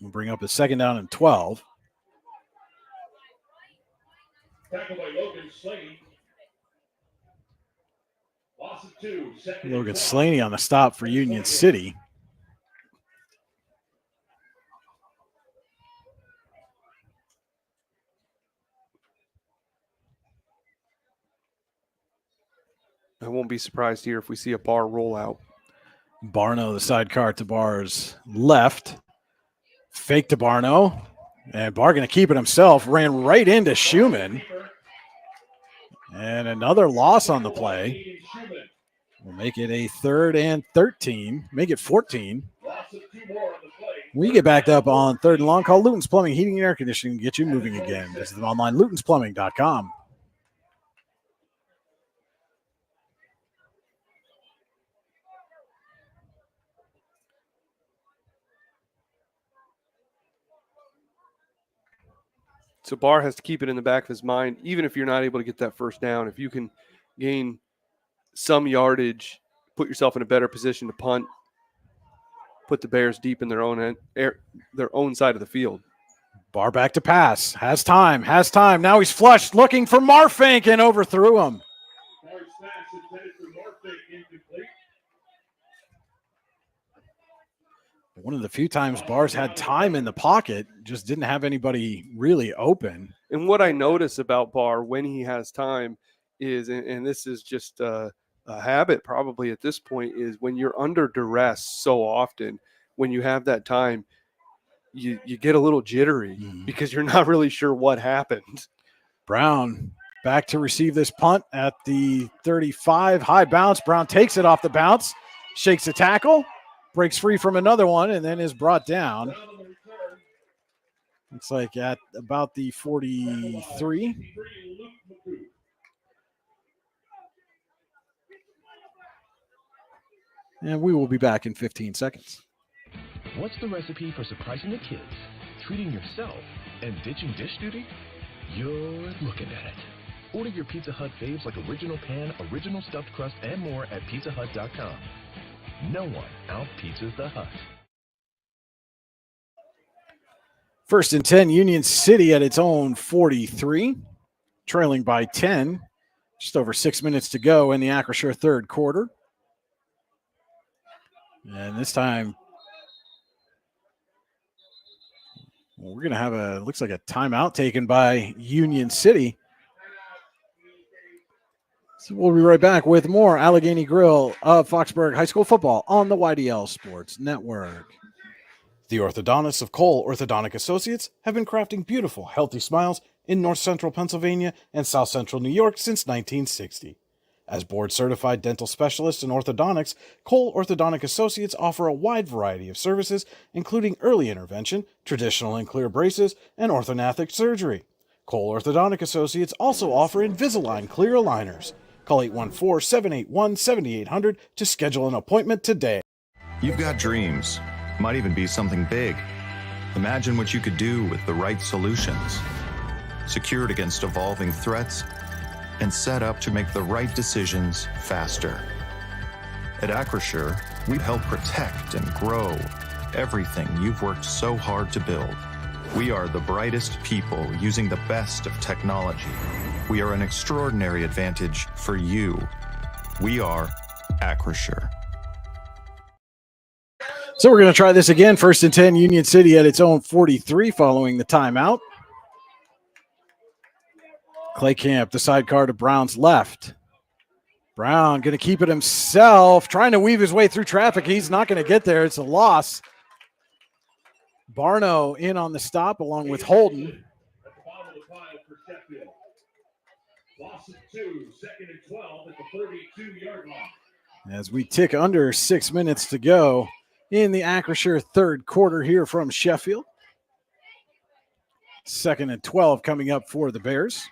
We'll bring up a 2nd down and 12. Tackled by Logan Slaney. Loss of 2. Logan Slaney on the stop for Union City. I won't be surprised here if we see a Barr rollout. Barno, the sidecar to Barr's left. Fake to Barno. And Barr going to keep it himself. Ran right into Schumann. And another loss on the play. We'll make it a 3rd and 13. Make it 14. We get backed up on 3rd and long. Call Luton's Plumbing, Heating, and Air Conditioning to get you moving again. Visit them online, lutonsplumbing.com. So Barr has to keep it in the back of his mind, even if you're not able to get that first down. If you can gain some yardage, put yourself in a better position to punt, put the Bears deep in their own side of the field. Barr back to pass. Has time. Now he's flushed, looking for Marfink and overthrew him. Bar's pass intended for Norfolk, incomplete. One of the few times Barr's had time in the pocket, just didn't have anybody really open. And what I notice about Barr when he has time is, and this is just a habit probably at this point, is when you're under duress so often, when you have that time, you get a little jittery because you're not really sure what happened. Brown back to receive this punt at the 35. High bounce. Brown takes it off the bounce, shakes a tackle, breaks free from another one, and then is brought down. Looks like at about the 43. And we will be back in 15 seconds. What's the recipe for surprising the kids, treating yourself, and ditching dish duty? You're looking at it. Order your Pizza Hut faves like original pan, original stuffed crust, and more at pizzahut.com. No one out-pizzas the Hut. First and 10, Union City at its own 43, trailing by 10. Just over 6 minutes to go in the Acrisure third quarter. And this time, we're going to have looks like a timeout taken by Union City. So we'll be right back with more Allegheny Grill of Foxburg High School football on the YDL Sports Network. The orthodontists of Cole Orthodontic Associates have been crafting beautiful, healthy smiles in north central Pennsylvania and south central New York since 1960. As board-certified dental specialists in orthodontics, Cole Orthodontic Associates offer a wide variety of services, including early intervention, traditional and clear braces, and orthognathic surgery. Cole Orthodontic Associates also offer Invisalign clear aligners. Call 814-781-7800 to schedule an appointment today. You've got dreams. Might even be something big. Imagine what you could do with the right solutions. Secured against evolving threats and set up to make the right decisions faster. At Acrisure, we help protect and grow everything you've worked so hard to build. We are the brightest people using the best of technology. We are an extraordinary advantage for you. We are Acrisure. So we're going to try this again. First and 10, Union City at its own 43 following the timeout. Clay Camp, the sidecar to Brown's left. Brown going to keep it himself, trying to weave his way through traffic. He's not going to get there. It's a loss. Barno in on the stop along with Holden. At the bottom of the pile for Sheffield. Loss of 2, second and 12 at the 32-yard line. As we tick under 6 minutes to go in the Acrisure third quarter here from Sheffield. Second and 12 coming up for the Bears.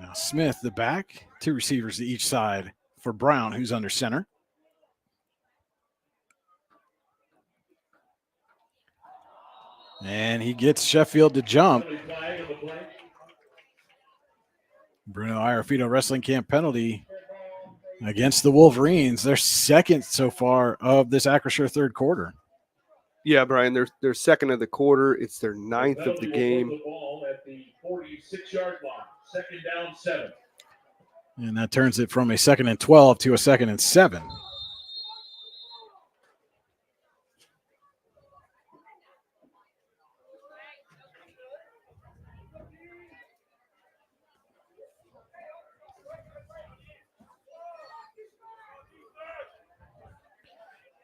Now Smith, the back, two receivers to each side for Brown, who's under center. And he gets Sheffield to jump. Bruno Iarfito Wrestling Camp penalty against the Wolverines. Their second so far of this Acrisure third quarter. Yeah, Brian, they're second of the quarter. It's their ninth of the game. The ball at the 46-yard line. Second down, 7. And that turns it from a second and 12 to a second and 7.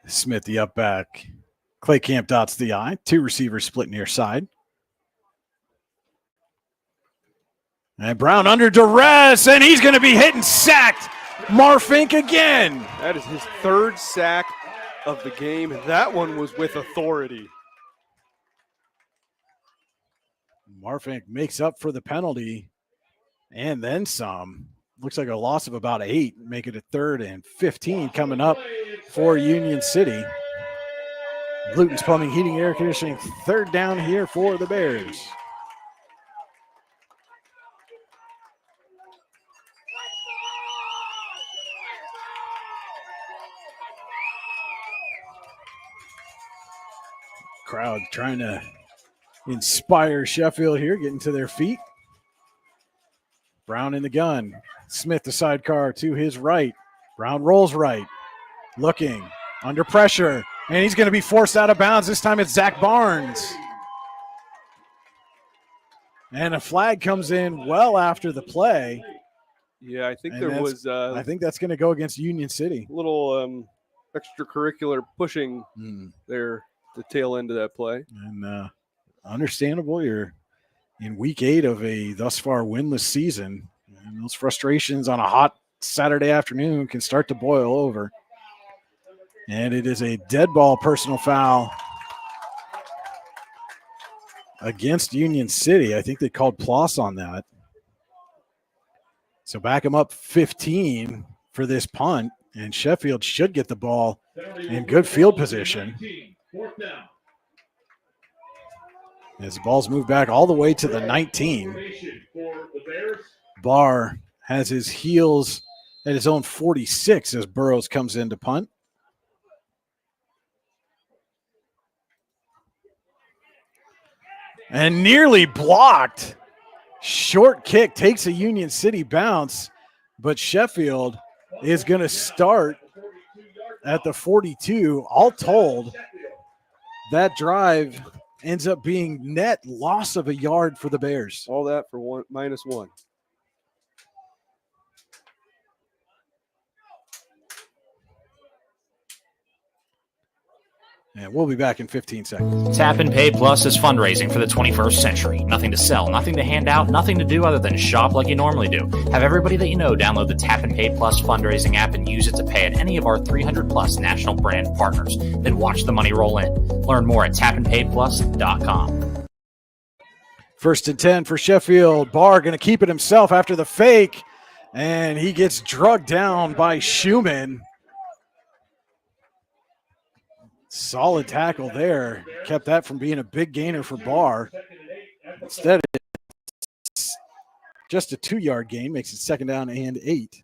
Smith, the up back. Clay Camp dots the I. Two receivers split near side. And Brown under duress, and he's going to be hit and sacked. Marfink again. That is his third sack of the game, and that one was with authority. Marfink makes up for the penalty and then some. Looks like a loss of about 8. Make it a third and 15 coming up for Union City. Luton's Plumbing, Heating, Air Conditioning, third down here for the Bears. Crowd trying to inspire Sheffield here, getting to their feet. Brown in the gun. Smith, the sidecar to his right. Brown rolls right. Looking, under pressure, and he's going to be forced out of bounds. This time it's Zach Barnes. And a flag comes in well after the play. Yeah, I think And there was. I think that's going to go against Union City. A little extracurricular pushing there, the tail end of that play. And understandable. You're in week 8 of a thus far winless season. And those frustrations on a hot Saturday afternoon can start to boil over. And it is a dead ball personal foul against Union City. I think they called Ploss on that. So back them up 15 for this punt, and Sheffield should get the ball in good field position. As the ball's moved back all the way to the 19. Barr has his heels at his own 46 as Burrows comes in to punt. And nearly blocked. Short kick takes a Union City bounce, but Sheffield is going to start at the 42. All told, that drive ends up being net loss of a yard for the Bears. All that for -1. And we'll be back in 15 seconds. Tap and Pay Plus is fundraising for the 21st century. Nothing to sell, nothing to hand out, nothing to do other than shop like you normally do. Have everybody that you know download the Tap and Pay Plus fundraising app and use it to pay at any of our 300 plus national brand partners. Then watch the money roll in. Learn more at tapandpayplus.com. 1st and 10 for Sheffield. Barr going to keep it himself after the fake, and he gets drugged down by Schumann. Solid tackle there. Kept that from being a big gainer for Barr. Instead, it's just a 2-yard gain. Makes it 2nd down and 8.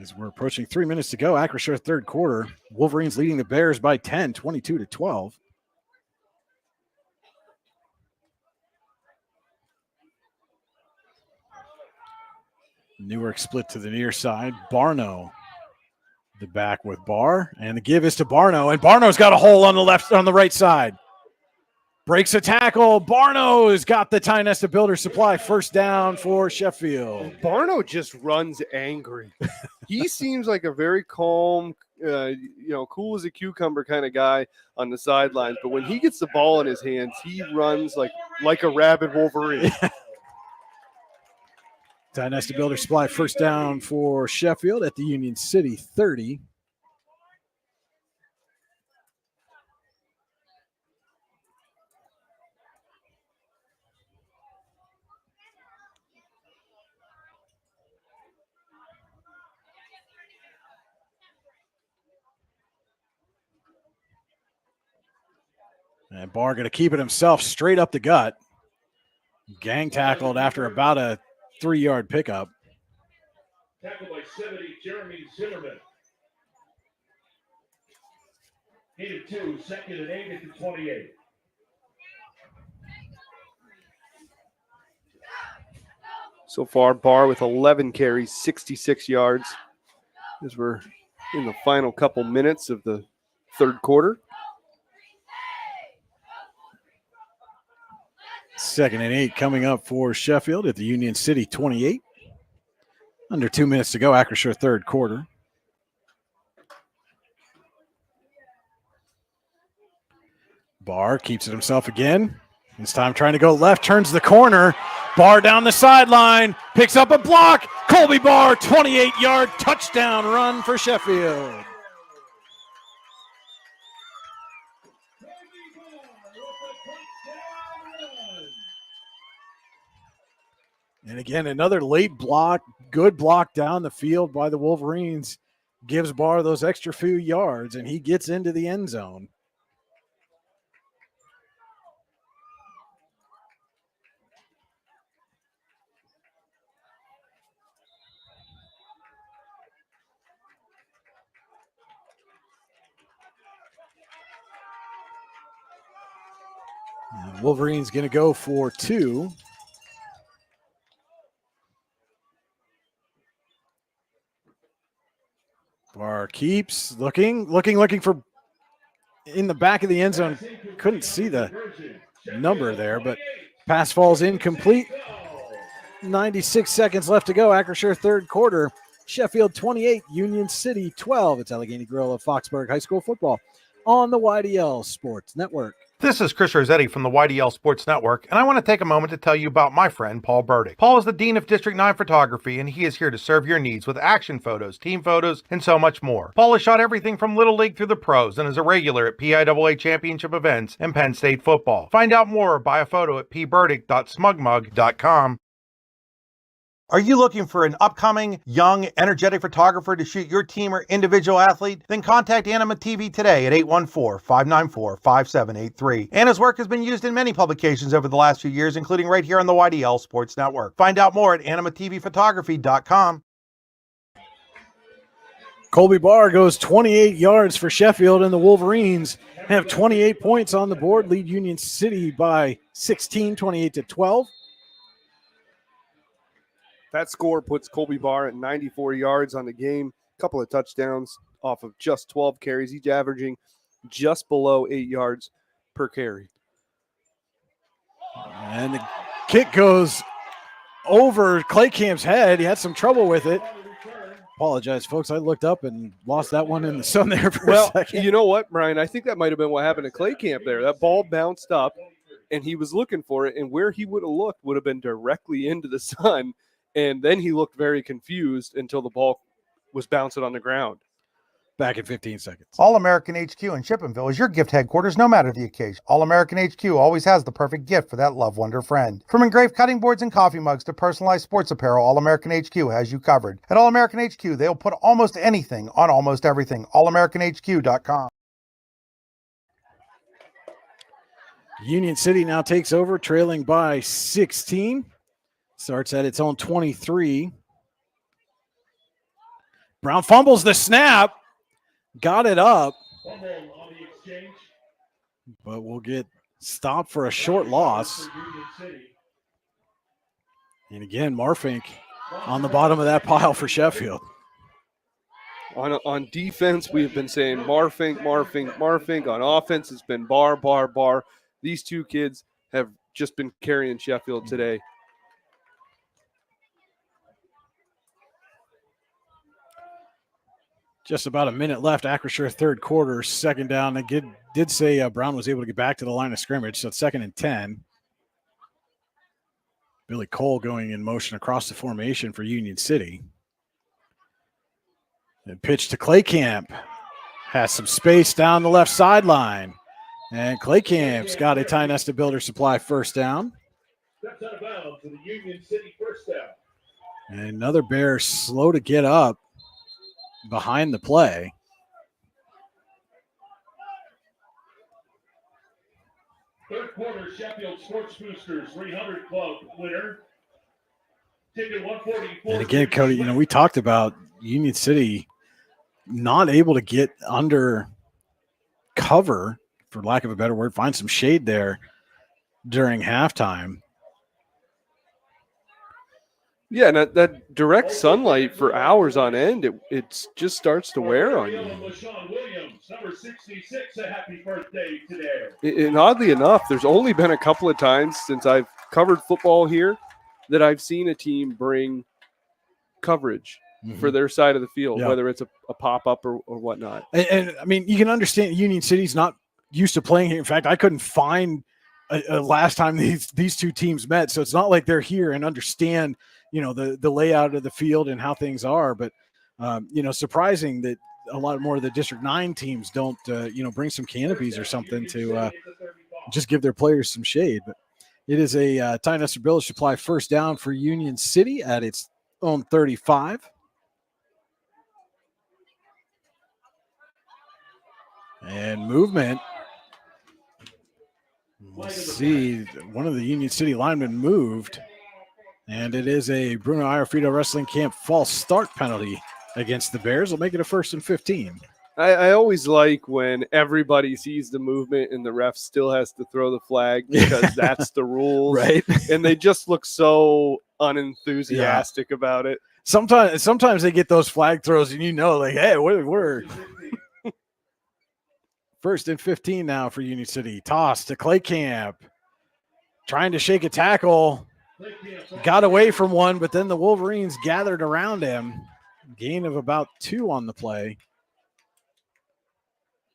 As we're approaching 3 minutes to go, Acrisure third quarter. Wolverines leading the Bears by 10, 22-12. Newark split to the near side. Barno, the back with Barr, and the give is to Barno, and Barno's got a hole on the right side. Breaks a tackle. Barno's got the Tynesta Builder Supply. 1st down for Sheffield. Barno just runs angry. He seems like a very calm, cool as a cucumber kind of guy on the sidelines. But when he gets the ball in his hands, he runs like a rabid Wolverine. Tynesta Builder Supply. 1st down for Sheffield at the Union City 30. And Barr going to keep it himself straight up the gut. Gang tackled after about a 3-yard pickup. Tackled by 70, Jeremy Zimmerman. Gain of 2, 2nd and 8 at the 28. So far, Barr with 11 carries, 66 yards. As we're in the final couple minutes of the third quarter. 2nd and 8 coming up for Sheffield at the Union City 28. Under 2 minutes to go, Acrisure third quarter. Barr keeps it himself again. This time trying to go left, turns the corner. Barr down the sideline, picks up a block. Colby Barr, 28-yard touchdown run for Sheffield. And again, another late block, good block down the field by the Wolverines. gives Barr those extra few yards, and he gets into the end zone. And Wolverine's going to go for 2. Barr keeps looking for in the back of the end zone. Couldn't see the number there, but pass falls incomplete. 96 seconds left to go. Acrisure third quarter. Sheffield 28, Union City 12. It's Allegheny Grill of Foxburg High School football on the YDL Sports Network. This is Chris Rossetti from the YDL Sports Network, and I want to take a moment to tell you about my friend Paul Burdick. Paul is the Dean of District 9 Photography, and he is here to serve your needs with action photos, team photos, and so much more. Paul has shot everything from Little League through the pros and is a regular at PIAA championship events and Penn State football. Find out more or buy a photo at pburdick.smugmug.com. Are you looking for an upcoming, young, energetic photographer to shoot your team or individual athlete? Then contact Anima TV today at 814-594-5783. Anna's work has been used in many publications over the last few years, including right here on the YDL Sports Network. Find out more at animatvphotography.com. Colby Barr goes 28 yards for Sheffield, and the Wolverines have 28 points on the board, lead Union City by 16, 28-12. That score puts Colby Barr at 94 yards on the game, a couple of touchdowns off of just 12 carries, each averaging just below 8 yards per carry. And the kick goes over Claycamp's head. He had some trouble with it. Apologize, folks. I looked up and lost that one in the sun there for a second. You know what, Brian? I think that might have been what happened to Claycamp there. That ball bounced up, and he was looking for it, and where he would have looked would have been directly into the sun. And then he looked very confused until the ball was bouncing on the ground. Back in 15 seconds. All-American HQ in Shippenville is your gift headquarters no matter the occasion. All-American HQ always has the perfect gift for that loved one or friend. From engraved cutting boards and coffee mugs to personalized sports apparel, All-American HQ has you covered. At All-American HQ, they'll put almost anything on almost everything. AllAmericanHQ.com. Union City now takes over, trailing by 16. Starts at its own 23. Brown fumbles the snap. Got it up. But we'll get stopped for a short loss. And again, Marfink on the bottom of that pile for Sheffield. On defense, we've been saying Marfink. On offense, it's been Barr. These two kids have just been carrying Sheffield today. Just about a minute left. Acrisure third quarter, second down. I did say Brown was able to get back to the line of scrimmage, so it's 2nd and 10. Billy Cole going in motion across the formation for Union City. And pitch to Claycamp. Has some space down the left sideline. And Claycamp's got a Ty Nesta Builder Supply first down. Steps out of bounds to the Union City first down. And another Bear slow to get up behind the play. Third quarter Sheffield Sports Boosters 300 Club winner. Ticket 144. And again, Cody, we talked about Union City not able to get under cover, for lack of a better word, find some shade there during halftime. Yeah, and that direct sunlight for hours on end, it just starts to wear on you. Williams, number 66, a happy birthday today. And oddly enough, there's only been a couple of times since I've covered football here that I've seen a team bring coverage for their side of the field, whether it's a pop-up or whatnot. And I mean, you can understand Union City's not used to playing here. In fact, I couldn't find a last time these two teams met, so it's not like they're here and understand the layout of the field and how things are. But surprising that a lot more of the District 9 teams don't bring some canopies or something to just give their players some shade. But it is a Ty Nesta Builder Supply first down for Union City at its own 35. And movement. Let's see, one of the Union City linemen moved, and it is a Bruno Iorfito Wrestling Camp false start penalty against the Bears. Will make it a 1st and 15. I always like when everybody sees the movement and the ref still has to throw the flag because that's the rules. Right. And they just look so unenthusiastic about it. Sometimes they get those flag throws and like, hey, we're 1st and 15 now for Union City. Toss to Claycamp. Trying to shake a tackle. Got away from one, but then the Wolverines gathered around him. Gain of about 2 on the play.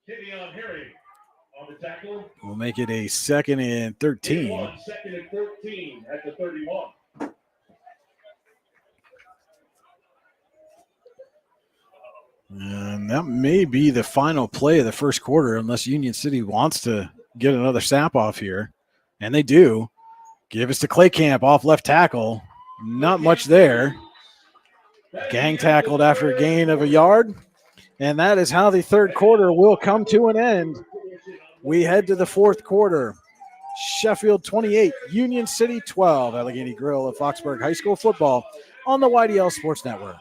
On the tackle. We'll make it a 2nd and 13. 2nd and 13 at the 31. And that may be the final play of the first quarter unless Union City wants to get another snap off here. And they do. Give us to Claycamp off left tackle. Not much there. Gang tackled after a gain of a yard. And that is how the third quarter will come to an end. We head to the fourth quarter. Sheffield 28, Union City 12. Allegheny Grill of Foxburg High School football on the YDL Sports Network.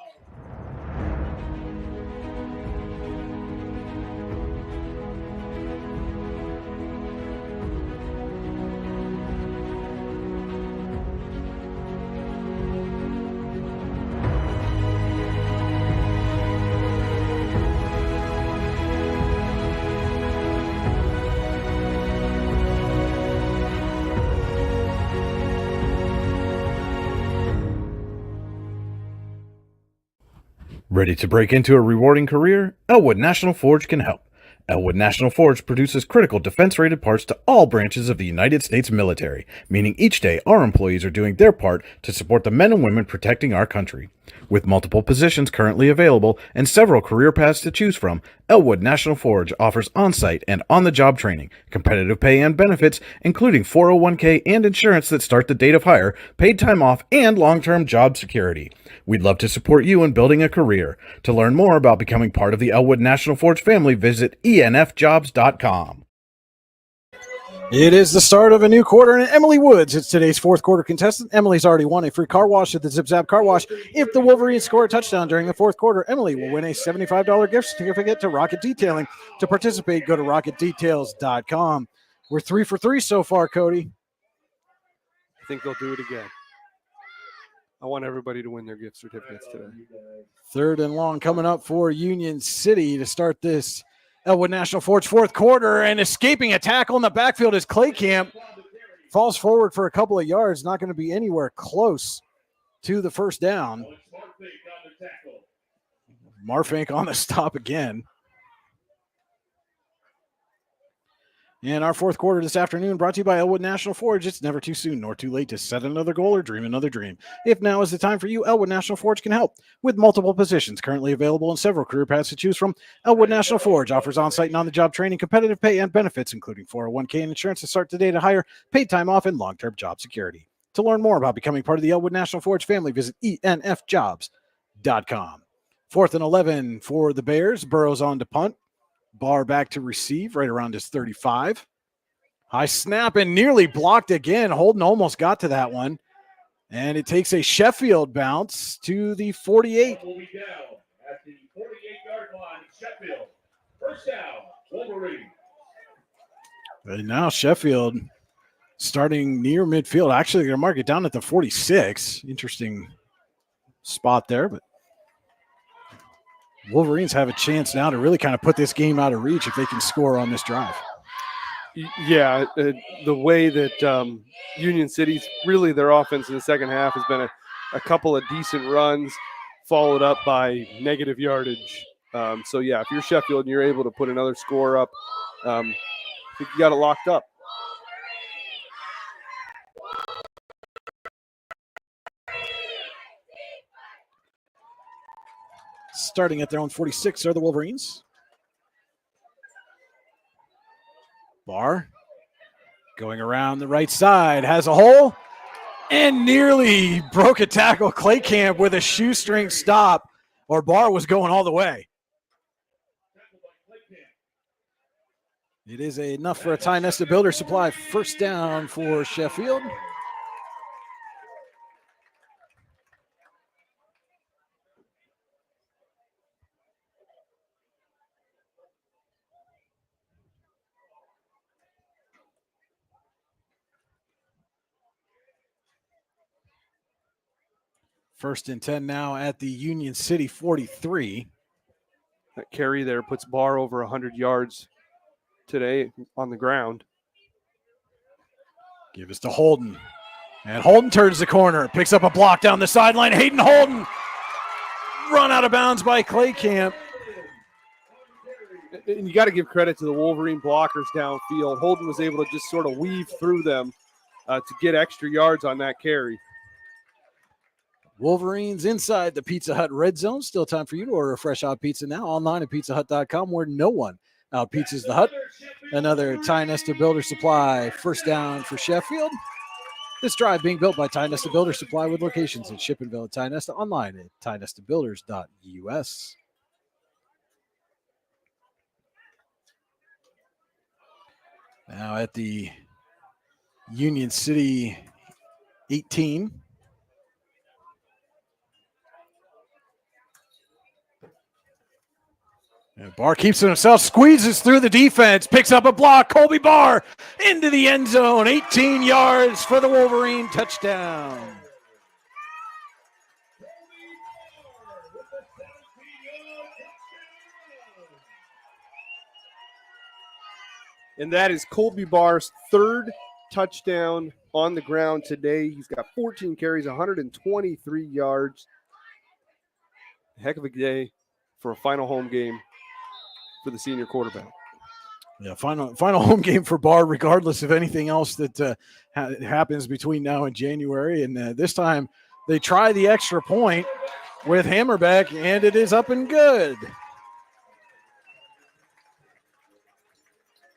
Ready to break into a rewarding career? Elwood National Forge can help. Elwood National Forge produces critical defense-rated parts to all branches of the United States military, meaning each day our employees are doing their part to support the men and women protecting our country. With multiple positions currently available and several career paths to choose from, Elwood National Forge offers on-site and on-the-job training, competitive pay and benefits, including 401k and insurance that start the date of hire, paid time off, and long-term job security. We'd love to support you in building a career. To learn more about becoming part of the Elwood National Forge family, visit enfjobs.com. It is the start of a new quarter, and Emily Woods is today's fourth quarter contestant. Emily's already won a free car wash at the Zip Zap Car Wash. If the Wolverines score a touchdown during the fourth quarter, Emily will win a $75 gift certificate to Rocket Detailing. To participate, go to rocketdetails.com. We're 3 for 3 so far, Cody. I think they'll do it again. I want everybody to win their gift certificates today. 3rd and long coming up for Union City to start this Elwood National Forge fourth quarter, and escaping a tackle in the backfield is Claycamp. Falls forward for a couple of yards, not going to be anywhere close to the first down. Marfink on the stop again. And our fourth quarter this afternoon brought to you by Elwood National Forge. It's never too soon nor too late to set another goal or dream another dream. If now is the time for you, Elwood National Forge can help. With multiple positions currently available and several career paths to choose from, Elwood National Forge offers on-site and on-the-job training, competitive pay, and benefits, including 401k and insurance to start the day to hire, paid time off, and long-term job security. To learn more about becoming part of the Elwood National Forge family, visit enfjobs.com. 4th and 11 for the Bears. Burrows on to punt. Barr back to receive right around his 35. High snap and nearly blocked again. Holden almost got to that one. And it takes a Sheffield bounce to the 48. Will be down at the 48-yard line. Sheffield. First down, Wolverine. And now Sheffield starting near midfield. Actually, they're going to mark it down at the 46. Interesting spot there, but Wolverines have a chance now to really kind of put this game out of reach if they can score on this drive. Yeah, the way that Union City's really their offense in the second half has been a couple of decent runs followed up by negative yardage. So, yeah, if you're Sheffield and you're able to put another score up, I think you got it locked up. Starting at their own 46 are the Wolverines. Barr going around the right side, has a hole, and nearly broke a tackle. Claycamp with a shoestring stop, or Barr was going all the way. It is enough for a Ty Nesta Builder Supply first down for Sheffield. First and 10 now at the Union City 43. That carry there puts Barr over 100 yards today on the ground. Give us to Holden. And Holden turns the corner, picks up a block down the sideline. Hayden Holden run out of bounds by Claycamp. And you got to give credit to the Wolverine blockers downfield. Holden was able to just sort of weave through them to get extra yards on that carry. Wolverines inside the Pizza Hut red zone. Still time for you to order a fresh hot pizza now online at pizzahut.com, where no one outpizzas the Hut. Another Ty Nesta Builder Supply first down for Sheffield. This drive being built by Ty Nesta Builder Supply with locations in Shippenville and Ty Nesta, online at tynestabuilders.us. Now at the Union City 18. And Barr keeps it himself, squeezes through the defense, picks up a block. Colby Barr into the end zone, 18 yards for the Wolverine touchdown. And that is Colby Barr's third touchdown on the ground today. He's got 14 carries, 123 yards. Heck of a day for a final home game for the senior quarterback. Yeah, final home game for Barr, regardless of anything else that happens between now and January. And this time they try the extra point with Hammerbeck, and it is up and good.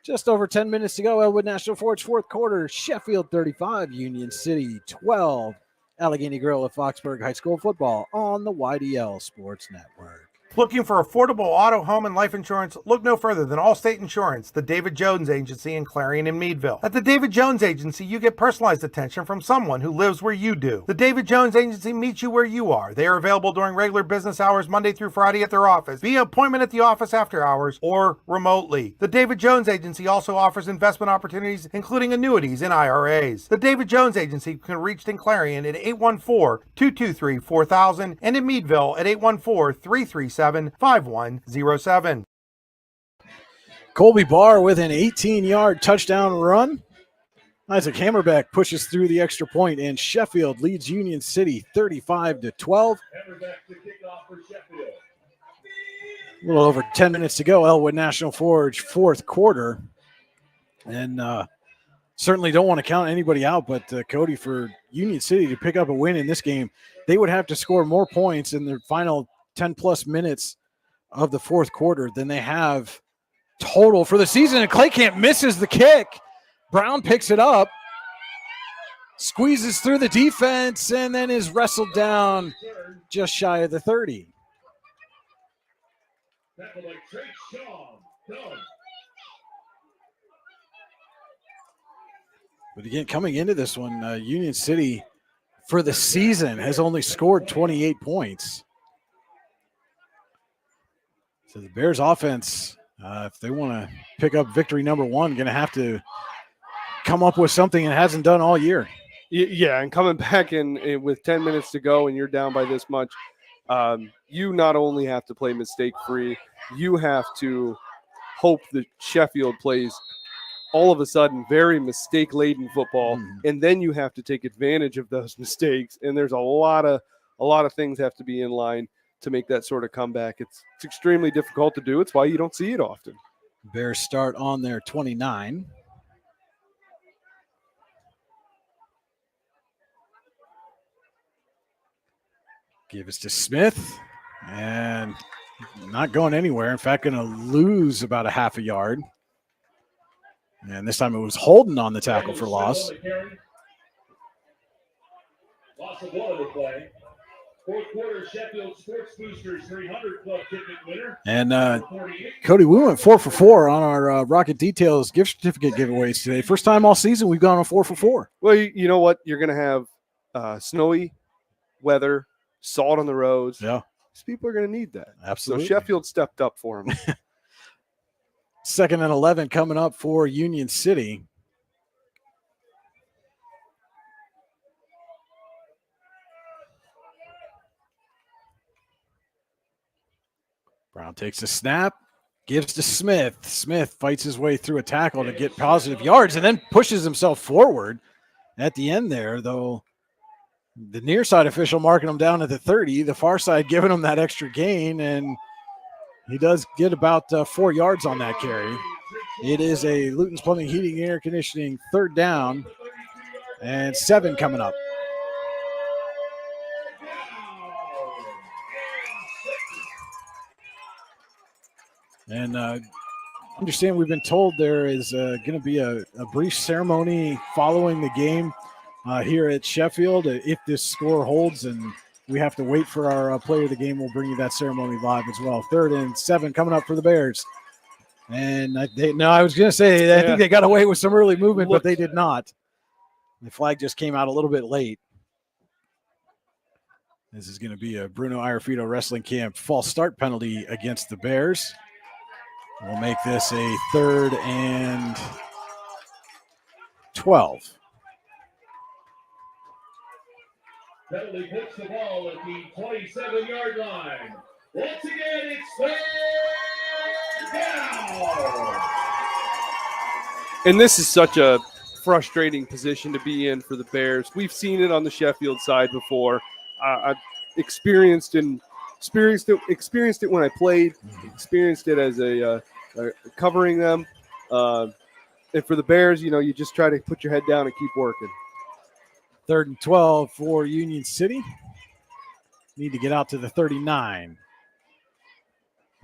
Just over 10 minutes to go. Elwood National Forge fourth quarter. Sheffield 35, Union City 12. Allegheny Grill at Foxburg High School football on the YDL Sports Network. Looking for affordable auto, home, and life insurance? Look no further than Allstate Insurance, the David Jones Agency in Clarion and Meadville. At the David Jones Agency, you get personalized attention from someone who lives where you do. The David Jones Agency meets you where you are. They are available during regular business hours, Monday through Friday at their office, via appointment at the office after hours, or remotely. The David Jones Agency also offers investment opportunities, including annuities and IRAs. The David Jones Agency can be reached in Clarion at 814-223-4000 and in Meadville at 814-337-5107. Colby Barr with an 18-yard touchdown run. Isaac Hammerbeck pushes through the extra point, and Sheffield leads Union City 35-12. A little over 10 minutes to go. Elwood National Forge fourth quarter. And certainly don't want to count anybody out, but Cody, for Union City to pick up a win in this game, they would have to score more points in their final 10-plus minutes of the fourth quarter than they have total for the season. And Claycamp misses the kick. Brown picks it up, squeezes through the defense, and then is wrestled down just shy of the 30. But again, coming into this one, Union City for the season has only scored 28 points. So the Bears offense, if they want to pick up victory number one, going to have to come up with something it hasn't done all year. Yeah, and coming back in with 10 minutes to go and you're down by this much, you not only have to play mistake-free, you have to hope that Sheffield plays all of a sudden very mistake-laden football, and then you have to take advantage of those mistakes. And there's a lot of things have to be in line to make that sort of comeback. It's extremely difficult to do. It's why you don't see it often. Bears start on their 29. Give us to Smith, and not going anywhere. In fact, going to lose about a half a yard. And this time it was Holden on the tackle for loss. Loss of one of the play. Fourth quarter Sheffield Sports Boosters 300 Club ticket winner. And Cody, we went 4 for 4 on our Rocket Details gift certificate giveaways today. First time all season we've gone on 4 for 4. Well, you know what? You're going to have snowy weather, salt on the roads. Yeah. These people are going to need that. Absolutely. So Sheffield stepped up for them. 2nd and 11 coming up for Union City. Brown takes a snap, gives to Smith. Smith fights his way through a tackle to get positive yards and then pushes himself forward at the end there, though the near side official marking him down at the 30, the far side giving him that extra gain, and he does get about 4 yards on that carry. It is a Luton's Plumbing, Heating, and Air Conditioning 3rd down and 7 coming up. And understand we've been told there is going to be a brief ceremony following the game here at Sheffield. If this score holds and we have to wait for our player of the game, we'll bring you that ceremony live as well. 3rd and 7 coming up for the Bears. And I was going to say, I think they got away with some early movement, but they did not. The flag just came out a little bit late. This is going to be a Bruno Iarfito Wrestling Camp false start penalty against the Bears. We'll make this a 3rd and 12. Penalty puts the ball at the 27-yard line. Once again, it's 3rd down. And this is such a frustrating position to be in for the Bears. We've seen it on the Sheffield side before. I've experienced it when I played, experienced it as a covering them. And for the Bears, you just try to put your head down and keep working. 3rd and 12 for Union City. Need to get out to the 39.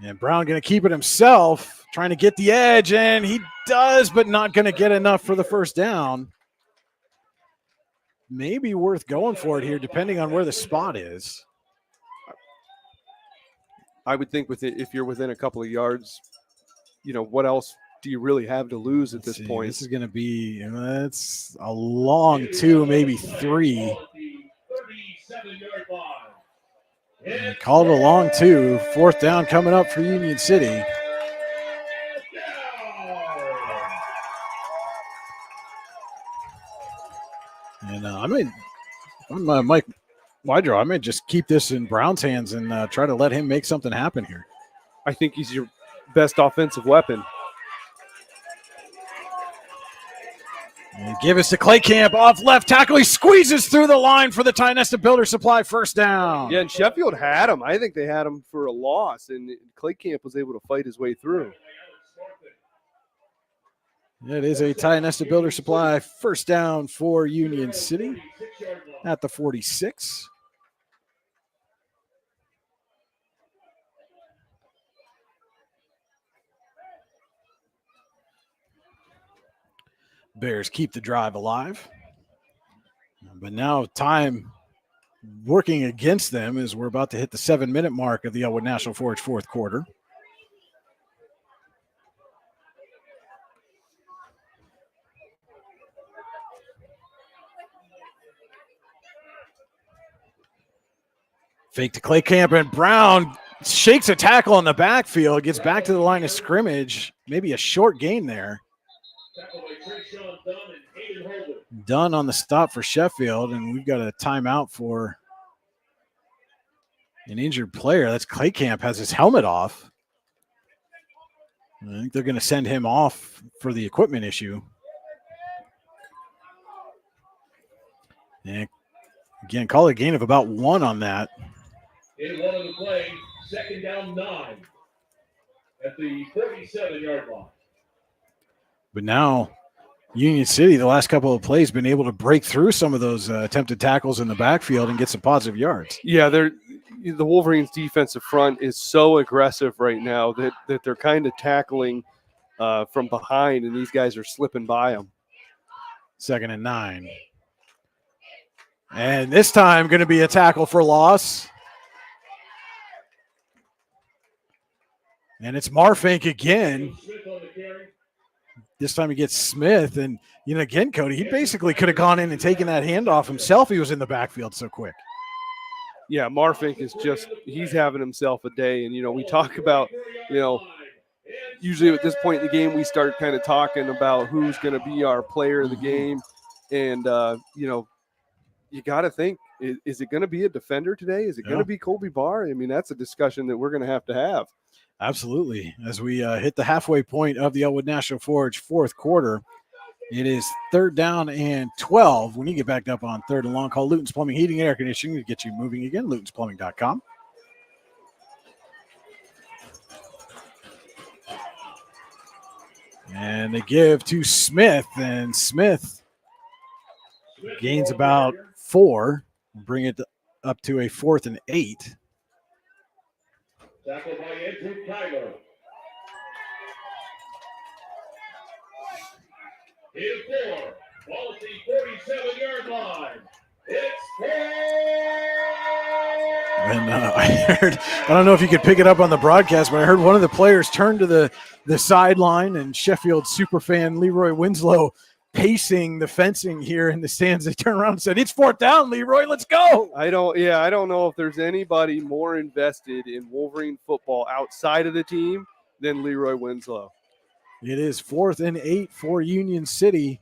And Brown going to keep it himself, trying to get the edge, and he does, but not going to get enough for the 1st down. Maybe worth going for it here, depending on where the spot is. I would think if you're within a couple of yards, what else do you really have to lose at this point? This is going to be, it's a long 2, maybe 3. And called a long 2. 4th down coming up for Union City. And I'm Mike Wydrow. I might just keep this in Brown's hands and try to let him make something happen here. I think he's your best offensive weapon. And give us to Claycamp off left tackle. He squeezes through the line for the Tynesta Builder Supply 1st down. Yeah, and Sheffield had him. I think they had him for a loss, and Claycamp was able to fight his way through. It is a Tynesta Builder Supply 1st down for Union City at the 46. Bears keep the drive alive. But now time working against them as we're about to hit the 7-minute mark of the Elwood National Forge 4th quarter. Fake to Claycamp, and Brown shakes a tackle in the backfield, gets back to the line of scrimmage. Maybe a short gain there. Done on the stop for Sheffield, and we've got a timeout for an injured player. That's Claycamp, has his helmet off. I think they're going to send him off for the equipment issue. And again, call it a gain of about 1 on that. In one of the play, 2nd down 9 at the 47-yard line. But now Union City, the last couple of plays, been able to break through some of those attempted tackles in the backfield and get some positive yards. Yeah, the Wolverines' defensive front is so aggressive right now that they're kind of tackling from behind, and these guys are slipping by them. 2nd and 9. And this time going to be a tackle for loss. And it's Marfink again. This time he gets Smith. And, again, Cody, he basically could have gone in and taken that handoff himself. He was in the backfield so quick. Yeah, Marfink is he's having himself a day. And, we talk about, usually at this point in the game, we start kind of talking about who's going to be our player of the game. And, you got to think, is it going to be a defender today? Is it going to be Colby Barr? I mean, that's a discussion that we're going to have. Absolutely. As we hit the halfway point of the Elwood National Forge fourth quarter, it is 3rd down and 12. When you get backed up on 3rd and long, call Luton's Plumbing, Heating, and Air Conditioning to get you moving again, lutonsplumbing.com. And they give to Smith, and Smith gains about 4, bring it up to a 4th and 8. Tackled by Andrew Kyler. His 4. Ball at the 47-yard line. It's 4. And I heard, I don't know if you could pick it up on the broadcast, but I heard one of the players turn to the sideline, and Sheffield superfan Leroy Winslow pacing the fencing here in the stands. They turned around and said, "It's 4th down, Leroy, let's go." I don't know if there's anybody more invested in Wolverine football outside of the team than Leroy Winslow. It is 4th and 8 for Union City.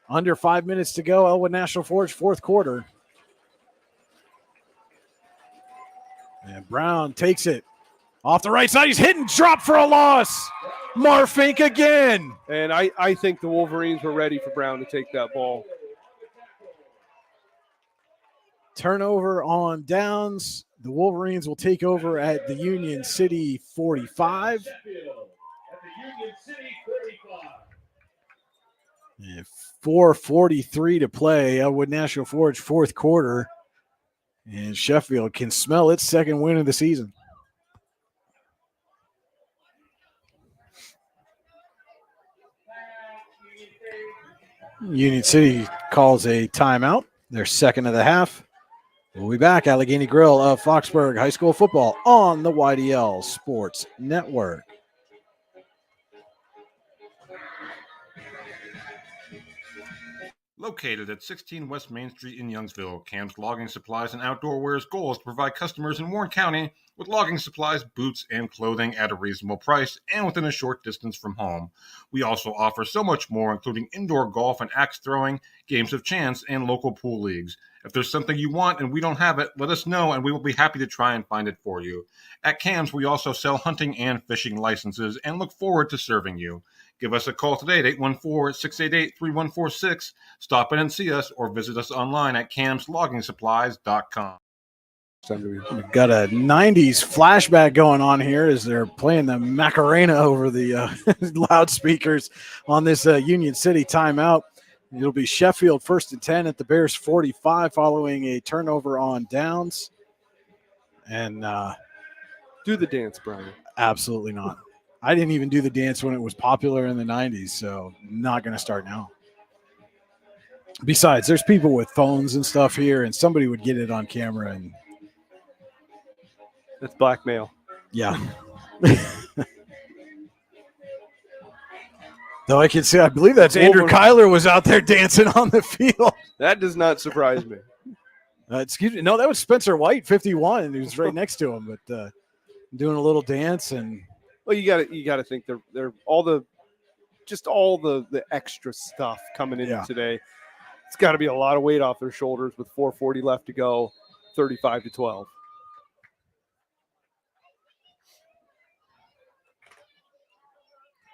Under 5 minutes to go. Elwood National Forge fourth quarter. And Brown takes it off the right side. He's hit and dropped for a loss. Marfink again. And I think the Wolverines were ready for Brown to take that ball. Turnover on downs. The Wolverines will take over at the Union City 45. And 4:43 to play. Elwood National Forge fourth quarter. And Sheffield can smell its second win of the season. Union City calls a timeout. Their second of the half. We'll be back. Allegheny Grill of Foxburg High School football on the YDL Sports Network. Located at 16 West Main Street in Youngsville, Cam's Logging Supplies and Outdoor Wear's goal is to provide customers in Warren County with logging supplies, boots, and clothing at a reasonable price and within a short distance from home. We also offer so much more, including indoor golf and axe throwing, games of chance, and local pool leagues. If there's something you want and we don't have it, let us know and we will be happy to try and find it for you. At Cam's, we also sell hunting and fishing licenses and look forward to serving you. Give us a call today at 814-688-3146. Stop in and see us or visit us online at camsloggingsupplies.com. We've got a 90s flashback going on here as they're playing the Macarena over the loudspeakers on this Union City timeout. It'll be Sheffield 1st and 10 at the Bears 45 following a turnover on downs. And do the dance, Brian. Absolutely not. I didn't even do the dance when it was popular in the 90s, so not going to start now. Besides, there's people with phones and stuff here, and somebody would get it on camera. And that's blackmail. Yeah. Though I can see, I believe that's Andrew Kyler was out there dancing on the field. That does not surprise me. Excuse me. No, that was Spencer White, 51, and he was right next to him, but doing a little dance. And well, you got to think they're all the extra stuff coming in today. It's got to be a lot of weight off their shoulders with 4:40 left to go, 35-12.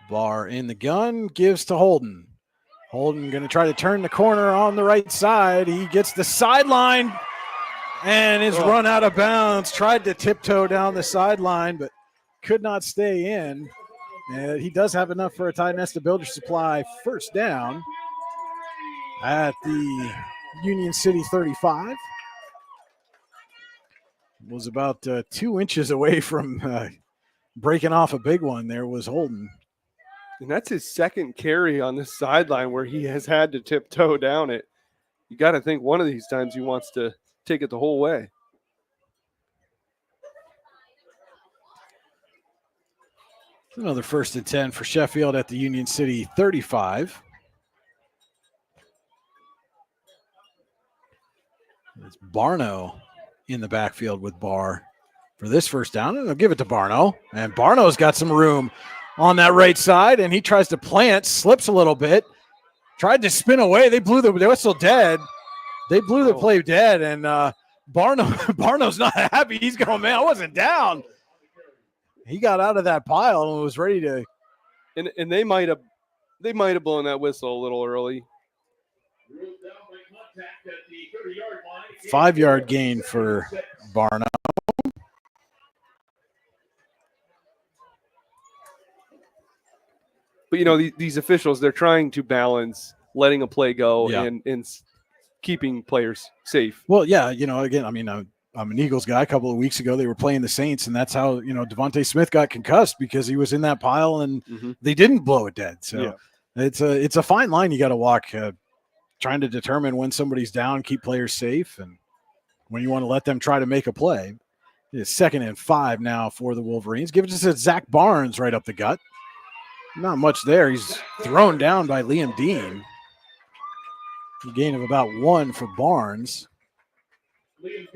Barr in the gun, gives to Holden. Holden going to try to turn the corner on the right side. He gets the sideline and is run out of bounds. Tried to tiptoe down the sideline, but could not stay in. He does have enough for a Tide Nesta Builder Supply first down at the Union City 35. Was about 2 inches away from breaking off a big one. There was Holden. And that's his second carry on this sideline where he has had to tiptoe down it. You got to think one of these times he wants to take it the whole way. Another 1st and 10 for Sheffield at the Union City 35. It's Barno in the backfield with Barr for this first down, and they'll give it to Barno. And Barno's got some room on that right side, and he tries to plant, slips a little bit, tried to spin away. They blew the whistle dead. They blew the play dead, and Barno's not happy. He's going, man, I wasn't down. He got out of that pile and was ready to. And they might have blown that whistle a little early. 5-yard gain for Barno. But, you know, these officials, they're trying to balance letting a play go and keeping players safe. Well, yeah, you know, again, I mean, I'm an Eagles guy. A couple of weeks ago, they were playing the Saints, and that's how, you know, Devontae Smith got concussed because he was in that pile and they didn't blow it dead. So it's a fine line you got to walk, trying to determine when somebody's down, keep players safe, and when you want to let them try to make a play. It's 2nd and 5 now for the Wolverines. Give it to Zach Barnes right up the gut. Not much there. He's thrown down by Liam Dean. A gain of about 1 for Barnes. It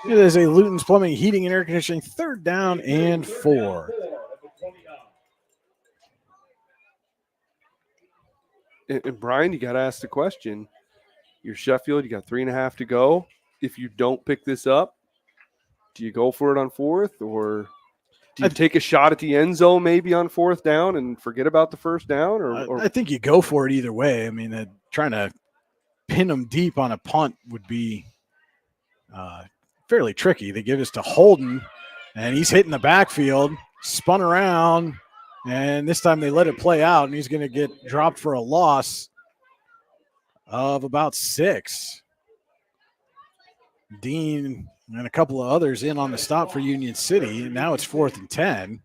is a Luton's Plumbing, Heating, and Air Conditioning 3rd down and 4. And Brian, you got to ask the question. You're Sheffield. You got 3.5 to go. If you don't pick this up, do you go for it on 4th, or do you take a shot at the end zone maybe on 4th down and forget about the first down? Or I think you go for it either way. I mean, trying to pin them deep on a punt would be fairly tricky. They give this to Holden, and he's hitting the backfield, spun around, and this time they let it play out, and he's going to get dropped for a loss of about 6. Dean and a couple of others in on the stop for Union City, and now it's 4th and 10.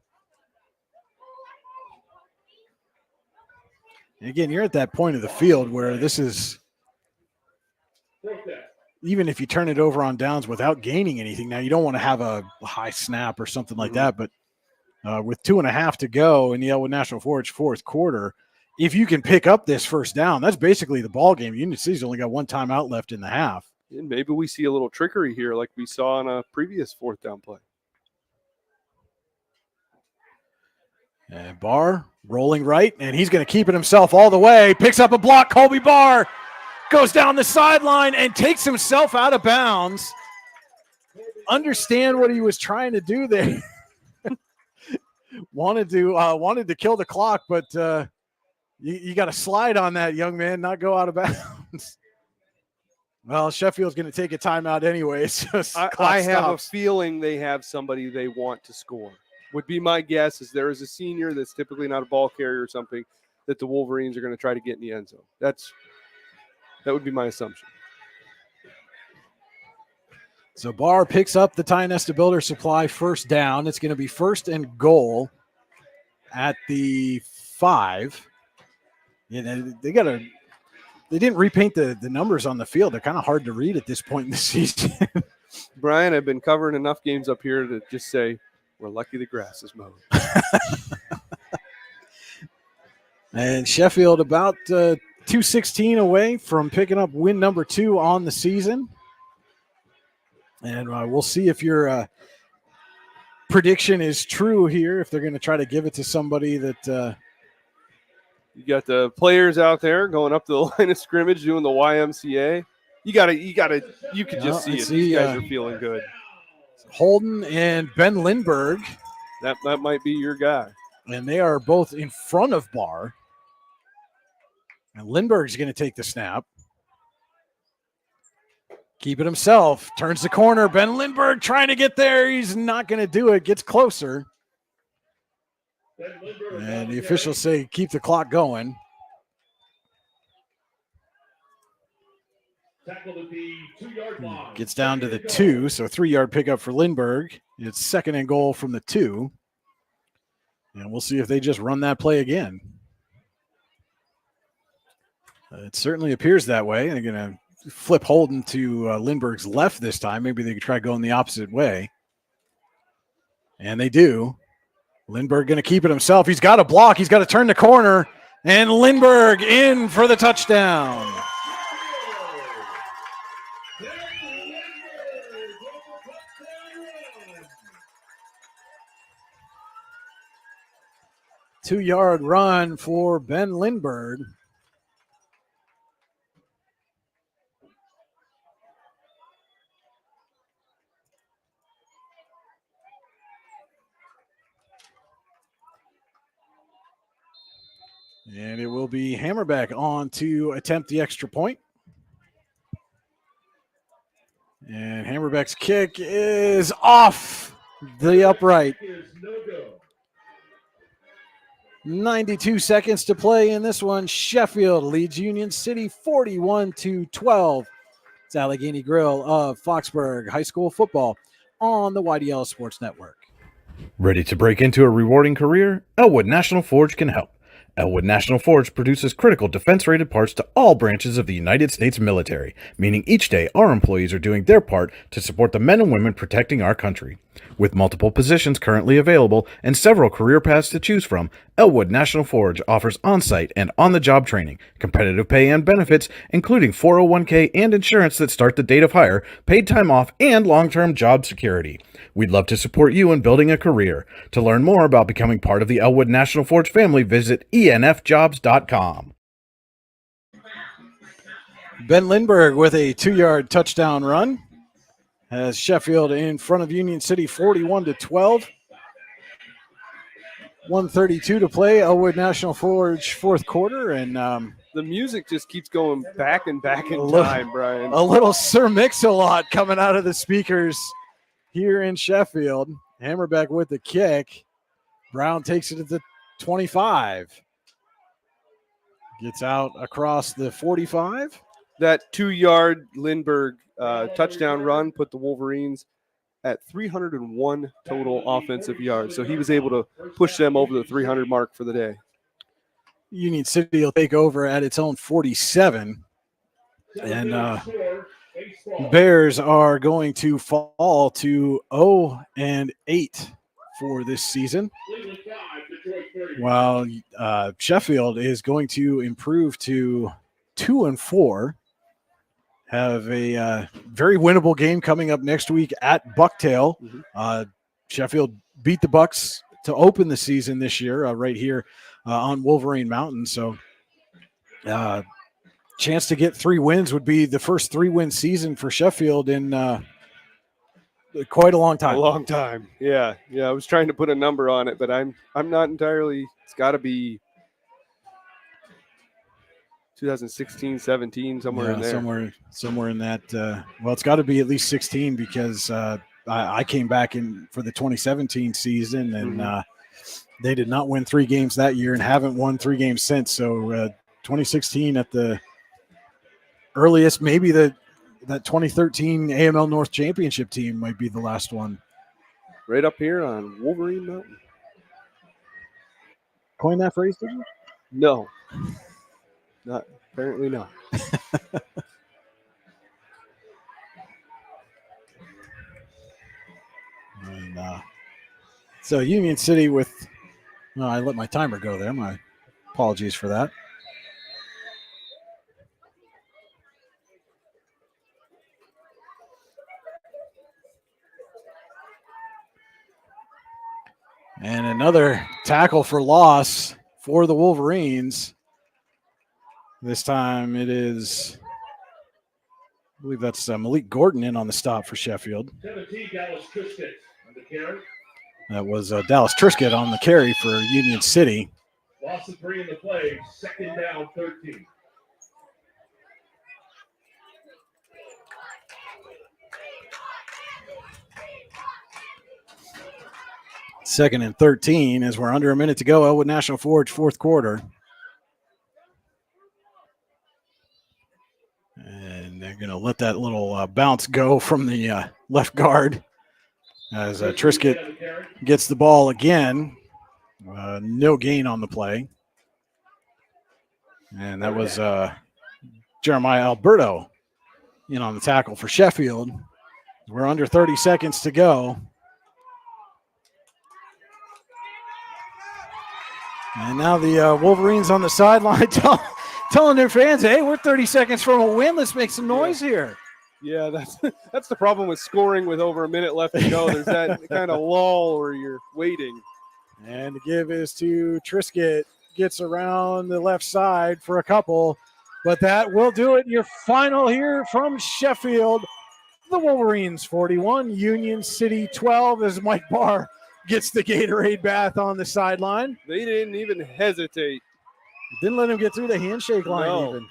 And again, you're at that point of the field where this is, even if you turn it over on downs without gaining anything, now you don't want to have a high snap or something like that, but with 2.5 to go in the Elwood National Forge 4th quarter, if you can pick up this first down, that's basically the ball game. Union City's only got 1 timeout left in the half. And maybe we see a little trickery here like we saw on a previous 4th down play. And Barr rolling right, and he's going to keep it himself all the way. Picks up a block. Colby Barr goes down the sideline and takes himself out of bounds. Understand what he was trying to do there. wanted to kill the clock, but you got to slide on that, young man, not go out of bounds. Well, Sheffield's going to take a timeout anyway. So I have a feeling they have somebody they want to score. Would be my guess, is there is a senior that's typically not a ball carrier or something that the Wolverines are going to try to get in the end zone. That would be my assumption. So Barr picks up the Tionesta Builder Supply first down. It's going to be 1st and goal at the 5. They didn't repaint the numbers on the field. They're kind of hard to read at this point in the season. Brian, I've been covering enough games up here to just say we're lucky the grass is mowed. And Sheffield about 216 away from picking up win number 2 on the season. And we'll see if your prediction is true here, if they're going to try to give it to somebody that you got the players out there going up to the line of scrimmage doing the YMCA. You can just see it. These guys are feeling good. Holden and Ben Lindbergh. That might be your guy. And they are both in front of Barr. And Lindbergh's going to take the snap. Keep it himself. Turns the corner. Ben Lindbergh trying to get there. He's not going to do it. Gets closer. And the officials say keep the clock going. Gets down to the 2, so 3-yard pickup for Lindbergh. It's 2nd and goal from the 2. And we'll see if they just run that play again. It certainly appears that way. They're going to flip Holden to Lindbergh's left this time. Maybe they could try going the opposite way. And they do. Lindbergh going to keep it himself. He's got a block. He's got to turn the corner. And Lindbergh in for the touchdown. Two-yard run for Ben Lindbergh. And it will be Hammerbeck on to attempt the extra point. And Hammerbeck's kick is off the upright. 92 seconds to play in this one. Sheffield leads Union City 41-12. It's Allegheny Grill of Foxburg High School football on the YDL Sports Network. Ready to break into a rewarding career? Elwood National Forge can help. Elwood National Forge produces critical defense-rated parts to all branches of the United States military, meaning each day our employees are doing their part to support the men and women protecting our country. With multiple positions currently available and several career paths to choose from, Elwood National Forge offers on-site and on-the-job training, competitive pay and benefits, including 401k and insurance that start the date of hire, paid time off, and long-term job security. We'd love to support you in building a career. To learn more about becoming part of the Elwood National Forge family, visit enfjobs.com. Ben Lindbergh with a 2-yard touchdown run has Sheffield in front of Union City 41-12. 1:32 to play. Elwood National Forge fourth quarter, and the music just keeps going back and back in time, Brian. A little Sir Mix-a-Lot coming out of the speakers here in Sheffield. Hammerbeck with the kick. Brown takes it at the 25. Gets out across the 45. That 2-yard Lindbergh touchdown run put the Wolverines at 301 total offensive yards. So he was able to push them over the 300 mark for the day. Union City will take over at its own 47. And Bears are going to fall to 0-8 for this season, while Sheffield is going to improve to 2-4. Have a very winnable game coming up next week at Bucktail. Sheffield beat the Bucks to open the season this year right here on Wolverine Mountain. So chance to get 3 wins would be the first 3-win season for Sheffield in quite a long time. A long time. Yeah. I was trying to put a number on it, but I'm not entirely. It's got to be 2016, 17, somewhere in there. Somewhere in that. Well, it's got to be at least 16 because I came back in for the 2017 season, and they did not win 3 games that year and haven't won 3 games since. So 2016 at the earliest, maybe that 2013 AML North Championship team might be the last one. Right up here on Wolverine Mountain. Coin that phrase, did you? No. Apparently not. And, so Union City with, I let my timer go there. My apologies for that. And another tackle for loss for the Wolverines. This time it is, I believe that's Malik Gordon in on the stop for Sheffield. 17, Dallas Trisket on the carry. That was Dallas Trisket on the carry for Union City. Loss of 3 in the play, 2nd down, 13. Second and 13 as we're under a minute to go. Elwood National Forge fourth quarter. And they're going to let that little bounce go from the left guard as Trisket gets the ball again. No gain on the play. And that was Jeremiah Alberto in on the tackle for Sheffield. We're under 30 seconds to go. And now the Wolverines on the sideline telling their fans, hey, we're 30 seconds from a win. Let's make some noise here. Yeah, that's the problem with scoring with over a minute left to go. There's that kind of lull where you're waiting. And the give is to Trisket. Gets around the left side for a couple. But that will do it. Your final here from Sheffield. The Wolverines 41, Union City 12 as Mike Barr gets the Gatorade bath on the sideline. They didn't even hesitate. Didn't let him get through the handshake line even.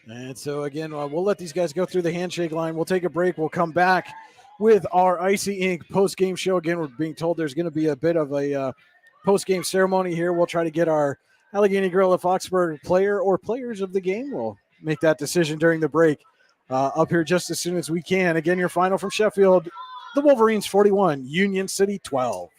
And so, again, we'll let these guys go through the handshake line. We'll take a break. We'll come back with our Icy Ink post-game show. Again, we're being told there's going to be a bit of a post-game ceremony here. We'll try to get our Allegheny Grill of Foxburg player or players of the game. We'll make that decision during the break up here just as soon as we can. Again, your final from Sheffield, the Wolverines 41, Union City 12.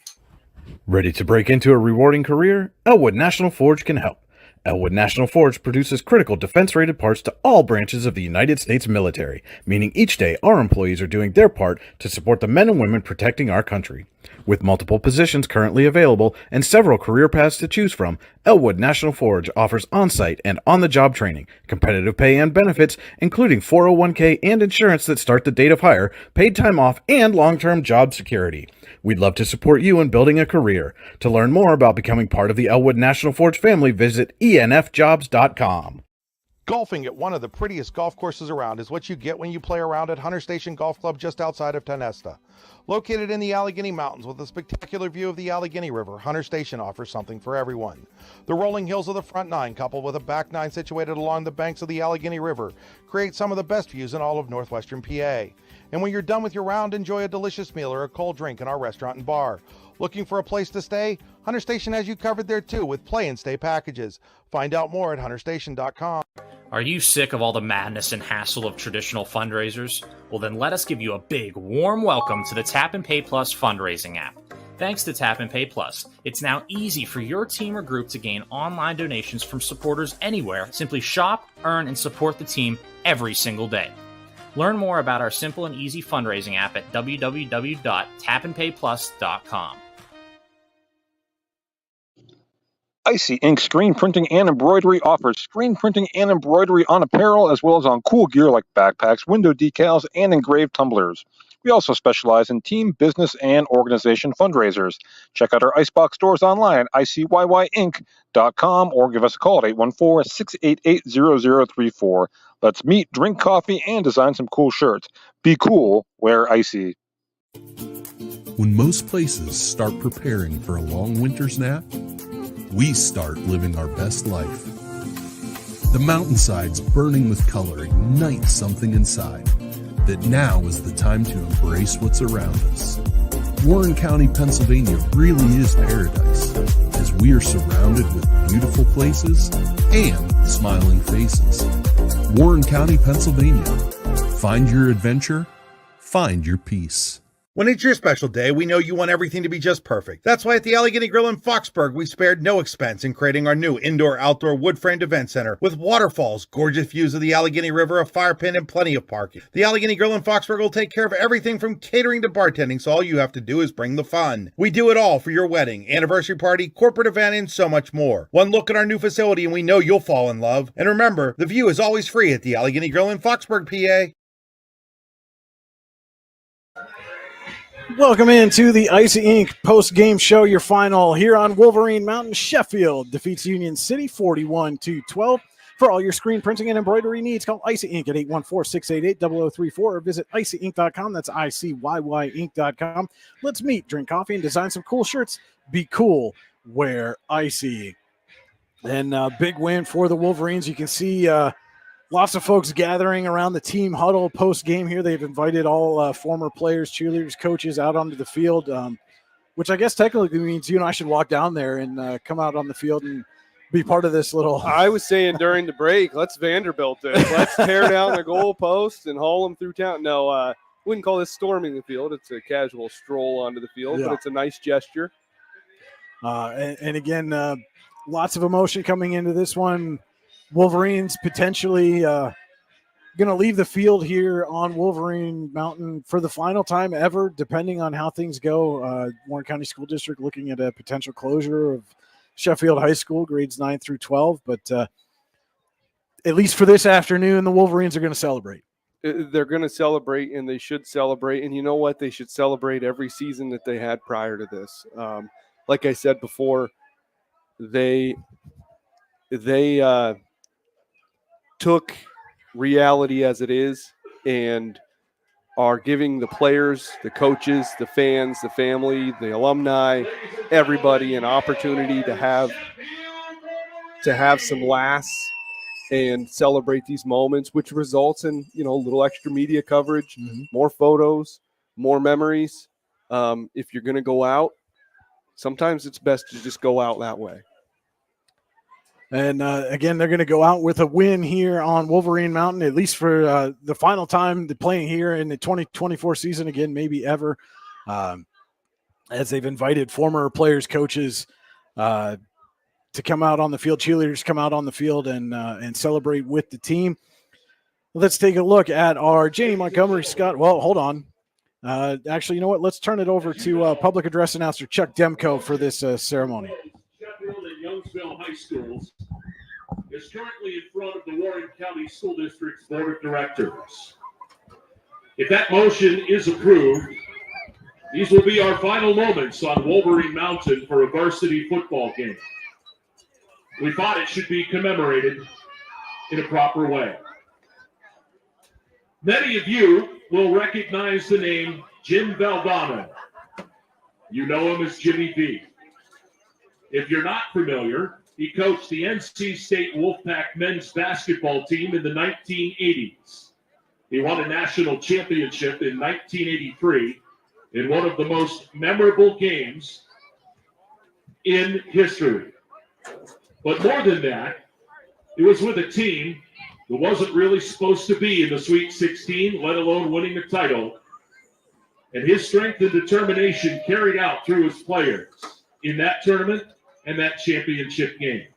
Ready to break into a rewarding career? Elwood National Forge can help. Elwood National Forge produces critical defense-rated parts to all branches of the United States military, meaning each day our employees are doing their part to support the men and women protecting our country. With multiple positions currently available and several career paths to choose from, Elwood National Forge offers on-site and on-the-job training, competitive pay and benefits, including 401k and insurance that start the date of hire, paid time off, and long-term job security. We'd love to support you in building a career. To learn more about becoming part of the Elwood National Forge family, visit enfjobs.com. Golfing at one of the prettiest golf courses around is what you get when you play around at Hunter Station Golf Club just outside of Tonesta. Located in the Allegheny Mountains with a spectacular view of the Allegheny River, Hunter Station offers something for everyone. The rolling hills of the front nine, coupled with a back nine situated along the banks of the Allegheny River, create some of the best views in all of northwestern PA. And when you're done with your round, enjoy a delicious meal or a cold drink in our restaurant and bar. Looking for a place to stay? Hunter Station has you covered there too with play and stay packages. Find out more at hunterstation.com. Are you sick of all the madness and hassle of traditional fundraisers? Well, then let us give you a big, warm welcome to the Tap and Pay Plus fundraising app. Thanks to Tap and Pay Plus, it's now easy for your team or group to gain online donations from supporters anywhere. Simply shop, earn, and support the team every single day. Learn more about our simple and easy fundraising app at www.tapandpayplus.com. Icy Ink Screen Printing and Embroidery offers screen printing and embroidery on apparel as well as on cool gear like backpacks, window decals, and engraved tumblers. We also specialize in team, business, and organization fundraisers. Check out our Icebox stores online at icyyyinc.com or give us a call at 814-688-0034. Let's meet, drink coffee, and design some cool shirts. Be cool, wear Icy. When most places start preparing for a long winter's nap, we start living our best life. The mountainsides burning with color ignite something inside that now is the time to embrace what's around us. Warren County, Pennsylvania really is paradise, as we are surrounded with beautiful places and smiling faces. Warren County, Pennsylvania. Find your adventure, find your peace. When it's your special day, we know you want everything to be just perfect. That's why at the Allegheny Grill in Foxburg, we spared no expense in creating our new indoor-outdoor wood-framed event center with waterfalls, gorgeous views of the Allegheny River, a fire pit, and plenty of parking. The Allegheny Grill in Foxburg will take care of everything from catering to bartending, so all you have to do is bring the fun. We do it all for your wedding, anniversary party, corporate event, and so much more. One look at our new facility and we know you'll fall in love. And remember, the view is always free at the Allegheny Grill in Foxburg, PA. Welcome into the Icy Ink post-game show. Your final here on Wolverine Mountain. Sheffield defeats Union City 41-12. For all your screen printing and embroidery needs, call Icy Ink at 814-688-0034 or visit icyink.com. That's icyyyink.com. Let's meet, drink coffee, and design some cool shirts. Be cool, wear Icy. And big win for the Wolverines. You can see lots of folks gathering around the team huddle post-game here. They've invited all former players, cheerleaders, coaches out onto the field, which I guess technically means you and I should walk down there and come out on the field and be part of this little. I was saying during the break, let's Vanderbilt it. Let's tear down the goal post and haul them through town. No, wouldn't call this storming the field. It's a casual stroll onto the field, but it's a nice gesture. And again, lots of emotion coming into this one. Wolverines potentially going to leave the field here on Wolverine Mountain for the final time ever, depending on how things go. Warren County School District looking at a potential closure of Sheffield High School, grades 9 through 12. But at least for this afternoon, the Wolverines are going to celebrate. They're going to celebrate, and they should celebrate. And you know what? They should celebrate every season that they had prior to this. Like I said before, they took reality as it is and are giving the players, the coaches, the fans, the family, the alumni, everybody an opportunity to have some laughs and celebrate these moments, which results in, a little extra media coverage, more photos, more memories. If you're going to go out, sometimes it's best to just go out that way. And again, they're going to go out with a win here on Wolverine Mountain, at least for the final time they're playing here in the 2024 season, again, maybe ever, as they've invited former players, coaches to come out on the field, cheerleaders come out on the field and celebrate with the team. Let's take a look at our Janie Montgomery Scott. Well, hold on. Actually, you know what? Let's turn it over to public address announcer Chuck Demko for this ceremony. Sheffield and Youngsville High Schools is currently in front of the Warren County School District's Board of Directors. If that motion is approved, these will be our final moments on Wolverine Mountain for a varsity football game. We thought it should be commemorated in a proper way. Many of you will recognize the name Jim Valvano. You know him as Jimmy B. If you're not familiar, he coached the NC State Wolfpack men's basketball team in the 1980s. He won a national championship in 1983 in one of the most memorable games in history. But more than that, it was with a team that wasn't really supposed to be in the Sweet 16, let alone winning a title. And his strength and determination carried out through his players in that tournament and that championship game.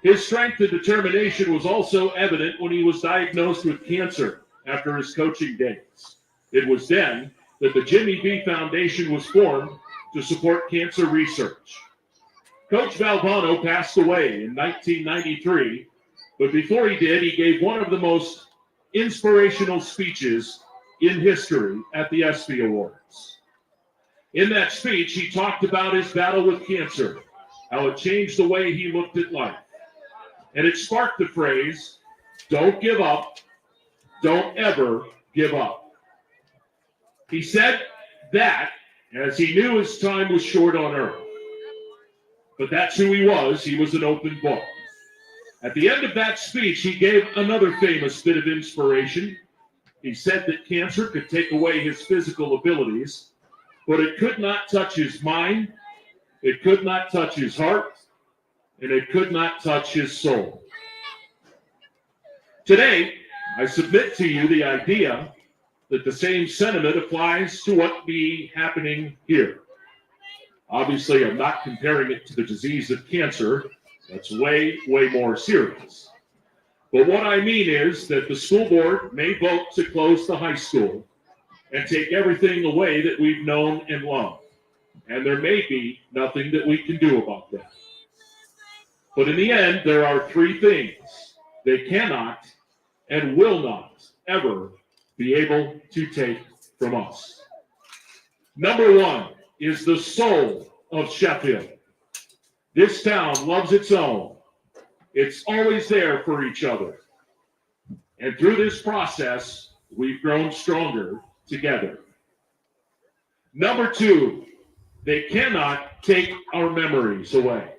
His strength and determination was also evident when he was diagnosed with cancer after his coaching days. It was then that the Jimmy B Foundation was formed to support cancer research. Coach Valvano passed away in 1993, but before he did, he gave one of the most inspirational speeches in history at the ESPY Awards. In that speech, he talked about his battle with cancer, how it changed the way he looked at life. And it sparked the phrase, "Don't give up, don't ever give up." He said that as he knew his time was short on earth. But that's who he was. He was an open book. At the end of that speech, he gave another famous bit of inspiration. He said that cancer could take away his physical abilities, but it could not touch his mind, it could not touch his heart, and it could not touch his soul. Today, I submit to you the idea that the same sentiment applies to what be happening here. Obviously, I'm not comparing it to the disease of cancer. That's way, way more serious. But what I mean is that the school board may vote to close the high school and take everything away that we've known and loved. And there may be nothing that we can do about that. But in the end, there are three things they cannot and will not ever be able to take from us. Number one is the soul of Sheffield. This town loves its own. It's always there for each other. And through this process, we've grown stronger together. Number two, they cannot take our memories away,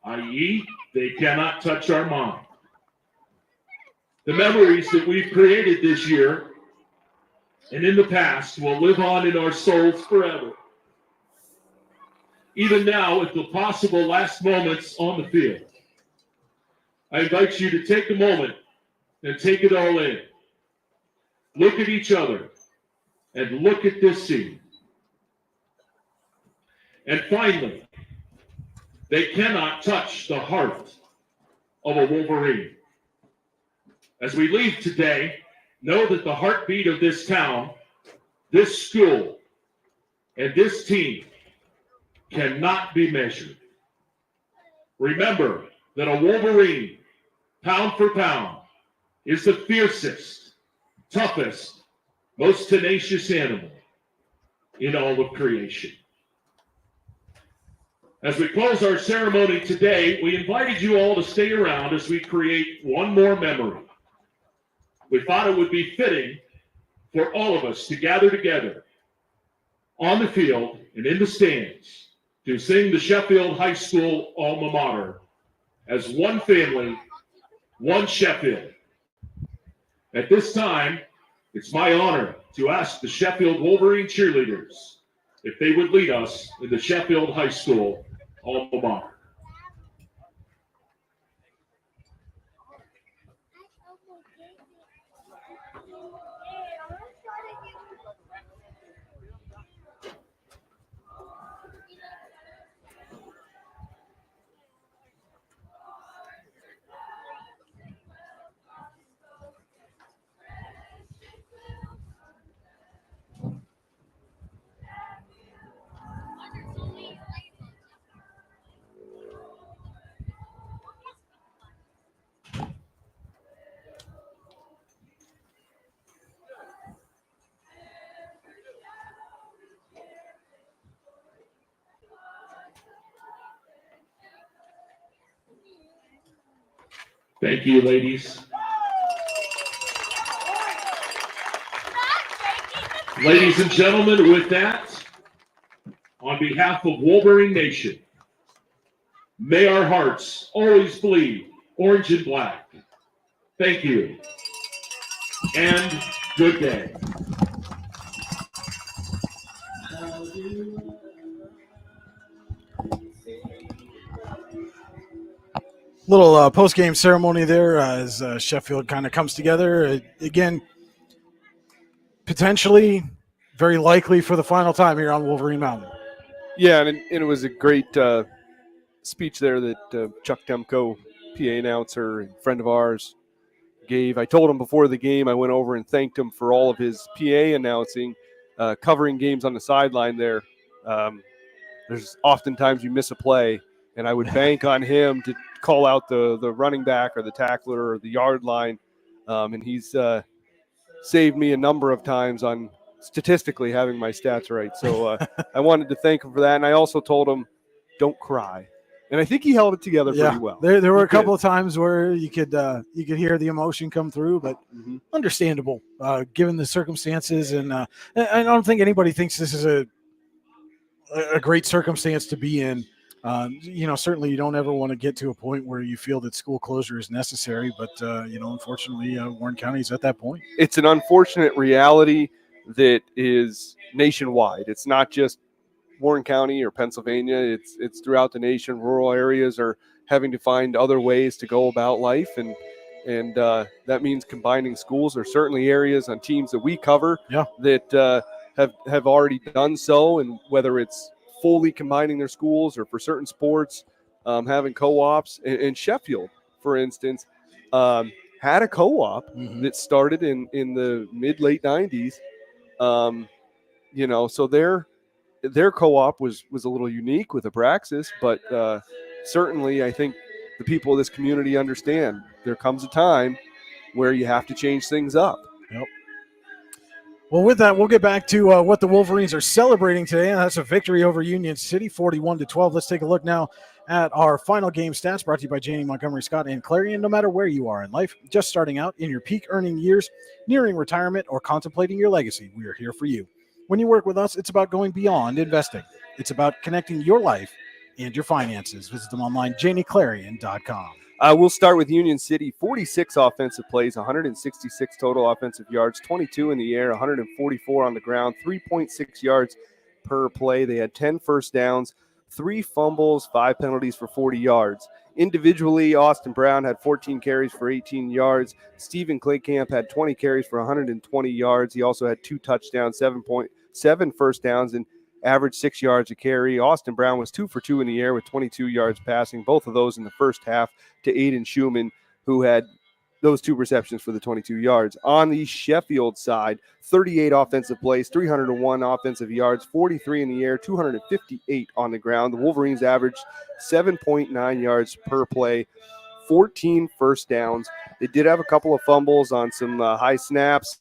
i.e., they cannot touch our mind. The memories that we've created this year and in the past will live on in our souls forever. Even now, at the possible last moments on the field, I invite you to take a moment and take it all in. Look at each other and look at this scene. And finally, they cannot touch the heart of a Wolverine. As we leave today, know that the heartbeat of this town, this school, and this team cannot be measured. Remember that a Wolverine, pound for pound, is the fiercest, toughest, most tenacious animal in all of creation. As we close our ceremony today, we invited you all to stay around as we create one more memory. We thought it would be fitting for all of us to gather together on the field and in the stands to sing the Sheffield High School alma mater as one family, one Sheffield. At this time, it's my honor to ask the Sheffield Wolverine cheerleaders if they would lead us in the Sheffield High School alma mater. Thank you, ladies. Ladies and gentlemen, with that, on behalf of Wolverine Nation, may our hearts always bleed orange and black. Thank you, and good day. Little post-game ceremony there as Sheffield kind of comes together. Again, potentially, very likely for the final time here on Wolverine Mountain. Yeah, and it was a great speech there that Chuck Demko, PA announcer and friend of ours, gave. I told him before the game, I went over and thanked him for all of his PA announcing, covering games on the sideline there. There's oftentimes you miss a play, and I would bank on him to call out the running back or the tackler or the yard line, and he's saved me a number of times on statistically having my stats right. So I wanted to thank him for that, and I also told him, don't cry. And I think he held it together pretty well. There were a couple of times where you could hear the emotion come through, but understandable given the circumstances. And I don't think anybody thinks this is a great circumstance to be in. Certainly you don't ever want to get to a point where you feel that school closure is necessary, but unfortunately, Warren County is at that point. It's an unfortunate reality that is nationwide. It's not just Warren County or Pennsylvania. It's throughout the nation. Rural areas are having to find other ways to go about life, and that means combining schools. There's certainly areas on teams that we cover that have already done so, and whether it's fully combining their schools or for certain sports, having co-ops. And Sheffield, for instance, had a co-op that started in the mid-late 90s. So their co-op was a little unique with Abraxas, but certainly I think the people of this community understand there comes a time where you have to change things up. Yep. Well, with that, we'll get back to what the Wolverines are celebrating today, and that's a victory over Union City, 41-12. Let's take a look now at our final game stats, brought to you by Janie Montgomery Scott and Clarion. No matter where you are in life, just starting out in your peak earning years, nearing retirement, or contemplating your legacy, we are here for you. When you work with us, it's about going beyond investing. It's about connecting your life and your finances. Visit them online, janieclarion.com. We'll start with Union City. 46 offensive plays, 166 total offensive yards, 22 in the air, 144 on the ground, 3.6 yards per play. They had 10 first downs, 3 fumbles, 5 penalties for 40 yards. Individually, Austin Brown had 14 carries for 18 yards. Stephen Claycamp had 20 carries for 120 yards. He also had 2 touchdowns, 7 first downs, and averaged 6 yards a carry. Austin Brown was 2 for 2 in the air with 22 yards passing, both of those in the first half, to Aiden Schumann, who had those 2 receptions for the 22 yards. On the Sheffield side, 38 offensive plays, 301 offensive yards, 43 in the air, 258 on the ground. The Wolverines averaged 7.9 yards per play, 14 first downs. They did have a couple of fumbles on some high snaps.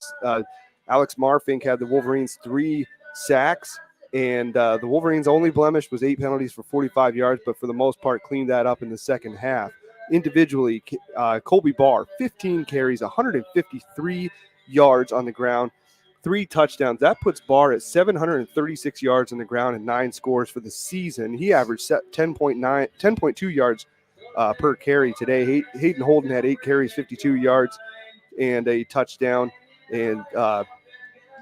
Alex Marfink had the Wolverines 3 sacks, and the Wolverines' only blemish was 8 penalties for 45 yards, but for the most part cleaned that up in the second half. Individually, Colby Barr, 15 carries, 153 yards on the ground, 3 touchdowns. That puts Barr at 736 yards on the ground and 9 scores for the season. He averaged 10.2 yards per carry today. Hayden Holden had 8 carries, 52 yards, and a touchdown. And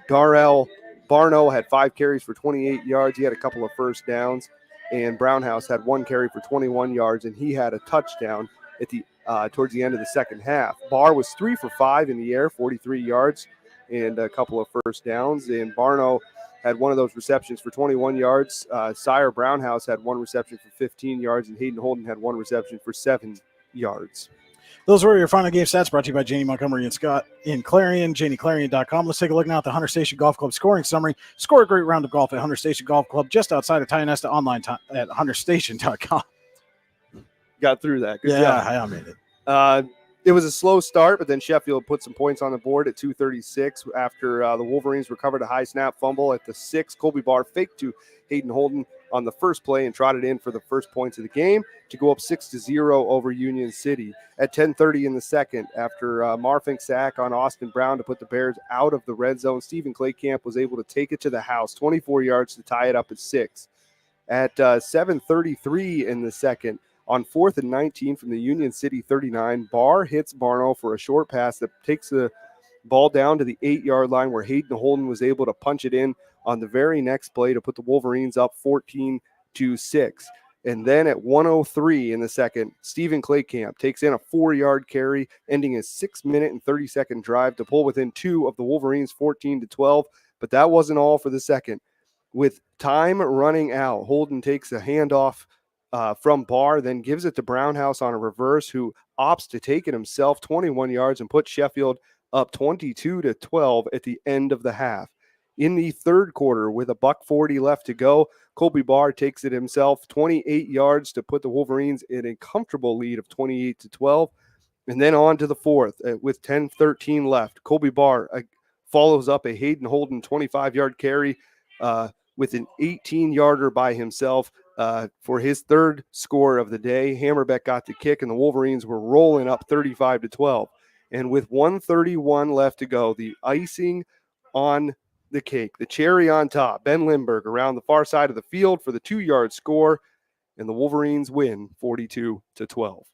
Darrell Barno had 5 carries for 28 yards. He had a couple of first downs. And Brownhouse had 1 carry for 21 yards, and he had a touchdown at the towards the end of the second half. Barr was 3 for 5 in the air, 43 yards, and a couple of first downs. And Barno had one of those receptions for 21 yards. Sire Brownhouse had 1 reception for 15 yards, and Hayden Holden had 1 reception for 7 yards. Those were your final game stats brought to you by Janie Montgomery and Scott in Clarion, JanieClarion.com. Let's take a look now at the Hunter Station Golf Club scoring summary. Score a great round of golf at Hunter Station Golf Club just outside of Tionesta, online at hunterstation.com. Got through that. Good job. Yeah, I made it. It was a slow start, but then Sheffield put some points on the board at 2:36 after the Wolverines recovered a high snap fumble at the 6. Colby Barr faked to Hayden Holden on the first play and trotted in for the first points of the game to go up 6-0 over Union City. At 10:30 in the second, after Marfink's sack on Austin Brown to put the Bears out of the red zone, Stephen Claycamp was able to take it to the house, 24 yards to tie it up at 6. At 7:33 in the second, on 4th and 19 from the Union City 39, Barr hits Barno for a short pass that takes the ball down to the 8-yard line where Hayden Holden was able to punch it in on the very next play to put the Wolverines up 14-6. And then at 1:03 in the second, Stephen Claycamp takes in a 4-yard carry, ending a 6-minute and 30-second drive to pull within 2 of the Wolverines 14-12. But that wasn't all for the second. With time running out, Holden takes a handoff from Barr, then gives it to Brownhouse on a reverse, who opts to take it himself 21 yards and put Sheffield up 22-12 at the end of the half. In the third quarter, with a $1:40 left to go, Colby Barr takes it himself 28 yards to put the Wolverines in a comfortable lead of 28-12. And then on to the fourth with 10:13 left. Colby Barr follows up a Hayden Holden 25-yard carry with an 18-yarder by himself for his third score of the day. Hammerbeck got the kick, and the Wolverines were rolling up 35-12. And with 1:31 left to go, the icing on the cake, the cherry on top, Ben Lindbergh around the far side of the field for the 2-yard score, and the Wolverines win 42-12. All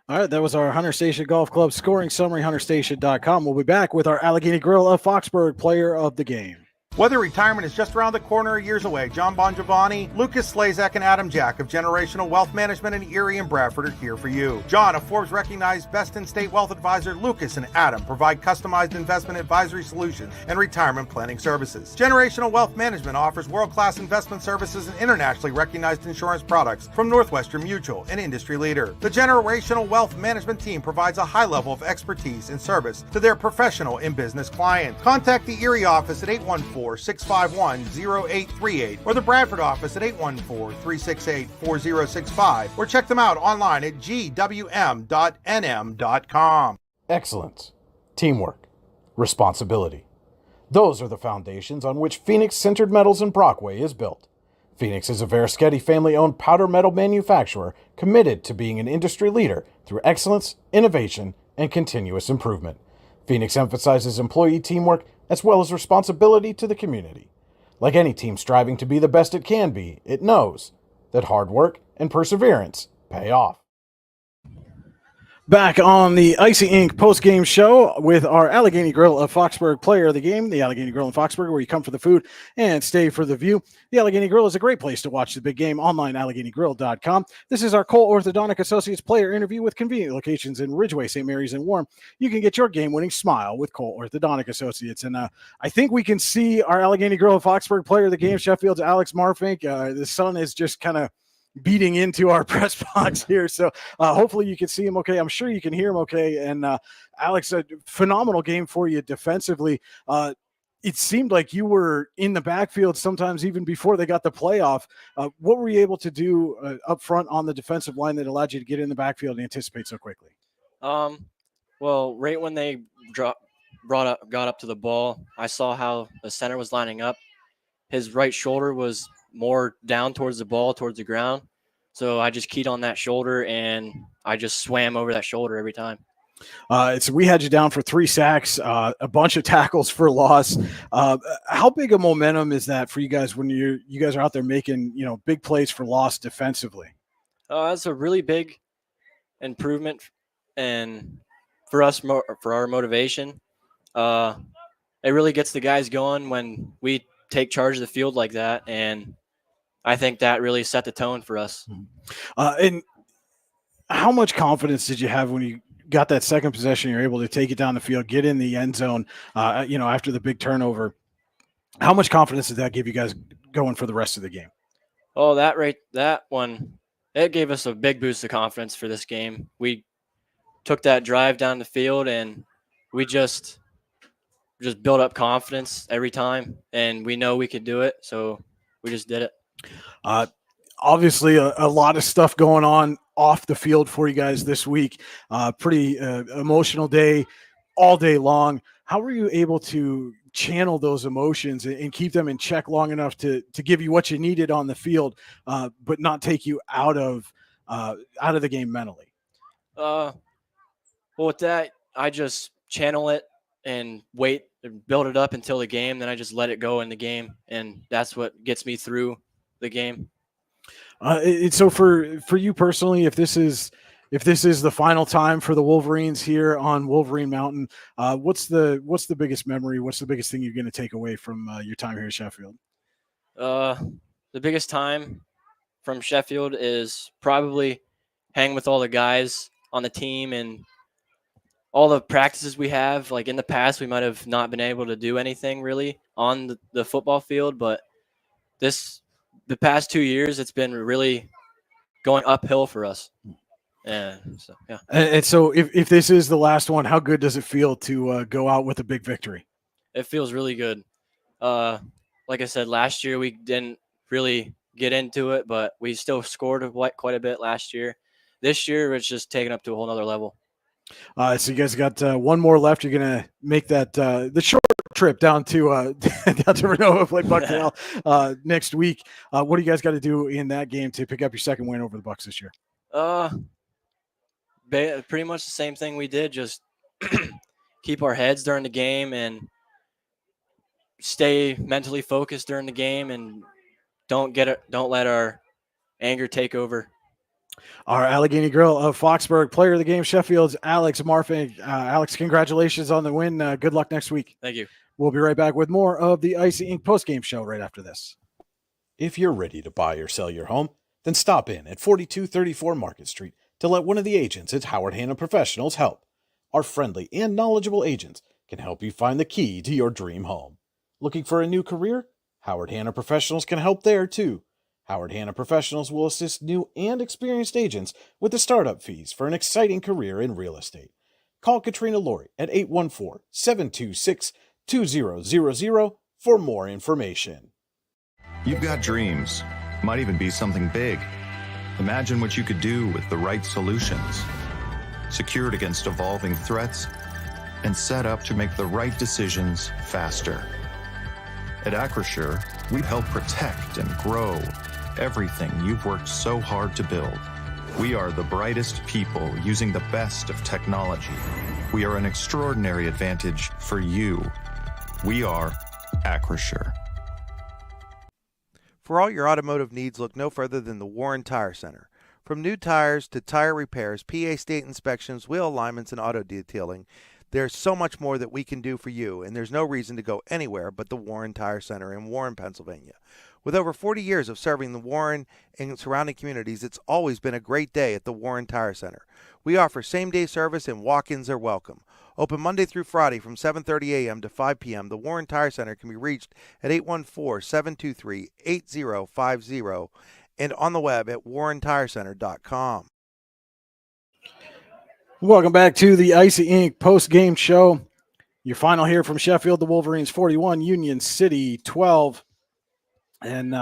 right, that was our Hunter Station Golf Club scoring summary, hunterstation.com. We'll be back with our Allegheny Grill of Foxburg player of the game. Whether retirement is just around the corner or years away, John Bongiovanni, Lucas Slazak, and Adam Jack of Generational Wealth Management in Erie and Bradford are here for you. John, a Forbes-recognized best-in-state wealth advisor, Lucas and Adam provide customized investment advisory solutions and retirement planning services. Generational Wealth Management offers world-class investment services and internationally recognized insurance products from Northwestern Mutual, an industry leader. The Generational Wealth Management team provides a high level of expertise and service to their professional and business clients. Contact the Erie office at 814-651-0838 or the Bradford office at 814-368-4065 or check them out online at gwm.nm.com. Excellence, teamwork, responsibility. Those are the foundations on which Phoenix Sintered Metals in Brockway is built. Phoenix is a Verischetti family-owned powder metal manufacturer committed to being an industry leader through excellence, innovation, and continuous improvement. Phoenix emphasizes employee teamwork as well as responsibility to the community. Like any team striving to be the best it can be, it knows that hard work and perseverance pay off. Back on the Icy Ink post-game show with our Allegheny Grill of Foxburg player of the game, the Allegheny Grill in Foxburg, where you come for the food and stay for the view. The Allegheny Grill is a great place to watch the big game online, AlleghenyGrill.com. This is our Cole Orthodontic Associates player interview with convenient locations in Ridgeway, St. Mary's, and Warren. You can get your game-winning smile with Cole Orthodontic Associates. And I think we can see our Allegheny Grill of Foxburg player of the game, Sheffield's Alex Marfink. The sun is just kind of beating into our press box here. So hopefully you can see him okay. I'm sure you can hear him okay. And Alex, a phenomenal game for you defensively. It seemed like you were in the backfield sometimes even before they got the playoff. What were you able to do up front on the defensive line that allowed you to get in the backfield and anticipate so quickly? Well, right when they got up to the ball, I saw how the center was lining up. His right shoulder was more down towards the ball, towards the ground. So I just keyed on that shoulder, and I just swam over that shoulder every time. So we had you down for 3 sacks, a bunch of tackles for loss. How big a momentum is that for you guys when you guys are out there making big plays for loss defensively? That's a really big improvement, and for us, for our motivation, it really gets the guys going when we take charge of the field like that, and I think that really set the tone for us. And how much confidence did you have when you got that second possession? You're able to take it down the field, get in the end zone, after the big turnover. How much confidence did that give you guys going for the rest of the game? Oh, that one, it gave us a big boost of confidence for this game. We took that drive down the field, and we just built up confidence every time, and we know we could do it, so we just did it. Obviously, a lot of stuff going on off the field for you guys this week. Pretty emotional day all day long. How were you able to channel those emotions and keep them in check long enough to give you what you needed on the field, but not take you out of the game mentally? Well, with that, I just channel it and wait and build it up until the game. Then I just let it go in the game, and that's what gets me through the game. So for you personally, if this is the final time for the Wolverines here on Wolverine Mountain, what's the biggest memory? What's the biggest thing you're going to take away from your time here at Sheffield? The biggest time from Sheffield is probably hanging with all the guys on the team and all the practices we have. Like in the past, we might have not been able to do anything really on the football field, but the past 2 years, it's been really going uphill for us. And so if this is the last one, how good does it feel to go out with a big victory? It feels really good. Like I said, last year we didn't really get into it, but we still scored quite a bit last year. This year, it's just taken up to a whole nother level. So you guys got one more left. You're going to make that the short trip down to Renova, play Bucktail next week. What do you guys got to do in that game to pick up your second win over the Bucks this year? Pretty much the same thing we did. Just keep our heads during the game and stay mentally focused during the game, and don't let our anger take over. Our Allegheny Grill of Foxburg player of the game, Sheffield's Alex Marfink. Alex, congratulations on the win. Good luck next week. Thank you. We'll be right back with more of the Icy Ink postgame show right after this. If you're ready to buy or sell your home, then stop in at 4234 Market Street to let one of the agents at Howard Hanna Professionals help. Our friendly and knowledgeable agents can help you find the key to your dream home. Looking for a new career? Howard Hanna Professionals can help there too. Howard Hanna Professionals will assist new and experienced agents with the startup fees for an exciting career in real estate. Call Katrina Laurie at 814-726-2000 for more information. You've got dreams, might even be something big. Imagine what you could do with the right solutions. Secured against evolving threats and set up to make the right decisions faster. At Acrisure, we help protect and grow everything you've worked so hard to build. We are the brightest people using the best of technology. We are an extraordinary advantage for you. We are Acrisure. For all your automotive needs, look no further than the Warren Tire Center. From new tires to tire repairs, PA state inspections, wheel alignments, and auto detailing, there's so much more that we can do for you, and there's no reason to go anywhere but the Warren Tire Center in Warren, Pennsylvania. With over 40 years of serving the Warren and surrounding communities, it's always been a great day at the Warren Tire Center. We offer same-day service and walk-ins are welcome. Open Monday through Friday from 7:30 a.m. to 5 p.m., the Warren Tire Center can be reached at 814-723-8050 and on the web at warrentirecenter.com. Welcome back to the Icy Ink post-game show. Your final here from Sheffield, the Wolverines 41, Union City 12. And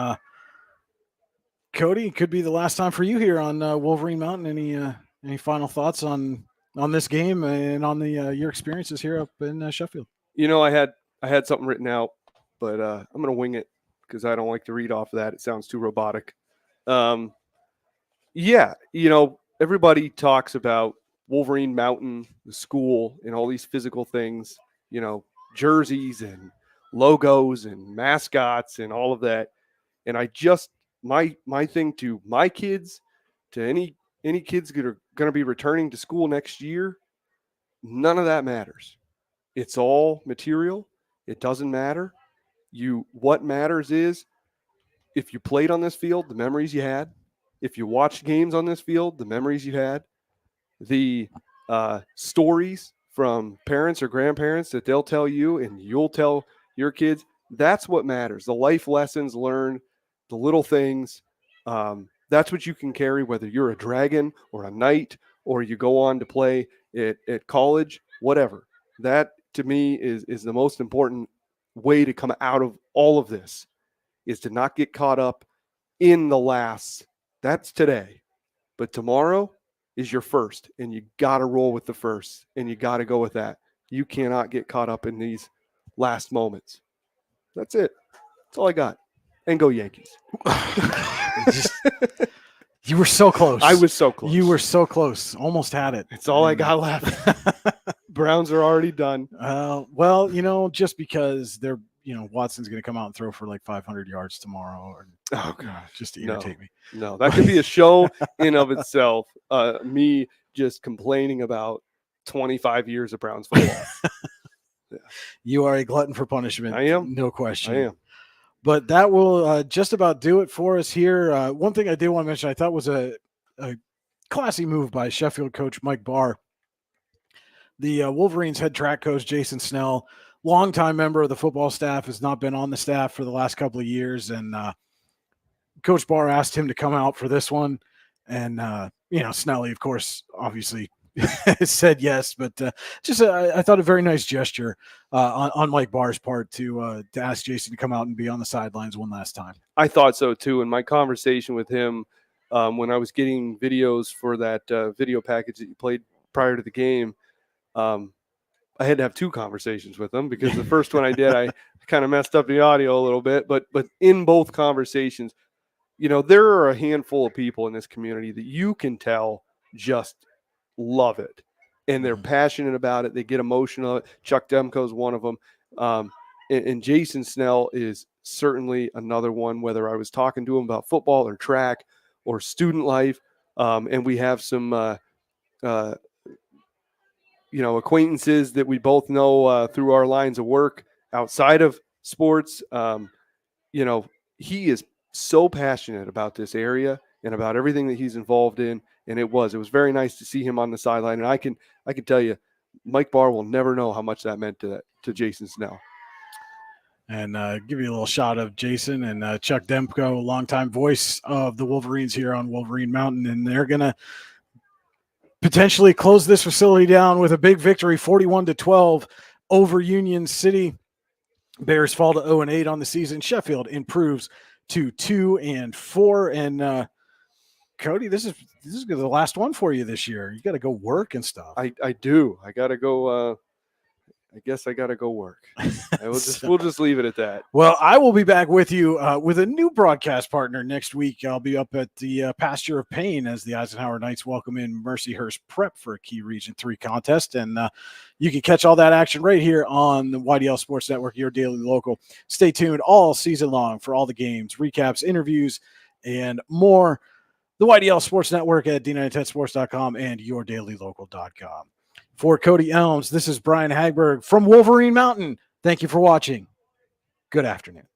Cody, could be the last time for you here on Wolverine Mountain. Any final thoughts on this game and on your experiences here up in Sheffield? I had something written out, but I'm going to wing it because I don't like to read off of that. It sounds too robotic. Everybody talks about Wolverine Mountain, the school, and all these physical things, jerseys and logos and mascots and all of that. And I just, my thing to my kids, to any kids that are going to be returning to school next year, none of that matters. It's all material. It doesn't matter. What matters is if you played on this field, the memories you had. If you watched games on this field, the memories you had. The stories from parents or grandparents that they'll tell you and you'll tell your kids, that's what matters. The life lessons learned, the little things, that's what you can carry, whether you're a dragon or a knight or you go on to play at college, whatever. That, to me, is the most important way to come out of all of this, is to not get caught up in the last. That's today. But tomorrow is your first, and you got to roll with the first, and you got to go with that. You cannot get caught up in these last moments. That's it. That's all I got. And go Yankees. You were so close. I was so close. You were so close. Almost had it. It's all I got left. Browns are already done. Well, just because they're, Watson's going to come out and throw for like 500 yards tomorrow. Oh, God. Just to irritate me. No, that could be a show in of itself. Me just complaining about 25 years of Browns football. Yeah. You are a glutton for punishment. I am. No question. I am. But that will just about do it for us here. One thing I did want to mention, I thought was a classy move by Sheffield coach Mike Barr. The Wolverines head track coach Jason Snell, longtime member of the football staff, has not been on the staff for the last couple of years. And Coach Barr asked him to come out for this one. And, Snelly, of course, obviously said yes. But I thought a very nice gesture on Mike Barr's part to ask Jason to come out and be on the sidelines one last time. I thought so, too. In my conversation with him, when I was getting videos for that video package that you played prior to the game, I had to have two conversations with him because the first one I did, I kind of messed up the audio a little bit. But in both conversations, there are a handful of people in this community that you can tell just love it. And they're passionate about it. They get emotional. Chuck Demko is one of them. And Jason Snell is certainly another one, whether I was talking to him about football or track or student life. And we have some, acquaintances that we both know through our lines of work outside of sports. He is so passionate about this area and about everything that he's involved in. And it was very nice to see him on the sideline. And I can tell you, Mike Barr will never know how much that meant to Jason Snell. And give you a little shot of Jason and Chuck Demko, longtime voice of the Wolverines here on Wolverine Mountain. And they're going to potentially close this facility down with a big victory, 41-12 over Union City. Bears fall to 0-8 on the season. Sheffield improves to 2-4. And Cody, this is the last one for you this year. You got to go work and stuff. I do. I got to go. I guess I got to go work. We'll just leave it at that. Well, I will be back with you with a new broadcast partner next week. I'll be up at the Pasture of Pain as the Eisenhower Knights welcome in Mercyhurst Prep for a Key Region 3 contest. And you can catch all that action right here on the YDL Sports Network, your daily local. Stay tuned all season long for all the games, recaps, interviews, and more. The YDL Sports Network at D910sports.com and yourdailylocal.com. For Cody Elms, this is Brian Hagberg from Wolverine Mountain. Thank you for watching. Good afternoon.